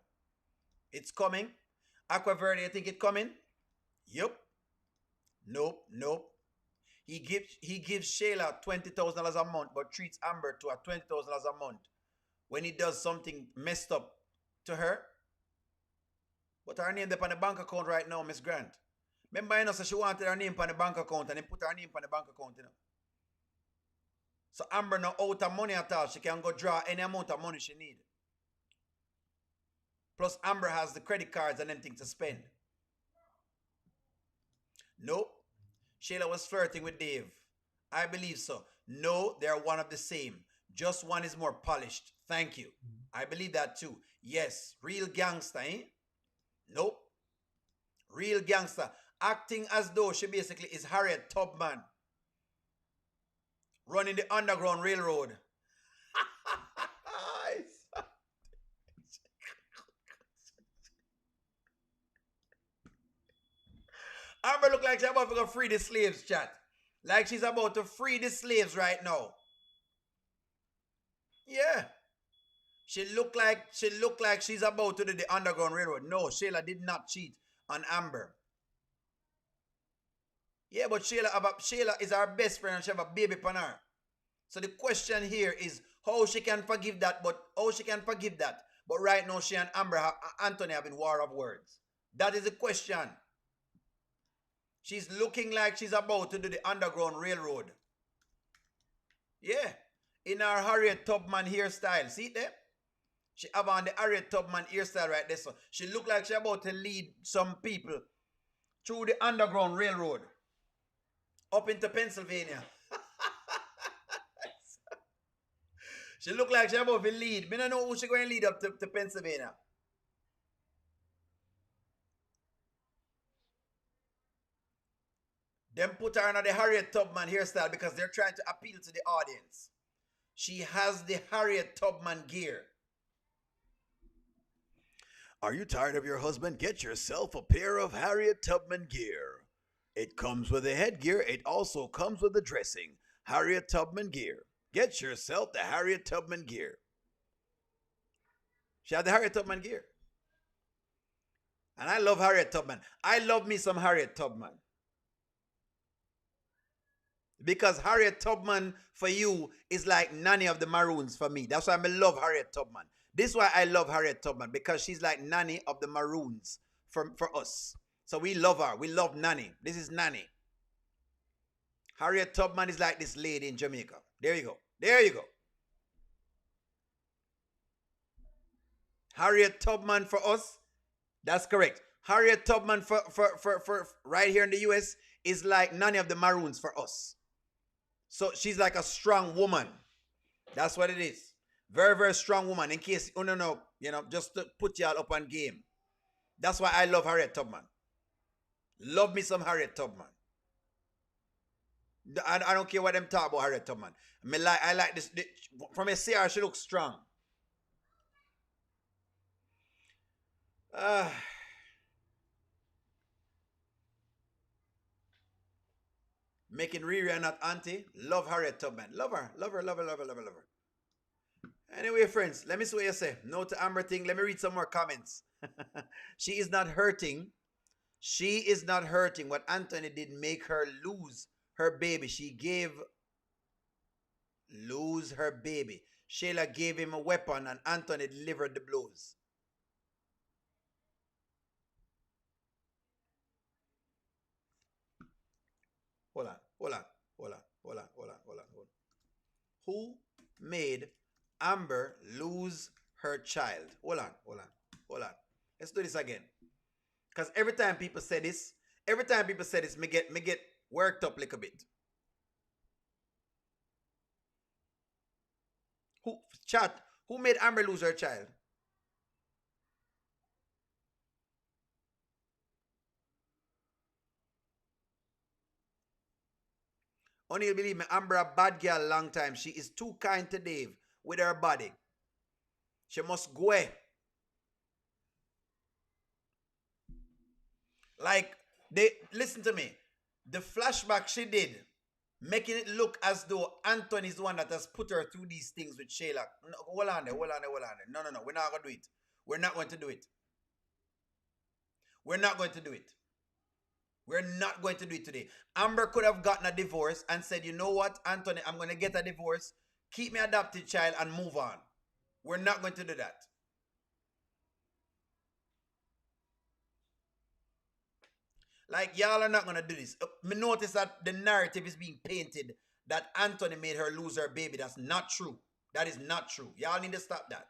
[SPEAKER 2] It's coming. Aqua Verde, you think it's coming? Yep. Nope. He gives Shayla $20,000 a month, but treats Amber to a $20,000 a month when he does something messed up to her. But her name is on the bank account right now, Miss Grant. Remember, you know, so she wanted her name on the bank account and they put her name on the bank account, you know. So Amber no out of money at all. She can go draw any amount of money she need. Plus Amber has the credit cards and them things to spend. Nope. Shayla was flirting with Dave. I believe so. No, they're one of the same. Just one is more polished. Thank you. I believe that too. Yes. Real gangster, eh? Nope. Real gangster. Acting as though she basically is Harriet Tubman. Running the Underground Railroad. Amber look like she's about to go free the slaves, chat. Like she's about to free the slaves right now. Yeah. She look like she's about to do the Underground Railroad. No, Shayla did not cheat on Amber. Yeah, but Shayla is our best friend and she have a baby upon her. So the question here is how she can forgive that, but right now she and Anthony having war of words. That is the question. She's looking like she's about to do the Underground Railroad. Yeah. In her Harriet Tubman hairstyle. See there? She have on the Harriet Tubman hairstyle right there. So she look like she's about to lead some people through the Underground Railroad. Up into Pennsylvania. She look like she's about to lead. I don't know who she's going to lead up to Pennsylvania. Them put her on the Harriet Tubman hairstyle because they're trying to appeal to the audience. She has the Harriet Tubman gear. Are you tired of your husband? Get yourself a pair of Harriet Tubman gear. It comes with the headgear. It also comes with the dressing. Harriet Tubman gear. Get yourself the Harriet Tubman gear. She had the Harriet Tubman gear. And I love Harriet Tubman. I love me some Harriet Tubman. Because Harriet Tubman for you is like Nanny of the Maroons for me. That's why I love Harriet Tubman. This is why I love Harriet Tubman. Because she's like Nanny of the Maroons for us. So we love her. We love Nanny. This is Nanny. Harriet Tubman is like this lady in Jamaica. There you go. There you go. Harriet Tubman for us. That's correct. Harriet Tubman for right here in the US is like Nanny of the Maroons for us. So she's like a strong woman. That's what it is. Very, very strong woman. In case you don't know, just to put y'all up on game. That's why I love Harriet Tubman. Love me some Harriet Tubman. I don't care what them talk about Harriet Tubman. I like this. From a CR, she looks strong. Making Riri and not auntie. Love Harriet Tubman. Love her. Love her. Love her. Love her. Love her. Love her. Anyway, friends, let me see what you say. No to Amber thing. Let me read some more comments. She is not hurting. She is not hurting. What Anthony did make her lose her baby. Lose her baby. Shayla gave him a weapon and Anthony delivered the blows. Hold on. Who made Amber lose her child? Hold on. Let's do this again. Because every time people say this, me get worked up a little bit. Who chat? Who made Amber lose her child? Only you believe me, Amber a bad girl long time. She is too kind to Dave with her body. She must go away. Like they listen to me. The flashback she did, making it look as though Anthony is the one that has put her through these things with Shayla. No, hold on there. No. We're not gonna do it. We're not going to do it. We're not going to do it. We're not going to do it today. Amber could have gotten a divorce and said, you know what, Anthony, I'm going to get a divorce, keep my adopted child, and move on. We're not going to do that. Like, y'all are not going to do this. Me notice that the narrative is being painted that Anthony made her lose her baby. That's not true. That is not true. Y'all need to stop that.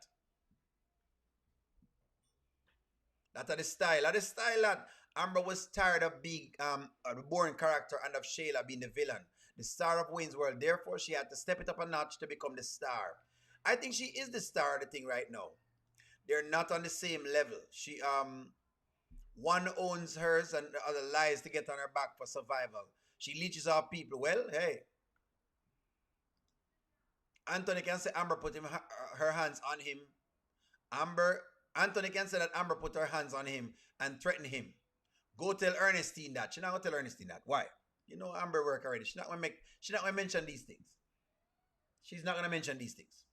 [SPEAKER 2] That's the style. That's the style that Amber was tired of being the boring character and of Shayla being the villain, the star of Wayne's World. Therefore, she had to step it up a notch to become the star. I think she is the star of the thing right now. They're not on the same level. She one owns hers and the other lies to get on her back for survival. She leeches off people. Well, hey, Anthony can say Amber put her hands on him. Anthony can say that Amber put her hands on him and threatened him. Go tell Ernestine that. She not gonna tell Ernestine that. Why? You know Amber work already. She's not gonna mention these things. She's not gonna mention these things.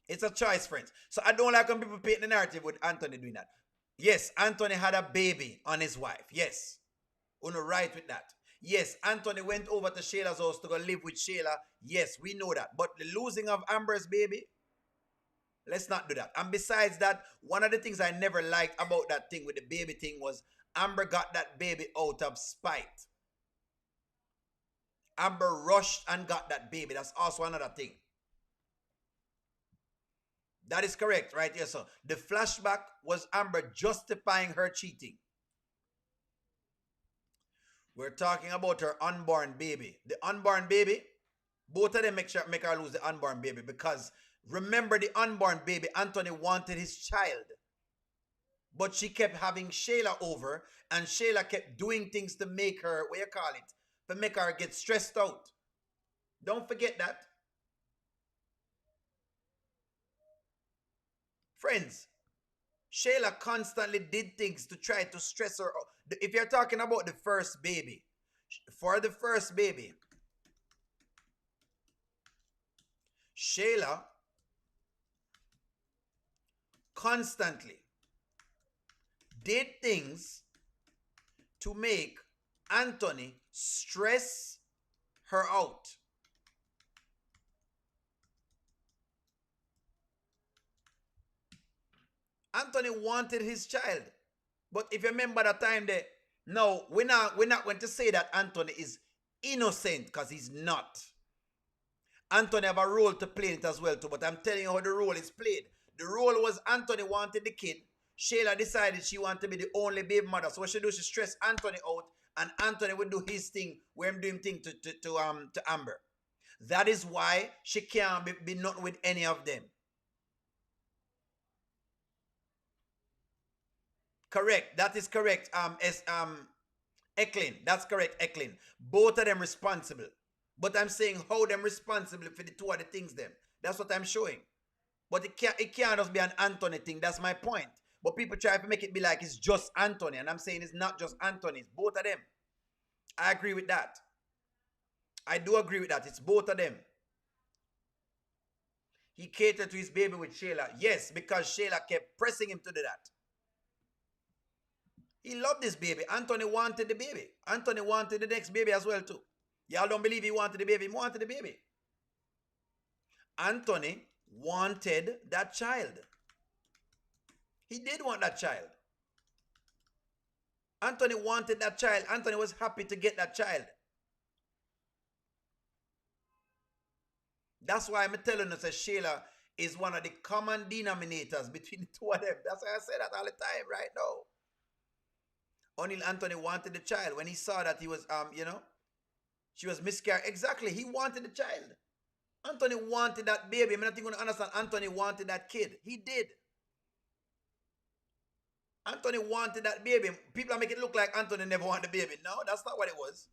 [SPEAKER 2] It's a choice, friends. So I don't like when people paint the narrative with Anthony doing that. Yes, Anthony had a baby on his wife. Yes. Uno right with that. Yes, Anthony went over to Shayla's house to go live with Shayla. Yes, we know that. But the losing of Amber's baby, let's not do that. And besides that, one of the things I never liked about that thing with the baby thing was Amber got that baby out of spite. Amber rushed and got that baby. That's also another thing. That is correct, right? Yes, sir. The flashback was Amber justifying her cheating. We're talking about her unborn baby. The unborn baby, both of them make her lose the unborn baby because remember the unborn baby, Anthony wanted his child. But she kept having Shayla over and Shayla kept doing things to make her, what you call it, to make her get stressed out. Don't forget that. Friends, Shayla constantly did things to try to stress her out. If you're talking about the first baby, for the first baby, Shayla constantly did things to make Anthony stress her out. Anthony wanted his child. But if you remember that time there, no, we're not going to say that Anthony is innocent because he's not. Anthony have a role to play in it as well too, but I'm telling you how the role is played. The role was Anthony wanted the kid. Shayla decided she wanted to be the only baby mother. So what she do, she stressed Anthony out and Anthony would do his thing where I'm doing thing to Amber. That is why she can't be not with any of them. Correct. That is correct. Eklin. That's correct, Eklin. Both of them responsible. But I'm saying how them responsible for the two of the things them. That's what I'm showing. But it can't just be an Anthony thing. That's my point. But people try to make it be like it's just Anthony. And I'm saying it's not just Anthony. It's both of them. I agree with that. I do agree with that. It's both of them. He catered to his baby with Shayla. Yes, because Shayla kept pressing him to do that. He loved this baby. Anthony wanted the baby. Anthony wanted the next baby as well too. Y'all don't believe he wanted the baby. He wanted the baby. Anthony wanted that child. He did want that child. Anthony wanted that child. Anthony was happy to get that child. That's why I'm telling you that Shayla is one of the common denominators between the two of them. That's why I say that all the time right now. O'Neal Anthony wanted the child when he saw that he was, she was miscarried. Exactly, he wanted the child. Anthony wanted that baby. I'm not even going to understand. Anthony wanted that kid. He did. Anthony wanted that baby. People are making it look like Anthony never wanted the baby. No, that's not what it was.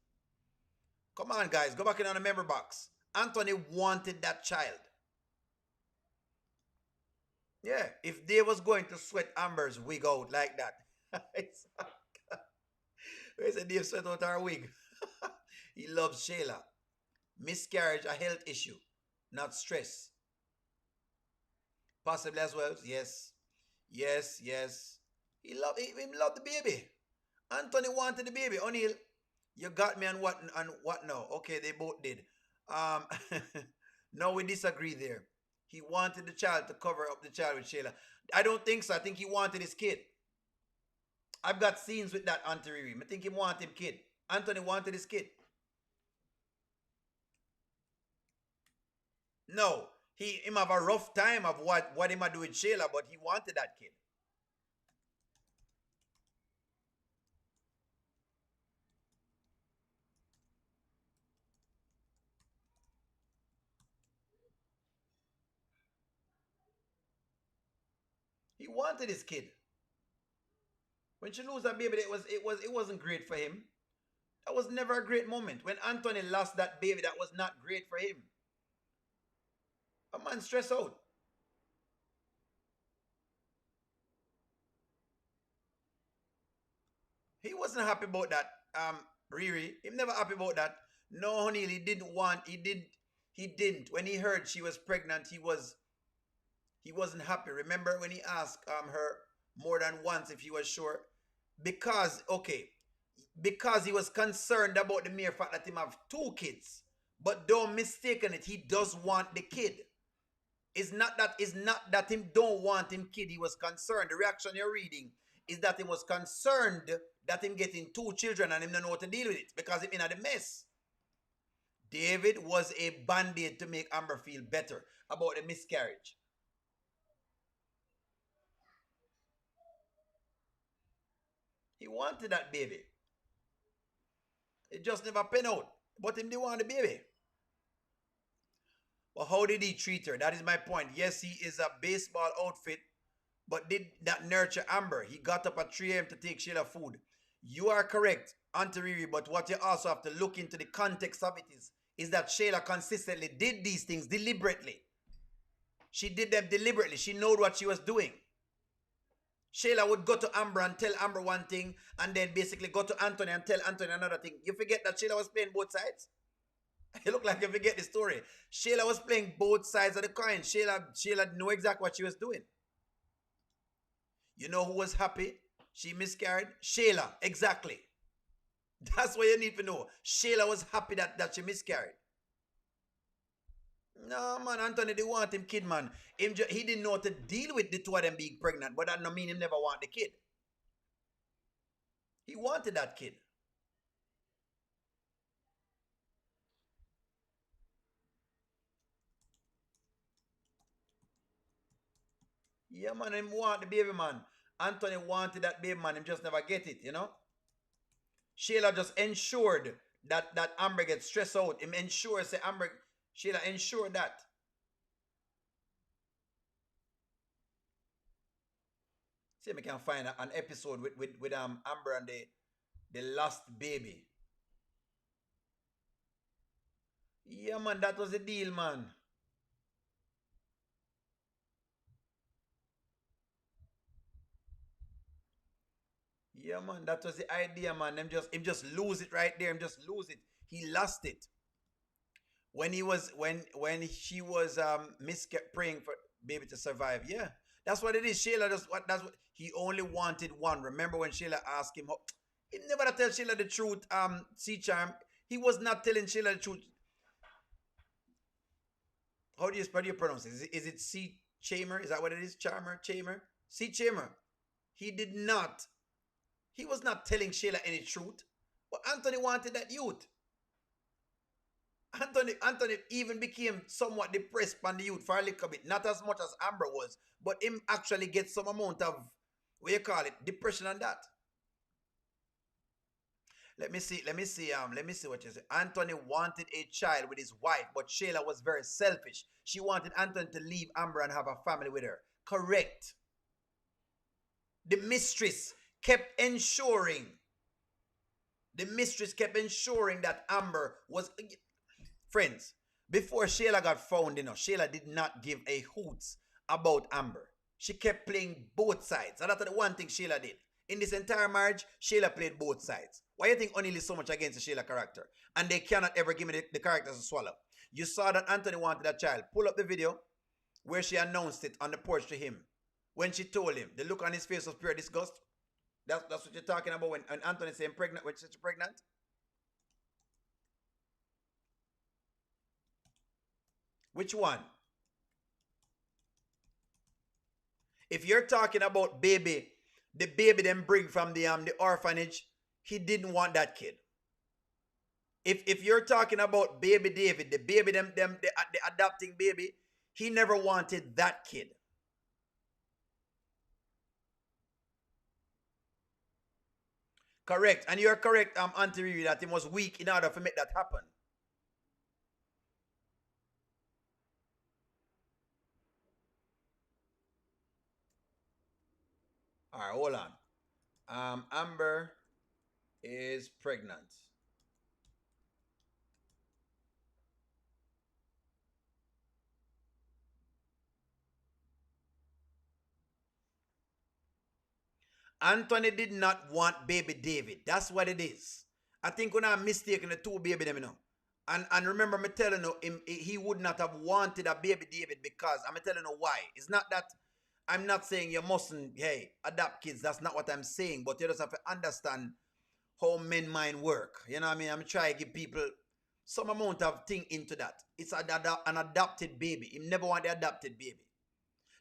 [SPEAKER 2] Come on, guys. Go back in on the memory box. Anthony wanted that child. Yeah, if Dave was going to sweat Amber's wig out like that. Where's the Dave sweat out her wig? He loves Shayla. Miscarriage, a health issue, not stress. Possibly as well. Yes. Yes, yes. He loved the baby. Anthony wanted the baby. O'Neal, you got me on what now? Okay, they both did. No, we disagree there. He wanted the child to cover up the child with Shayla. I don't think so. I think he wanted his kid. I've got scenes with that Auntie Riri. I think he wanted him kid. Anthony wanted his kid. No, him have a rough time of what him a do with Shayla, but he wanted that kid. He wanted his kid. When she lose that baby, it wasn't great for him. That was never a great moment. When Anthony lost that baby, that was not great for him. A man stressed out. He wasn't happy about that. Riri, he never happy about that. No, honey, he didn't. When he heard she was pregnant, he wasn't happy. Remember when he asked her more than once if he was sure? Because he was concerned about the mere fact that him have 2 kids. But don't mistaken it, he does want the kid. It's not that him don't want him kid. He was concerned. The reaction you're reading is that he was concerned that him getting 2 children and him don't know how to deal with it because him in the mess. David was a band-aid to make Amber feel better about the miscarriage. He wanted that baby. It just never panned out. But him didn't want the baby. Well, how did he treat her? That is my point. Yes, he is a baseball outfit, but did that nurture Amber? He got up at 3 a.m. to take Shayla food. You are correct, Auntie Riri, but what you also have to look into the context of it is that Shayla consistently did these things deliberately. She did them deliberately. She knew what she was doing. Shayla would go to Amber and tell Amber one thing, and then basically go to Anthony and tell Anthony another thing. You forget that Shayla was playing both sides? You look like you forget the story. Shayla was playing both sides of the coin. Shayla knew exactly what she was doing. You know who was happy? She miscarried? Shayla, exactly. That's what you need to know. Shayla was happy that she miscarried. No, man, Anthony didn't want him kid, man. He didn't know how to deal with the 2 of them being pregnant, but that don't mean he never want the kid. He wanted that kid. Yeah, man, him want the baby, man. Anthony wanted that baby, man. Him just never get it, you know? Shayla just ensured that Amber gets stressed out. Him ensure, say Shayla ensured that. See if I can find an episode with Amber and the lost baby. Yeah, man, that was the deal, man. Yeah, man, that was the idea, man. Him just lose it right there. Him just lose it. He lost it. When she was praying for baby to survive. Yeah, that's what it is. Shayla that's what he only wanted one. Remember when Shayla asked him, he never tell Shayla the truth. C Charm, he was not telling Shayla the truth. How do you pronounce it? Is it C Chamer? Is that what it is? Chamer? C Chamer. He did not. He was not telling Shayla any truth. But Anthony wanted that youth. Anthony even became somewhat depressed on the youth for a little bit. Not as much as Amber was. But him actually get some amount of, what you call it, depression on that. Let me see what you say. Anthony wanted a child with his wife, but Shayla was very selfish. She wanted Anthony to leave Amber and have a family with her. Correct. The mistress kept ensuring. The mistress kept ensuring that Amber was. Friends, before Shayla got found, Shayla did not give a hoots about Amber. She kept playing both sides. And that's the one thing Shayla did. In this entire marriage, Shayla played both sides. Why do you think O'Neal is so much against the Shayla character? And they cannot ever give me the characters to swallow. You saw that Anthony wanted a child. Pull up the video where she announced it on the porch to him. When she told him, the look on his face was pure disgust. That's what you're talking about when Anthony saying pregnant, when she's pregnant. Which one? If you're talking about baby, the baby them bring from the orphanage, he didn't want that kid. If you're talking about baby David, the baby the adopting baby, he never wanted that kid. Correct. And you're correct, Auntie Riri, that he was weak in order to make that happen. All right, hold on. Amber is pregnant. Anthony did not want baby David. That's what it is. I think when I'm mistaken, the two baby them, And remember me telling you, he would not have wanted a baby David because I'm telling you why. It's not that I'm not saying you mustn't, adopt kids. That's not what I'm saying. But you just have to understand how men mind work. You know what I mean? I'm trying to give people some amount of thing into that. It's an adopted baby. He never want the adopted baby.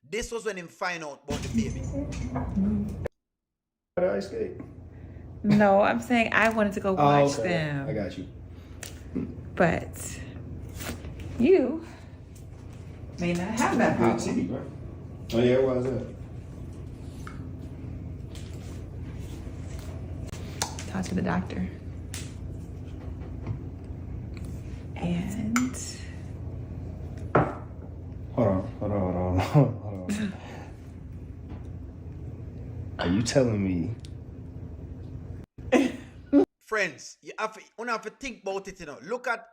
[SPEAKER 2] This was when him find out about the baby.
[SPEAKER 4] Ice skate.
[SPEAKER 5] No, I'm saying I wanted to go watch them.
[SPEAKER 4] I got you.
[SPEAKER 5] But you may not have that problem.
[SPEAKER 4] Right? Oh yeah, why is that?
[SPEAKER 5] Talk to the doctor. And
[SPEAKER 4] Hold on. Are you telling me?
[SPEAKER 2] Friends, you have to think about it, Look at,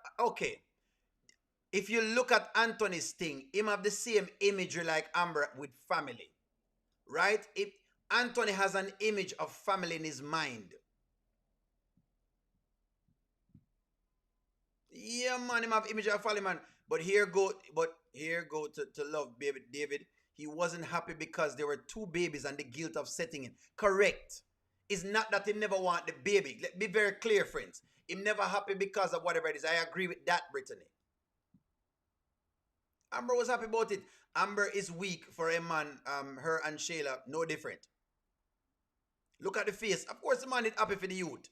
[SPEAKER 2] if you look at Anthony's thing, him have the same imagery like Amber with family, right? If Anthony has an image of family in his mind. Yeah, man, him have image of family, man. But here go to love baby David. He wasn't happy because there were two babies and the guilt of setting it. Correct. It's not that he never want the baby. Let's be very clear, friends. He's never happy because of whatever it is. I agree with that, Brittany. Amber was happy about it. Amber is weak for a man. Her and Shayla, no different. Look at the face. Of course, the man is happy for the youth.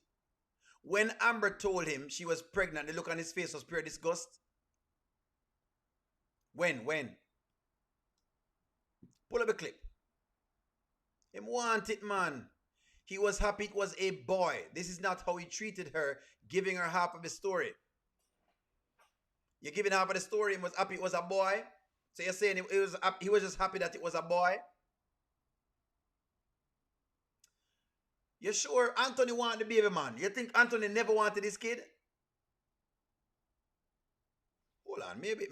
[SPEAKER 2] When Amber told him she was pregnant, the look on his face was pure disgust. When? Pull up a clip. Him want it, man. He was happy it was a boy. This is not how he treated her, giving her half of the story. You're giving half of the story. He was happy it was a boy. So you're saying he was just happy that it was a boy? You sure Anthony wanted the baby, man? You think Anthony never wanted this kid? Hold on, maybe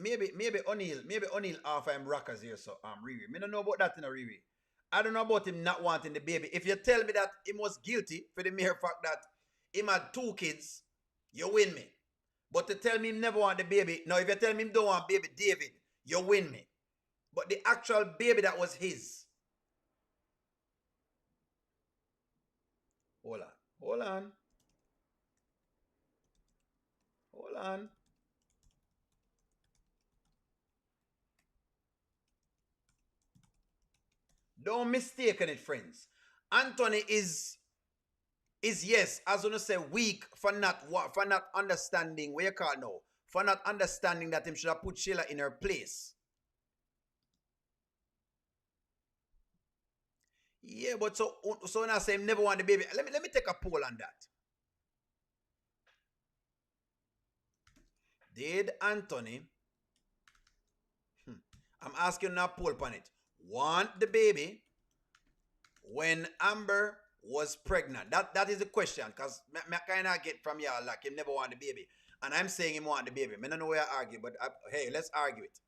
[SPEAKER 2] O'Neal half I'm rockers here, so Riri. Me don't know about that, Riri. I don't know about him not wanting the baby. If you tell me that he was guilty for the mere fact that him had two kids, you win me. But to tell me him never want the baby, now if you tell me him don't want baby David, you win me. But the actual baby that was his. Hold on. Don't mistake it, friends. Anthony is yes, as you say, weak for not understanding where you call now. For not understanding that him should have put Shayla in her place. Yeah, but so when I say him never want the baby, let me take a poll on that. Did Anthony, I'm asking now, poll on it, want the baby when Amber was pregnant? That is the question, because I kind of get from y'all like him never want the baby. And I'm saying him want the baby. I don't know where I argue, but hey, let's argue it.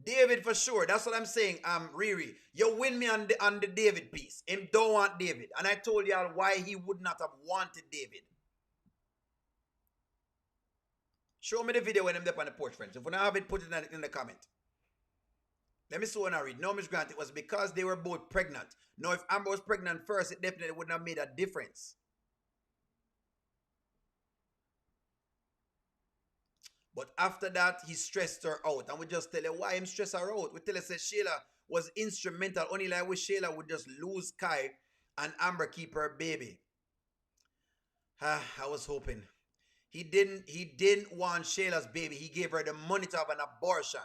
[SPEAKER 2] David for sure. That's what I'm saying. Riri, you win me on the David piece. Him don't want David. And I told y'all why he would not have wanted David. Show me the video when I'm there on the porch, friends. If you don't have it, put it in the comment. Let me see when I read. No, Miss Grant, it was because they were both pregnant. Now, if Amber was pregnant first, it definitely wouldn't have made a difference. But after that, he stressed her out. And we just tell her why him stress her out. We tell her, say Shayla was instrumental. Only like wish Shayla would just lose Kai and Amber keep her baby. I was hoping. He didn't want Shayla's baby. He gave her the money to have an abortion.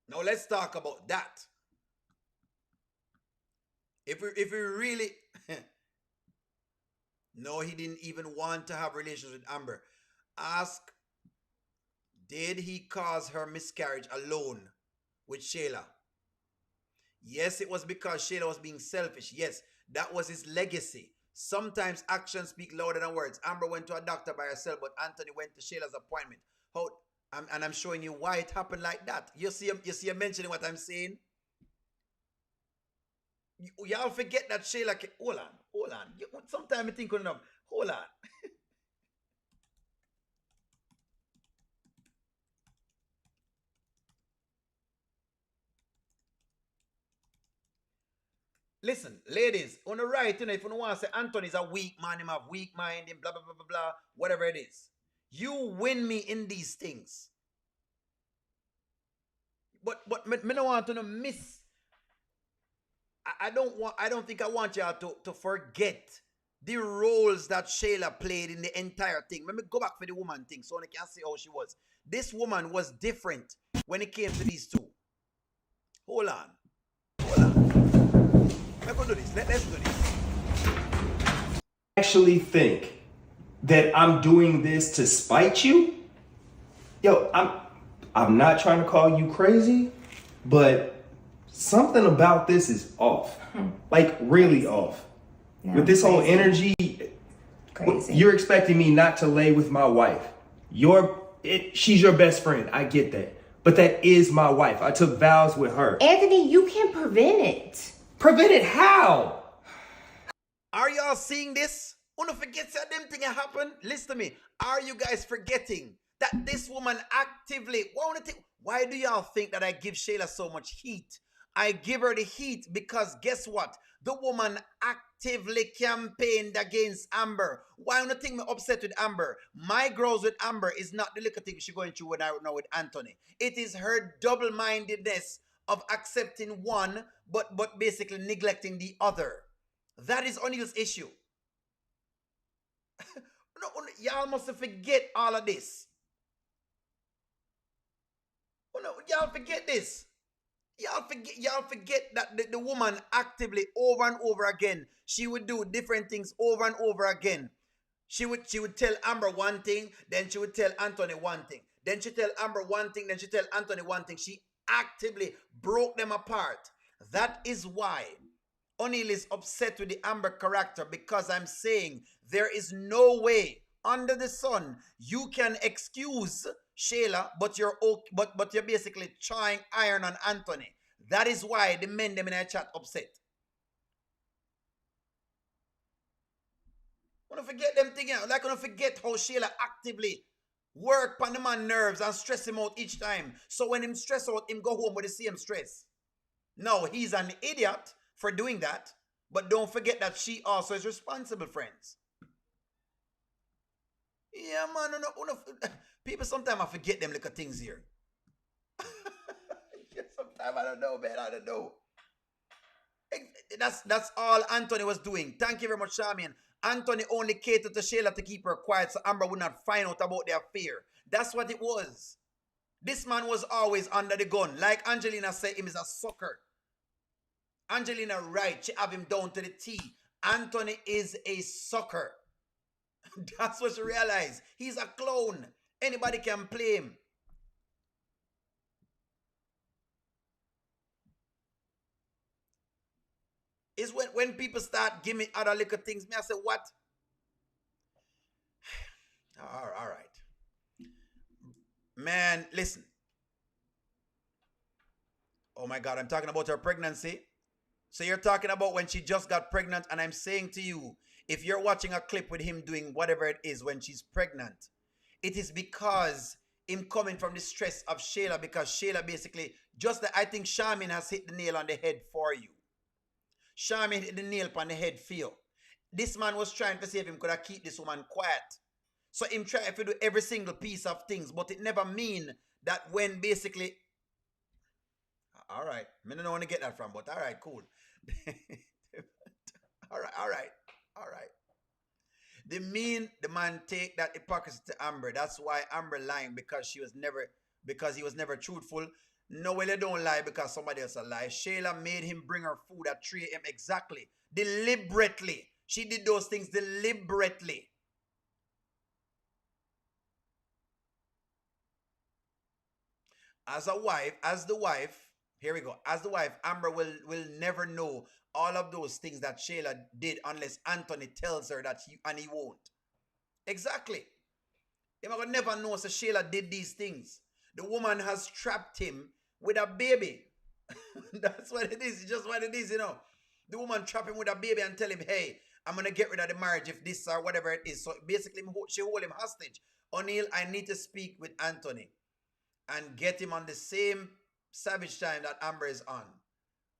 [SPEAKER 2] Now let's talk about that. If we really no, he didn't even want to have relations with Amber. Ask, did he cause her miscarriage alone with Shayla? Yes, it was because Shayla was being selfish. Yes, that was his legacy. Sometimes actions speak louder than words. Amber went to a doctor by herself, but Anthony went to Shayla's appointment. And I'm showing you why it happened like that. You see him mentioning what I'm saying? Y'all forget that Shayla... Hold on. Sometimes I think enough. Hold on. Listen, ladies, on the right, if you don't want to say Anthony's a weak man, him have weak mind, him blah, blah, blah, blah, blah, whatever it is. You win me in these things. But me don't want to miss. I don't think I want y'all to forget the roles that Shayla played in the entire thing. Let me go back for the woman thing so I can see how she was. This woman was different when it came to these two. Hold on. Let's do this. Let's do this.
[SPEAKER 9] Actually think that I'm doing this to spite you? Yo, I'm not trying to call you crazy, but something about this is off. Like really off.
[SPEAKER 5] Yeah,
[SPEAKER 9] with this whole energy,
[SPEAKER 5] crazy.
[SPEAKER 9] You're expecting me not to lay with my wife. She's your best friend. I get that. But that is my wife. I took vows with her.
[SPEAKER 10] Anthony, you can prevent it.
[SPEAKER 9] Prevent it how?
[SPEAKER 2] Are y'all seeing this? Wanna forget that them thing happen? Listen to me. Are you guys forgetting that this woman actively... Why do y'all think that I give Shayla so much heat? I give her the heat because guess what? The woman actively campaigned against Amber. Why don't you think me upset with Amber? My girls with Amber is not the little thing she's going through right now with Anthony. It is her double-mindedness of accepting one, but basically neglecting the other. That is O'Neill's issue. Y'all must forget all of this. Y'all forget this. Y'all forget that the woman actively over and over again, she would do different things over and over again. She would tell Amber one thing, then she would tell Anthony one thing. Then she tell Amber one thing, then she tell Anthony one thing. She actively broke them apart. That is why O'Neill is upset with the Amber character, because I'm saying there is no way under the sun you can excuse Shayla, but you're basically trying iron on Anthony. That is why the men them in our chat upset. Wanna forget them thing, like wanna forget how Shayla actively work on the man's nerves and stress him out each time. So when him stress out, him go home with the same stress. No, he's an idiot for doing that. But don't forget that she also is responsible, friends. Yeah, man. People sometimes I forget them little things here. Sometimes I don't know, man. I don't know. That's all Anthony was doing. Thank you very much, Charmian. Anthony only catered to Shayla to keep her quiet so Amber would not find out about their affair. That's what it was. This man was always under the gun. Like Angelina said, him is a sucker. Angelina right. She have him down to the T. Anthony is a sucker. That's what she realized. He's a clone. Anybody can play him. It's when people start giving me other little things, me I say, what? All right. Man, listen. Oh my God, I'm talking about her pregnancy. So you're talking about when she just got pregnant, and I'm saying to you, if you're watching a clip with him doing whatever it is when she's pregnant, it is because him coming from the stress of Shayla, because Shayla basically, just that I think Charmin has hit the nail on the head for you. Charmin hit the nail on the head for you. This man was trying to see if him could have keep this woman quiet. So him trying to do every single piece of things, but it never mean that when basically, all right, I don't know where to get that from, but all right, cool. all right. The man take that hypocrisy to Amber. That's why Amber lying, because he was never truthful. No, well, they don't lie because somebody else a lie. Shayla made him bring her food at 3 a.m. exactly. Deliberately. She did those things deliberately. As the wife, here we go. As the wife, Amber will never know all of those things that Shayla did unless Anthony tells her that he won't. Exactly. He will never know so Shayla did these things. The woman has trapped him with a baby. That's what it is. It's just what it is, you know. The woman trap him with a baby and tell him, hey, I'm going to get rid of the marriage if this or whatever it is. So basically, she hold him hostage. O'Neal, I need to speak with Anthony and get him on the same savage time that Amber is on.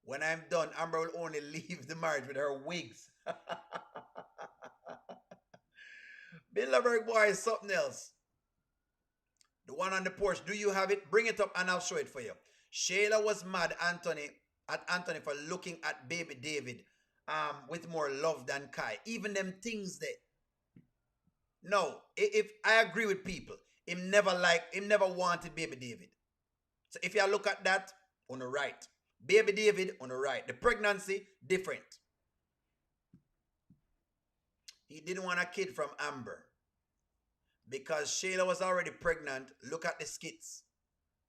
[SPEAKER 2] When I'm done, Amber will only leave the marriage with her wigs. Bilderberg boy is something else. The one on the porch, do you have it? Bring it up and I'll show it for you. Shayla was mad at Anthony for looking at baby David with more love than Kai. Even them things there. No, if I agree with people, him never wanted baby David. So if you look at that, on the right. Baby David on the right. The pregnancy, different. He didn't want a kid from Amber. Because Shayla was already pregnant. Look at the skits.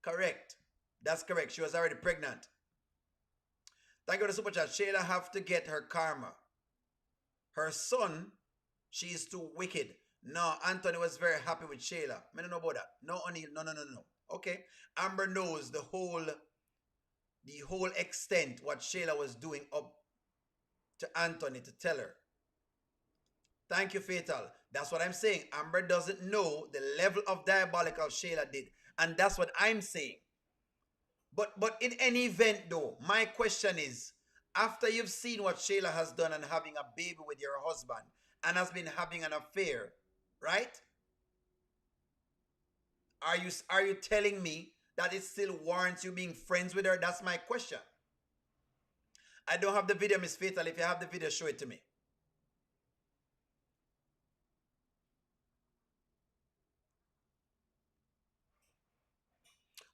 [SPEAKER 2] Correct. That's correct. She was already pregnant. Thank you for the super chat. Shayla have to get her karma. Her son, she is too wicked. No, Anthony was very happy with Shayla. I don't know about that. No, O'Neal. No. Okay. Amber knows the whole extent what Shayla was doing up to Anthony to tell her. Thank you, Fatal. That's what I'm saying. Amber doesn't know the level of diabolical Shayla did. And that's what I'm saying. But in any event though, my question is, after you've seen what Shayla has done and having a baby with your husband and has been having an affair, right? Are you telling me that it still warrants you being friends with her? That's my question. I don't have the video, Miss Fatal. If you have the video, show it to me.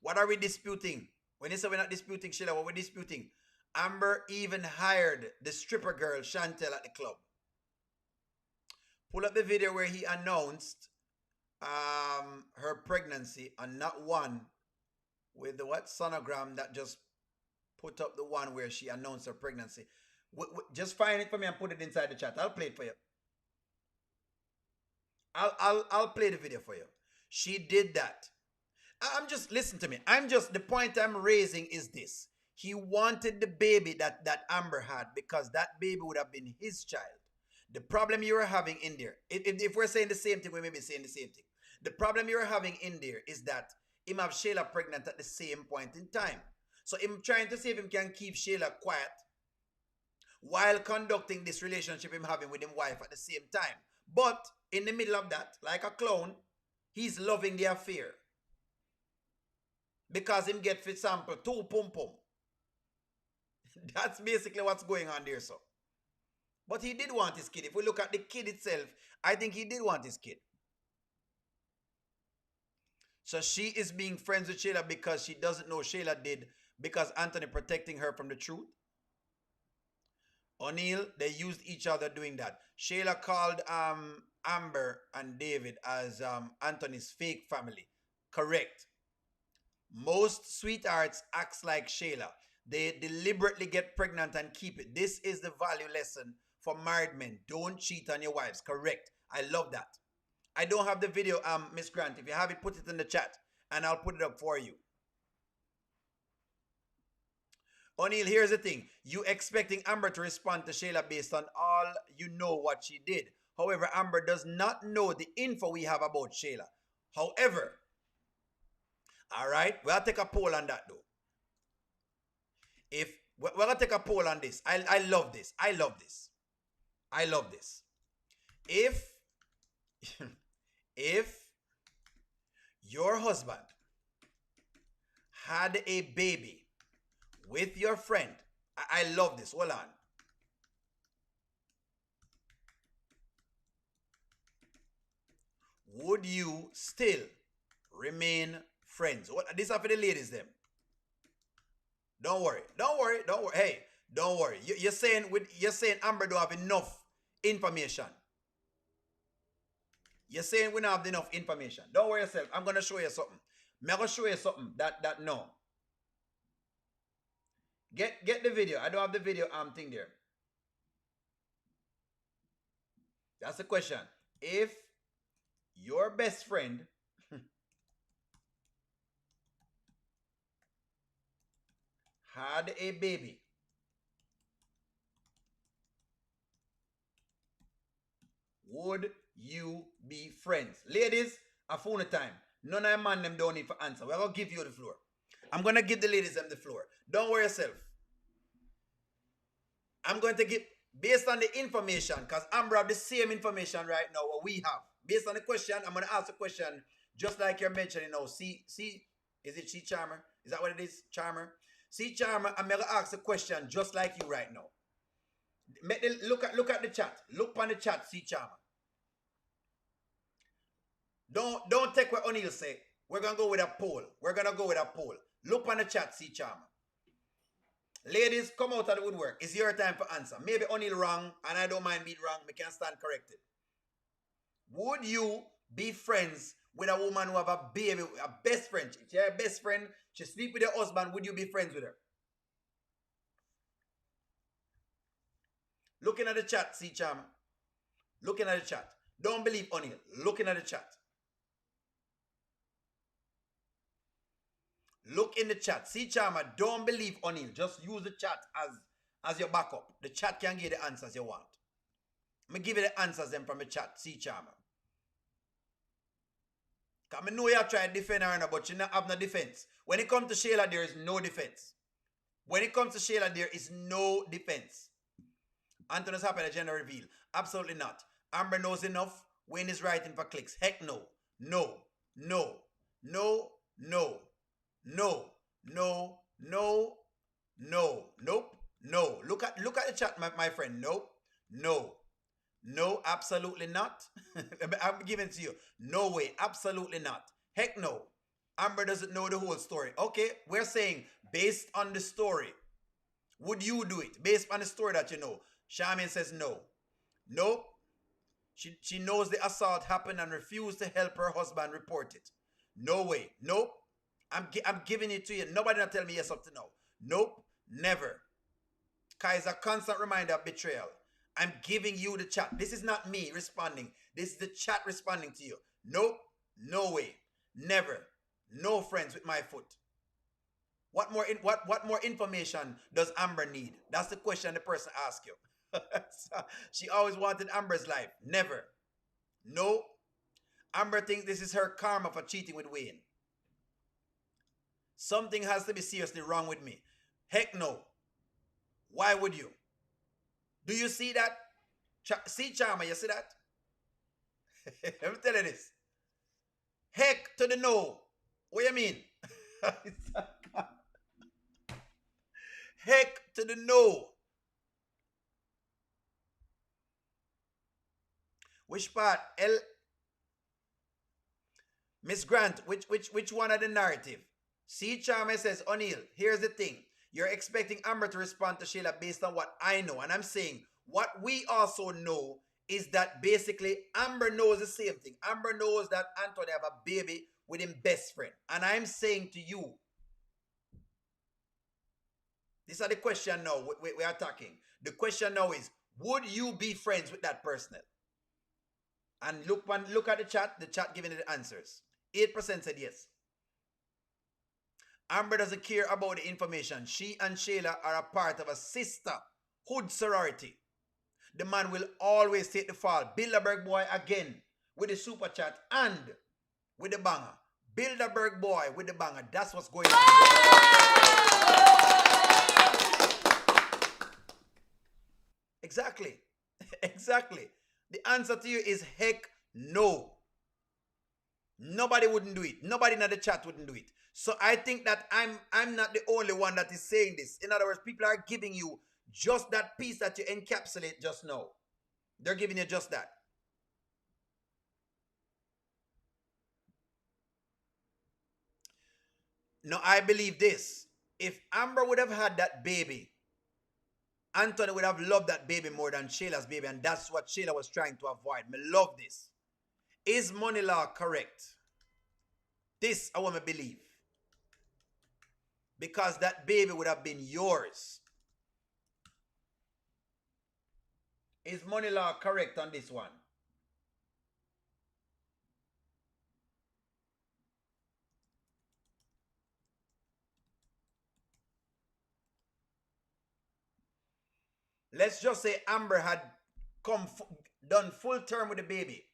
[SPEAKER 2] What are we disputing? When you say we're not disputing, Shayla, what we're disputing? Amber even hired the stripper girl, Chantel, at the club. Pull up the video where he announced her pregnancy, and not one with the sonogram that just put up the one where she announced her pregnancy. Just find it for me and put it inside the chat. I'll play it for you. I'll play the video for you. She did that. Listen to me. The point I'm raising is this. He wanted the baby that Amber had because that baby would have been his child. The problem you are having in there, if we're saying the same thing, we may be saying the same thing. The problem you're having in there is that him have Shayla pregnant at the same point in time. So him trying to see if him can keep Shayla quiet while conducting this relationship him having with his wife at the same time. But in the middle of that, like a clown, he's loving the affair. Because him get, for example, 2 pum-pum. That's basically what's going on there, so. But he did want his kid. If we look at the kid itself, I think he did want his kid. So she is being friends with Shayla because she doesn't know Shayla did because Anthony protecting her from the truth. O'Neal, they used each other doing that. Shayla called Amber and David as Anthony's fake family. Correct. Most sweethearts acts like Shayla. They deliberately get pregnant and keep it. This is the value lesson for married men. Don't cheat on your wives. Correct. I love that. I don't have the video, Miss Grant. If you have it, put it in the chat and I'll put it up for you. O'Neal, here's the thing. You expecting Amber to respond to Shayla based on all you know what she did. However, Amber does not know the info we have about Shayla. However, all right, we'll take a poll on that though. If we're gonna take a poll on this. I love this. I love this. I love this. If if your husband had a baby with your friend, I love this. Hold on. Would you still remain friends? What? This is for the ladies, them. Don't worry. Don't worry. Don't worry. Hey, don't worry. You're saying Amber don't have enough information. You're saying we don't have enough information. Don't worry yourself. I'm gonna show you something. I'm gonna show you something that no. Get the video. I don't have the video thing there. That's the question. If your best friend had a baby would you be friends? Ladies, a phone time. None of man them don't need for answer. We're gonna give you the floor. I'm gonna give the ladies them the floor. Don't worry yourself. I'm going to give, based on the information, because Amber have the same information right now what we have. Based on the question, I'm going to ask a question just like you're mentioning now. See, is it Charmer? Is that what it is, Charmer? See, Charmer, I'm going to ask a question just like you right now. Look at the chat. Look on the chat, see, Charmer. Don't take what O'Neal say. We're going to go with a poll. We're going to go with a poll. Look on the chat, see, Charmer. Ladies, come out of the woodwork. It's your time for answer. Maybe O'Neal wrong, and I don't mind being wrong. We can stand corrected. Would you be friends with a woman who have a baby, a best friend? If you're a best friend, she sleep with your husband, would you be friends with her? Looking at the chat, see, Charmer. Looking at the chat. Don't believe O'Neal. Looking at the chat. Look in the chat. See, Charmer, don't believe O'Neal. Just use the chat as your backup. The chat can give the answers you want. I'm going to give you the answers then from the chat. See, Charmer. Because I know you try to defend her, but you don't have no defense. When it comes to Shayla, there is no defense. When it comes to Shayla, there is no defense. Anthony's happy at gender reveal. Absolutely not. Amber knows enough. Wayne is writing for clicks. Heck no. No. No. No. No. No, no, no, no, nope, no. Look at the chat, my friend. Nope, no, no, absolutely not. I'm giving it to you. No way, absolutely not. Heck no. Amber doesn't know the whole story. Okay, we're saying based on the story. Would you do it? Based on the story that you know. Charmaine says no. Nope. She knows the assault happened and refused to help her husband report it. No way. Nope. I'm giving it to you. Nobody not tell me yes up to now. Nope. Never. Kai's a constant reminder of betrayal. I'm giving you the chat. This is not me responding. This is the chat responding to you. Nope. No way. Never. No friends with my foot. What more information does Amber need? That's the question the person asks you. She always wanted Amber's life. Never. No. Amber thinks this is her karma for cheating with Wayne. Something has to be seriously wrong with me. Heck no. Why would you? Do you see that? See, Charmer, you see that? Let me tell you this. Heck to the no. What do you mean? Heck to the no. Which part? Miss Grant, which one of the narrative? See, Charmer says, O'Neal, here's the thing. You're expecting Amber to respond to Shayla based on what I know. And I'm saying what we also know is that basically Amber knows the same thing. Amber knows that Anthony have a baby with his best friend. And I'm saying to you, these are the question now we are attacking. The question now is, would you be friends with that person? And look at the chat giving you the answers. 8% said yes. Amber doesn't care about the information. She and Shayla are a part of a sisterhood sorority. The man will always take the fall. Bilderberg boy again with the super chat and with the banger. Bilderberg boy with the banger. That's what's going on. Exactly. Exactly. The answer to you is heck no. Nobody wouldn't do it. Nobody in the chat wouldn't do it. So I think that I'm not the only one that is saying this. In other words, people are giving you just that piece that you encapsulate just now. They're giving you just that. Now, I believe this. If Amber would have had that baby, Anthony would have loved that baby more than Shayla's baby, and that's what Shayla was trying to avoid. Me love this. Is money law correct? This I want to believe. Because that baby would have been yours. Is money law correct on this one? Let's just say Amber had done full term with the baby.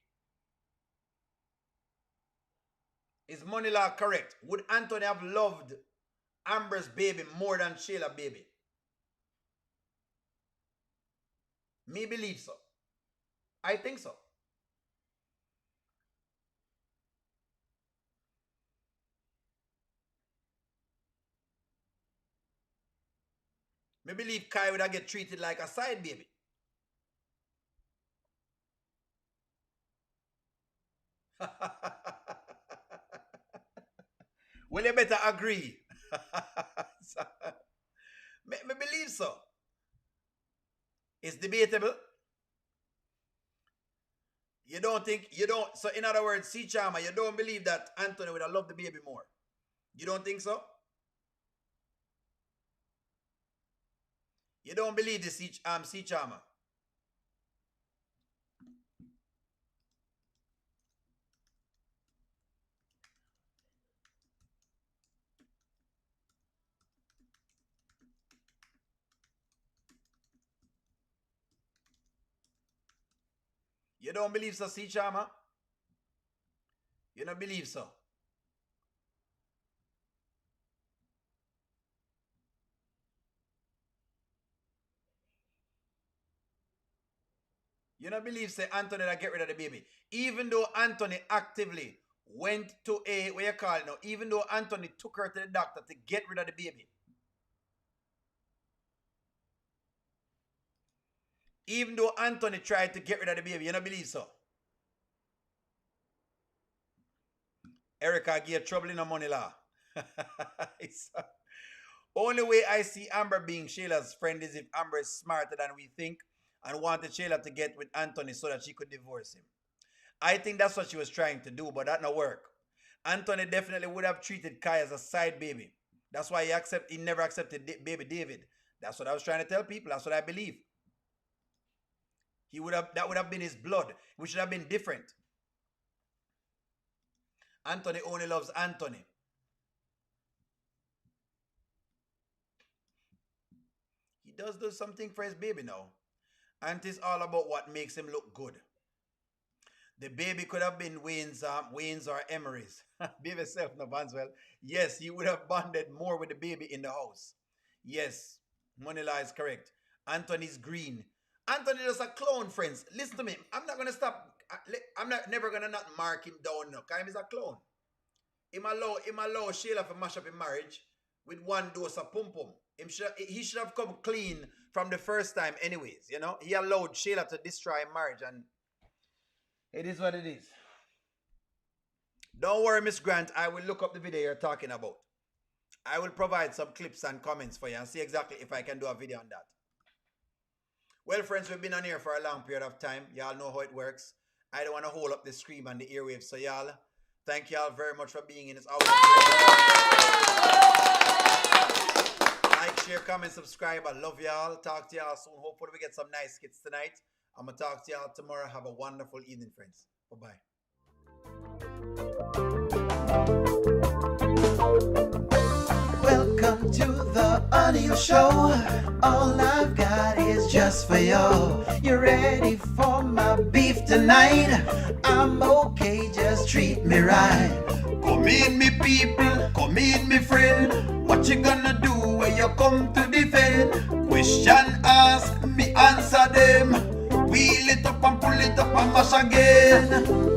[SPEAKER 2] Is money law correct? Would Anthony have loved Amber's baby more than Shayla's baby? Me believe so. I think so. Me believe Kai would have get treated like a side baby. Well, you better agree. me believe so. It's debatable. You don't think, so in other words, C Charmer, you don't believe that Anthony would have loved the baby more. You don't think so? You don't believe this, C Charmer? You don't believe so, C Charmer? You don't believe so? You don't believe, say, Anthony that get rid of the baby. Even though Anthony actively went to what you call it now, even though Anthony took her to the doctor to get rid of the baby. Even though Anthony tried to get rid of the baby, you don't believe so? Erica get trouble in the money law. Only way I see Amber being Shayla's friend is if Amber is smarter than we think and wanted Shayla to get with Anthony so that she could divorce him. I think that's what she was trying to do, but that not work. Anthony definitely would have treated Kai as a side baby. That's why he never accepted baby David. That's what I was trying to tell people. That's what I believe. That would have been his blood. We should have been different. Anthony only loves Anthony. He does do something for his baby now. And it's all about what makes him look good. The baby could have been Wayne's or Emery's. Baby self, no Banswell. Yes, he would have bonded more with the baby in the house. Yes, money law is correct. Anthony's green. Anthony is a clown, friends. Listen to me. I'm not going to stop. I'm never going to not mark him down now. Because he's a clown. Him allow Shayla to mash up in marriage with one dose of pum-pum. He should have come clean from the first time anyways, you know. He allowed Shayla to destroy marriage, and it is what it is. Don't worry, Miss Grant. I will look up the video you're talking about. I will provide some clips and comments for you and see exactly if I can do a video on that. Well, friends, we've been on here for a long period of time. Y'all know how it works. I don't want to hold up the screen and the airwaves. So y'all, thank y'all very much for being in. It's always like, share, comment, subscribe. I love y'all. Talk to y'all soon. Hopefully we get some nice skits tonight. I'm going to talk to y'all tomorrow. Have a wonderful evening, friends. Bye-bye.
[SPEAKER 6] Welcome to the audio show. All I've got is just for you. You ready for my beef tonight? I'm okay, just treat me right.
[SPEAKER 2] Come in, me people, come in, me friend. What you gonna do when you come to defend? Question ask, me answer them. Wheel it up and pull it up and mash again.